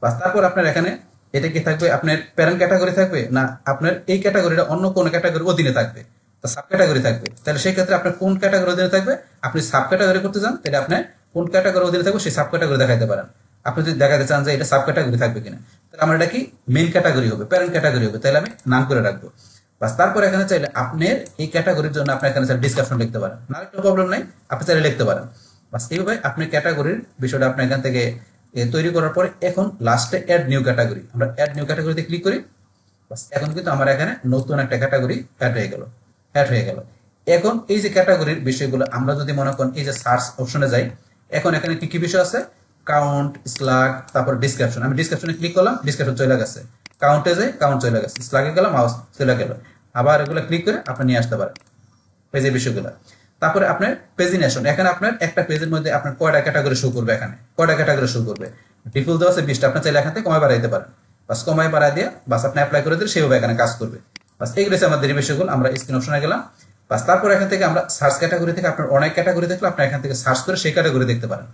বাস তারপর আপনার এখানে এটা কি থাকবে, আপনার প্যারেন্ট ক্যাটাগরি থাকবে না আপনার এই ক্যাটাগরিটা অন্য কোন ক্যাটাগরির অধীনে থাকবে, তো সাব ক্যাটাগরি থাকবে। তাহলে সেই ক্ষেত্রে আপনার কোন ক্যাটাগরি অধীনে থাকবে, আপনি সাব ক্যাটাগরি করতে চান তাহলে আপনি কোন ক্যাটাগরি অধীনে থাকবে সেই সাব ক্যাটাগরি দেখাতে পারেন। আপনি যদি দেখাতে চান যে এটা সাব ক্যাটাগরি থাকবে কিনা, তাহলে আমার এটা কি মেইন ক্যাটাগরি হবে, প্যারেন্ট ক্যাটাগরি হবে, তাহলে আমি নাম করে রাখবো। বাস তারপর এখানে চাইলে আপনার এই ক্যাটাগরির জন্য আপনি এখানে ডিসক্রিপশন লিখতে পারেন, না একটা প্রবলেম নাই, আপনি চাইলে লিখতে পারেন। বাস এইভাবে আপনি ক্যাটাগরির বিষয়টা আপনি এখান থেকে তৈরি করার পরে এখন লাস্টে অ্যাড নিউ ক্যাটাগরি, আমরা অ্যাড নিউ ক্যাটাগরিতে ক্লিক করি। বাস এখন কিন্তু আমার এখানে নতুন একটা ক্যাটাগরি অ্যাড হয়ে গেল, এখন এই যে ক্যাটাগরির বিষয়গুলো আমরা যদি মনে করেন এই যে সার্চ অপশনে যাই, এখন এখানে কি কি বিষয় আছে, কাউন্ট, স্ল্যাগ, তারপর ডিসক্রিপশন। আমি ডিসক্রিপশনে ক্লিক করলাম, ডিসক্রিপশন চলে গেছে। কাউন্টে যাই, কাউন্ট চলে গেছে। স্ল্যাগে গেলাম, মাউস চলে গেল। আবার এগুলো ক্লিক করে আপনি নিয়ে আসতে পারেন এই যে বিষয়গুলো। তারপরে আপনার পেজিনেশন, এখানে আপনার একটা পেজের মধ্যে আপনার কয়টা ক্যাটাগরি শো করবে, এখানে কয়টা ক্যাটাগরি শো করবে। ডিফল্ট দেওয়া আছে 20টা, আপনার চাইলে এখান থেকে কমায় বাড়াইতে পারেন। বাস কমায় বাড়াই দিয়ে বাস আপনি অ্যাপ্লাই করে দিলে সেভাবে এখানে কাজ করবে। বাস এইগুলো হচ্ছে আমাদের বিষয়গুলো। আমরা স্ক্রিন অপশনে গেলাম। বাস তারপর এখান থেকে আমরা সার্চ ক্যাটাগরি থেকে আপনার অনেক ক্যাটাগরি দেখলে আপনি এখান থেকে সার্চ করে সেই ক্যাটাগরি দেখতে পারেন।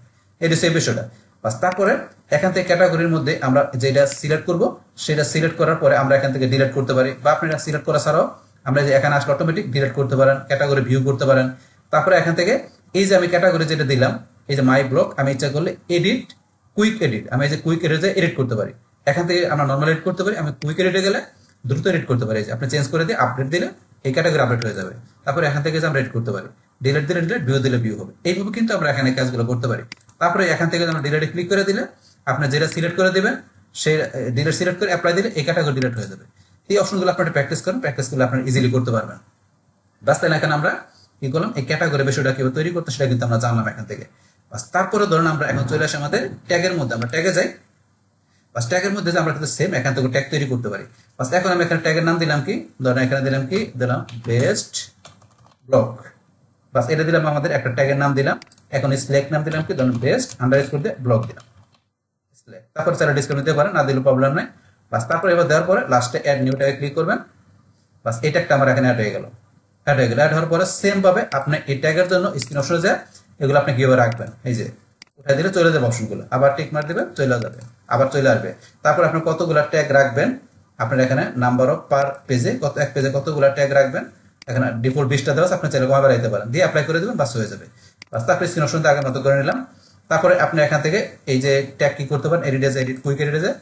এটা সেই বিষয়টা। বাস তারপরে এখান থেকে ক্যাটাগরির মধ্যে আমরা যেটা সিলেক্ট করব সেটা সিলেক্ট করার পরে আমরা এখান থেকে ডিলিট করতে পারি, বা আপনারা সিলেক্ট করা ছাড়াও আমরা যে এখানে আসলে অটোমেটিক ডিলিট করতে পারেন, ক্যাটাগরি ভিউ করতে পারেন। তারপরে এখান থেকে এই যে আমি ক্যাটাগরি যেটা দিলাম, এই যে মাই ব্লগ, আমি ইচ্ছা করলে এডিট, কুইক এডিট, আমি এই যে কুইক এডিটে এডিট করতে পারি। এখান থেকে আমরা নর্মাল এডিট করতে পারি, আমি কুইক এডিটে গেলে দ্রুত এডিট করতে পারি। আপনি চেঞ্জ করে দিয়ে আপডেট দিলে এই ক্যাটাগরি আপডেট হয়ে যাবে। তারপরে এখান থেকে আমরা এডিট করতে পারি, ডিলিট দিলে ডিলিট, ভিউ দিলে ভিউ হবে। এইভাবে কিন্তু আমরা এখানে কাজগুলো করতে পারি। তারপরে এখান থেকে আমরা ডিলিটে ক্লিক করে দিলে আপনি যেটা সিলেক্ট করে দিবেন সেই ডিলিট সিলেক্ট করে অ্যাপ্লাই দিলে এই ক্যাটাগরি ডিলিট হয়ে যাবে। এই অপশনগুলো আপনারা প্র্যাকটিস করেন, প্র্যাকটিস করলে আপনারা ইজিলি করতে পারবেন। বাস তাহলে এখানে আমরা কি করলাম, এই ক্যাটাগরি বিষয়টা কিভাবে তৈরি করতে সেটা কিন্তু আমরা জানলাম এখান থেকে। বাস তারপরে ধরুন আমরা এখন চলে আসি আমাদের ট্যাগের মধ্যে, আমরা ট্যাগে যাই। বাস ট্যাগের মধ্যে যে আমরা কিন্তু সেম এখান থেকে ট্যাগ তৈরি করতে পারি। বাস এখন আমি এখানে ট্যাগের নাম দিলাম কি, ধরেন এখানে দিলাম কি, দিলাম বেস্ট ব্লগ। বাস এটা দিলাম, আমাদের একটা ট্যাগের নাম দিলাম। এখন সিলেক্ট নাম দিলাম কি, ধরুন বেস্ট আন্ডারস্কোর দিয়ে ব্লগ দিলাম। তারপর চাইলে ডিসকাউন্ট দিতে পারেন, না দিলে প্রবলেম নাই। বাস তারপর এবার দেওয়ার পরে লাস্টে অ্যাড নিউ ট্যাগে ক্লিক করবেন। বাস এই ট্যাগটা আমার এখানে অ্যাড হয়ে গেল। অ্যাড হওয়ার পরে সেম ভাবে আপনি এই ট্যাগের জন্য স্ক্রিন অপশনে যায় এগুলো আপনি কিভাবে রাখবেন, এই যে উঠাই দিলে চলে যাবে অপশনগুলো, আবার টিক মার দিবেন চলে যাবে, আবার চলে আসবে। তারপর আপনি কতগুলো ট্যাগ রাখবেন, আপনার এখানে নাম্বার অফ পার পেজে কত, এক পেজে কতগুলো ট্যাগ রাখবেন, এখানে ডিফল্ট 20টা দেওয়া আছে, আপনি চাইলে কমায় বাড়াইতে পারেন, দিয়ে অ্যাপ্লাই করে দেবেন, বাস হয়ে যাবে। বাস তারপরে স্ক্রিন অপশনটা আগের মতো করে নিলাম। তারপরে আপনি এখান থেকে এই যে ট্যাগ কি করতে পারেন, এডিট কুইক এডিটে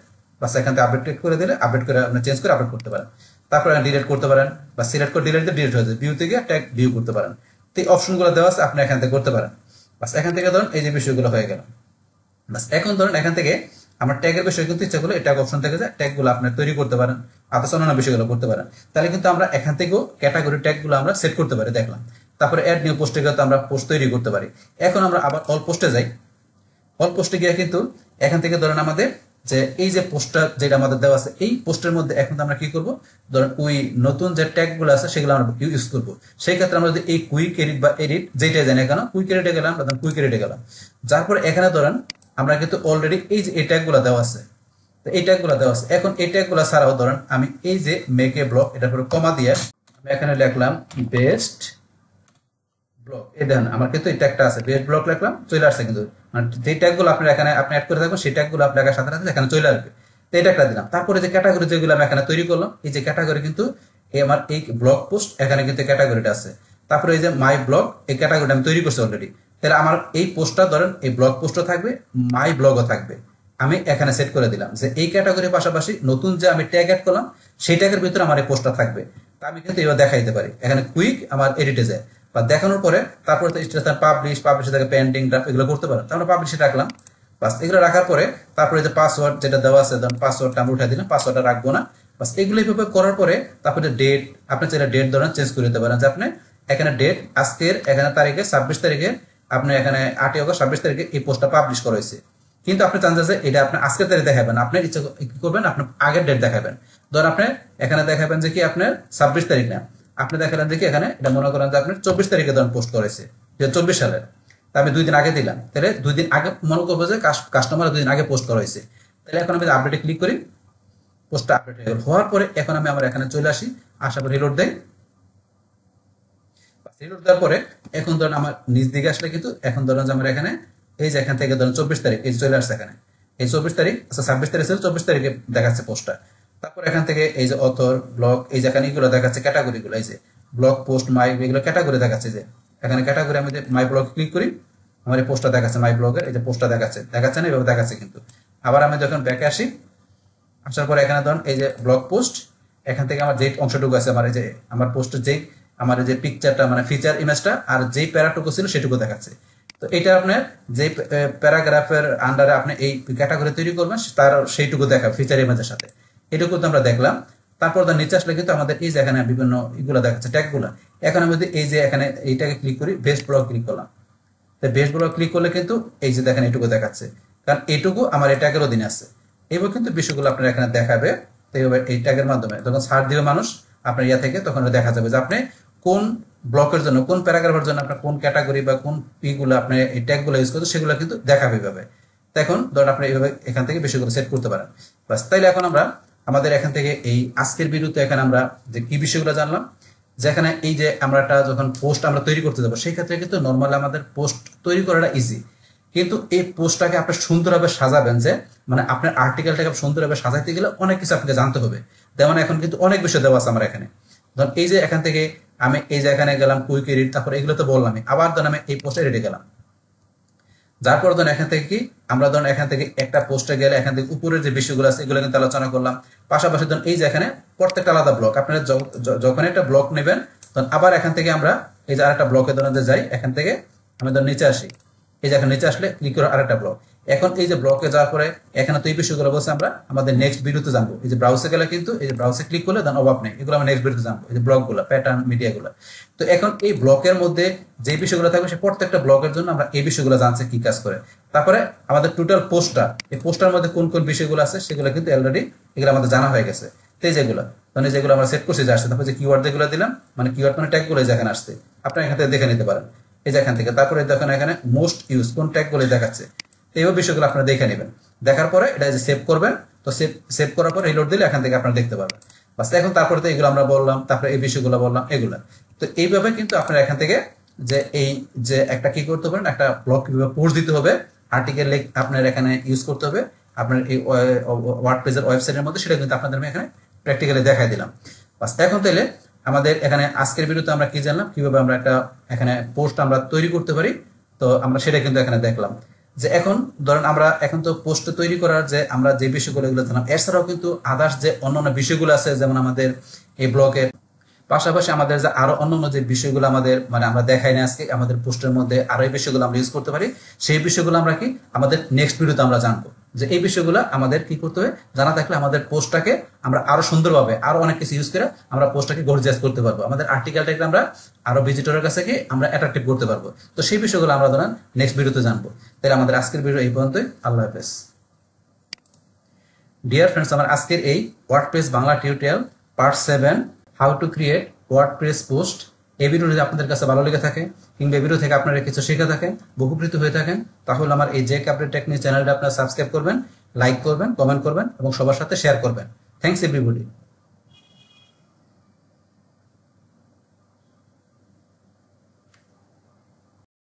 বাস এখান থেকে আপডেট করে দিলে আপডেট করে আপনি চেঞ্জ করে আপডেট করতে পারেন। তারপরে ডিলিট করতে পারেন, বা সিলেক্ট করে ডিলিট দিয়ে ডিলিট হয়ে যায়, ভিউ থেকে ট্যাগ ভিউ করতে পারেন। তো এই অপশনগুলো দেওয়া আছে, আপনি এখান থেকে করতে পারেন। বাস এখান থেকে ধরুন এই যে বিষয়গুলো হয়ে গেল। বাস এখন ধরুন এখান থেকে আমার ট্যাগের বিষয় কিন্তু ইচ্ছা করলে ট্যাগ অপশন থেকে যায় ট্যাগগুলো আপনি তৈরি করতে পারেন, আদার্স অন্যান্য বিষয়গুলো করতে পারেন। তাহলে কিন্তু আমরা এখান থেকেও ক্যাটাগরি ট্যাগগুলো আমরা সেট করতে পারি, দেখলাম। তারপরে অ্যাড নিউ পোস্টে গিয়ে আমরা পোস্ট তৈরি করতে পারি। এখন আমরা আবার অল পোস্টে যাই। অল পোস্টে গিয়ে কিন্তু এখান থেকে ধরেন আমাদের যে এই যে পোস্টটা যেটা আমাদের দেওয়া আছে এই পোস্টের মধ্যে এখন আমরা কি করব, ধরেন ওই নতুন যে ট্যাগগুলো আছে সেগুলো আমরা ইউজ করব। সেই ক্ষেত্রে আমরা যদি এই কুইক এডিট বা এডিট যেটাই জানি কেন, কুইক এডিটে গেলাম, কুইক এডিটে গেলাম, যার পরে এখানে ধরেন আমরা কিন্তু অলরেডি এই যে এই ট্যাগগুলো দেওয়া আছে, তো এই ট্যাগগুলো দেওয়া আছে। এখন এই ট্যাগগুলো ছাড়াও ধরেন আমি এই যে মেক এ ব্লগ, এটার পরে কমা দিয়ে আমি এখানে লিখলাম বেস্ট ব্লগ, এই দেখেন আমার কিন্তু এই ট্যাগটা আছে, বেস্ট ব্লগ লিখলাম, চলে আসছে। কিন্তু যে ট্যাগগুলো আপনার এখানে আপনি অ্যাড করে থাকবেন সেই ট্যাগগুলো আপনার সাথে সাথে এখানে চলে আসবে। তো এই ট্যাগটা দিলাম। তারপরে যে ক্যাটাগরি যেগুলো আমি এখানে তৈরি করলাম, এই যে ক্যাটাগরি কিন্তু আমার এই ব্লগ পোস্ট এখানে কিন্তু ক্যাটাগরিটা আছে। তারপরে এই যে মাই ব্লগ, এই ক্যাটাগরিটা আমি তৈরি করছি অলরেডি। তাহলে আমার এই পোস্টটা ধরেন এই ব্লগ পোস্টও থাকবে, মাই ব্লগও থাকবে। আমি এখানে সেট করে দিলাম যে এই ক্যাটাগরির পাশাপাশি নতুন যে আমি ট্যাগ অ্যাড করলাম সেই ট্যাগের ভিতরে আমার এই পোস্টটা থাকবে। তা আমি কিন্তু এবার দেখাইতে পারি, এখানে কুইক আমার এডিটে যায় বা দেখানোর পরে তারপরে পাবলিশ থেকে পেন্ডিং ড্রাফট এগুলো করতে পারেন। আমরা পাবলিশে রাখলাম। বাস এগুলো রাখার পরে তারপরে যে পাসওয়ার্ড যেটা দেওয়া আছে, ধরুন পাসওয়ার্ডটা আমরা উঠে দিলাম, পাসওয়ার্ডটা রাখবো না। বাস এগুলো এইভাবে করার পরে তারপরে ডেট, আপনি চাইলে ডেট ধরেন চেঞ্জ করে দিতে পারেন, যে আপনি এখানে ডেট আজকের এখানে তারিখে 26 তারিখে আপনি এখানে 8 অগস্ট 26 তারিখে এই পোস্টটা পাবলিশ করা হয়েছে, কিন্তু আপনি চান যে এটা আপনি আজকের তারিখ দেখাবেন, আপনি ইচ্ছা কি করবেন, আপনি আগের ডেট দেখাবেন। ধরুন আপনি এখানে দেখাবেন যে কি আপনার 26 তারিখ না, আপনি দেখালেন যে কি এখানে এটা মনে করেন যে আপনার 24 তারিখে ধরুন পোস্ট করেছে, 2024 সালের, তা আমি 2 দিন আগে দিলাম, তাহলে 2 দিন আগে মনে করবো যে কাস্টমার 2 দিন আগে পোস্ট করা হয়েছে। তাহলে এখন আমি আপডেটে ক্লিক করি, পোস্টটা আপডেট হয়ে গেল। হওয়ার পরে এখন আমি আমার এখানে চলে আসি, আসার পর রিলোড দেই। রিলোড দেওয়ার পরে এখন ধরুন আমার নিচ দিকে আসলে কিন্তু এখন ধরুন যে আমার এখানে এই যে এখান থেকে ধরুন 24 তারিখ এই চলে আসছে এখানে, এই 24 তারিখ, আচ্ছা 26 তারিখ ছিল, 24 তারিখে দেখাচ্ছে পোস্টটা। তারপর এখান থেকে এই যে অথর ব্লগ, এই যে এখানে এগুলো দেখাচ্ছে ক্যাটাগরি গুলো, এই যে ব্লগ পোস্ট মাই এগুলো ক্যাটাগরি দেখাচ্ছে, যে এখানে ক্যাটাগরি আমি মাই ব্লগ ক্লিক করি, আমার এই পোস্টটা দেখাচ্ছে, মাই ব্লগের এই যে পোস্টটা দেখাচ্ছে না, এভাবে দেখাচ্ছে কিন্তু। আবার আমি যখন ব্যাকে আসি, আসার পরে এখানে ধরুন এই যে ব্লগ পোস্ট, এখান থেকে আমার যে অংশটুকু আছে আমার এই যে আমার পোস্টের যেই আমার যে পিকচারটা মানে ফিচার ইমেজটা আর যেই প্যারাটুকু ছিল সেটুকু দেখাচ্ছে। তো এটা আপনার যে প্যারাগ্রাফের আন্ডারে আপনি এই ক্যাটাগরি তৈরি করবেন তার সেইটুকু দেখা ফিচার ইমেজের সাথে, এটুকু তো আমরা দেখলাম। তারপর তার নিচে আসলে কিন্তু আমাদের এই যে এখানে বিভিন্ন এগুলো দেখাচ্ছে ট্যাগগুলো, এখন আমি যদি এই যে এখানে এইটাকে ক্লিক করি, বেস্ট ব্লগ ক্লিক করলাম, তো বেস্ট ব্লগ ক্লিক করলে কিন্তু এই যে দেখেন এইটুকু দেখাচ্ছে, কারণ এইটুকু আমার এই ট্যাগের অধীনে আছে। এইভাবে কিন্তু বিষয়গুলো আপনার এখানে দেখাবে। তো এইভাবে এই ট্যাগের মাধ্যমে যখন সার্চ দিবে মানুষ আপনার ইয়া থেকে, তখন দেখা যাবে যে আপনি কোন ব্লকের জন্য, কোন প্যারাগ্রাফের জন্য আপনার কোন ক্যাটাগরি বা কোন পিগুলো আপনি এই ট্যাগগুলো ইউজ করতে, সেগুলো কিন্তু দেখাবে এইভাবে। তো এখন ধরুন আপনি এইভাবে এখান থেকে বিষয়গুলো সেট করতে পারেন। বাস তাইলে এখন আমরা আমাদের এখান থেকে এই আজকের ভিডিওতে এখানে আমরা যে কি বিষয়গুলো জানলাম, যেখানে এই যে আমরা একটা যখন পোস্ট আমরা তৈরি করতে যাবো, সেই ক্ষেত্রে কিন্তু নর্মালি আমাদের পোস্ট তৈরি করাটা ইজি, কিন্তু এই পোস্টটাকে আপনি সুন্দরভাবে সাজাবেন, যে মানে আপনার আর্টিকেলটাকে সুন্দরভাবে সাজাইতে গেলে অনেক কিছু আপনাকে জানতে হবে। যেমন এখন কিন্তু অনেক বিষয় দেওয়া আছে আমার এখানে, ধরুন এই যে এখান থেকে আমি এই যে এখানে গেলাম কুইক এডিট, তারপর এগুলো তো বললামই, আবার ধরুন আমি এই পোস্টে এডিটে গেলাম, যার পর ধরুন এখান থেকে কি আমরা ধরুন এখান থেকে একটা পোস্টে গেলে এখান থেকে উপরের যে বিষয়গুলো আছে এগুলো কিন্তু আলোচনা করলাম। পাশাপাশি ধরুন এই যে এখানে প্রত্যেকটা আলাদা ব্লক, আপনারা যখন একটা ব্লক নেবেন তখন আবার এখান থেকে আমরা এই যে আরেকটা ব্লকে ধরুন যাই, এখান থেকে আমি ধরুন নিচে আসি, এই যে এখানে নিচে আসলে ক্লিক করে আরেকটা ব্লক, এখন এই যে ব্লকে যাওয়ার পরে এখানে তো এই বিষয়গুলো বলছে আমরা আমাদের নেক্সট ভিডিওতে জানবো। এই যে ব্রাউজে গেলে কিন্তু এই যে ব্রাউজে ক্লিক করলে দেন অভাব নেই, এগুলো আমরা নেক্সট ভিডিওতে জানবো, এই যে ব্লকগুলো প্যাটার্ন মিডিয়াগুলো। তো এখন এই ব্লকের মধ্যে যে বিষয়গুলো থাকবে সে প্রত্যেকটা ব্লকের জন্য আমরা এই বিষয়গুলো জানছি কি কাজ করে। তারপরে আমাদের টোটাল পোস্টটা, এই পোস্টার মধ্যে কোন কোন বিষয়গুলো আছে সেগুলো কিন্তু অলরেডি এগুলো আমাদের জানা হয়ে গেছে। তো যেগুলো মানে যেগুলো আমরা সেট করছি যে আসছে, তারপরে যে কিওয়ার্ড যেগুলো দিলাম মানে কিওয়ার্ড মানে ট্যাগগুলো যেখানে আসছে আপনি এখান থেকে দেখে নিতে পারেন, এই যে এখান থেকে। তারপরে দেখেন এখানে মোস্ট ইউজ কোন ট্যাগগুলো দেখাচ্ছে, এই বিষয়গুলো আপনারা দেখে নেবেন। দেখার পরে এটা যে সেভ করবেন, তো সেভ করার পর রিলোড দিলে এখান থেকে আপনারা দেখতে পাবেন। বাস এখন তারপরে তো এগুলো আমরা বললাম, তারপরে এই বিষয়গুলো বললাম এগুলা। তো এইভাবে কিন্তু আপনারা এখান থেকে যে এই যে একটা কি করতে পারেন, একটা ব্লগ কিভাবে পোস্ট দিতে হবে, আর্টিকেল আপনার এখানে ইউজ করতে হবে আপনার এই ওয়ার্ডপ্রেসের ওয়েবসাইটের মধ্যে, সেটা কিন্তু আপনাদের আমি এখানে প্র্যাকটিক্যালি দেখাই দিলাম। বাস এখন তাহলে আমাদের এখানে আজকের ভিডিওতে আমরা কি জানলাম, কিভাবে আমরা একটা এখানে পোস্ট আমরা তৈরি করতে পারি, তো আমরা সেটা কিন্তু এখানে দেখলাম। যে এখন ধরেন আমরা এখন তো পোস্ট তৈরি করার যে আমরা যে বিষয়গুলো এগুলো জানলাম, এছাড়াও কিন্তু আদার্স যে অন্যান্য বিষয়গুলো আছে, যেমন আমাদের এই ব্লগের পাশাপাশি আমাদের যে আরো অন্যান্য যে বিষয়গুলো আমাদের মানে আমরা দেখাই না আজকে, আমাদের পোস্টের মধ্যে আরো এই বিষয়গুলো আমরা ইউজ করতে পারি, সেই বিষয়গুলো আমরা কি আমাদের নেক্সট ভিডিওতে আমরা জানবো, যে এই বিষয়গুলো আমাদের কি করতে হবে জানা থাকলে আমাদের পোস্টটাকে আমরা আরো সুন্দরভাবে আরো অনেক কিছু ইউজ করে আমরা পোস্টটাকে গর্জিয়াস করতে পারবো, আমাদের আর্টিকেলটাকে আমরা আরো ভিজিটরের কাছে কি আমরা অ্যাট্রাকটিভ করতে পারবো। তো সেই বিষয়গুলো আমরা ধরেন নেক্সট ভিডিওতে জানবো। তাহলে আমাদের আজকের ভিডিও এই পর্যন্তই। আল্লাহ হাফেজ। ডিয়ার ফ্রেন্ডস, আমার আজকের এই WordPress Bangla tutorial part 7 how to create WordPress post, এই ভিডিও যদি আপনাদের কাছে ভালো লেগে থাকে কিংবা এই ভিডিও থেকে আপনারা কিছু শিখে থাকেন, উপকৃত হয়ে থাকেন, তাহলে আমার এই জেক আপডেট টেকনিক চ্যানেলটা আপনারা সাবস্ক্রাইব করবেন, লাইক করবেন, কমেন্ট করবেন এবং সবার সাথে শেয়ার করবেন। Thanks everybody.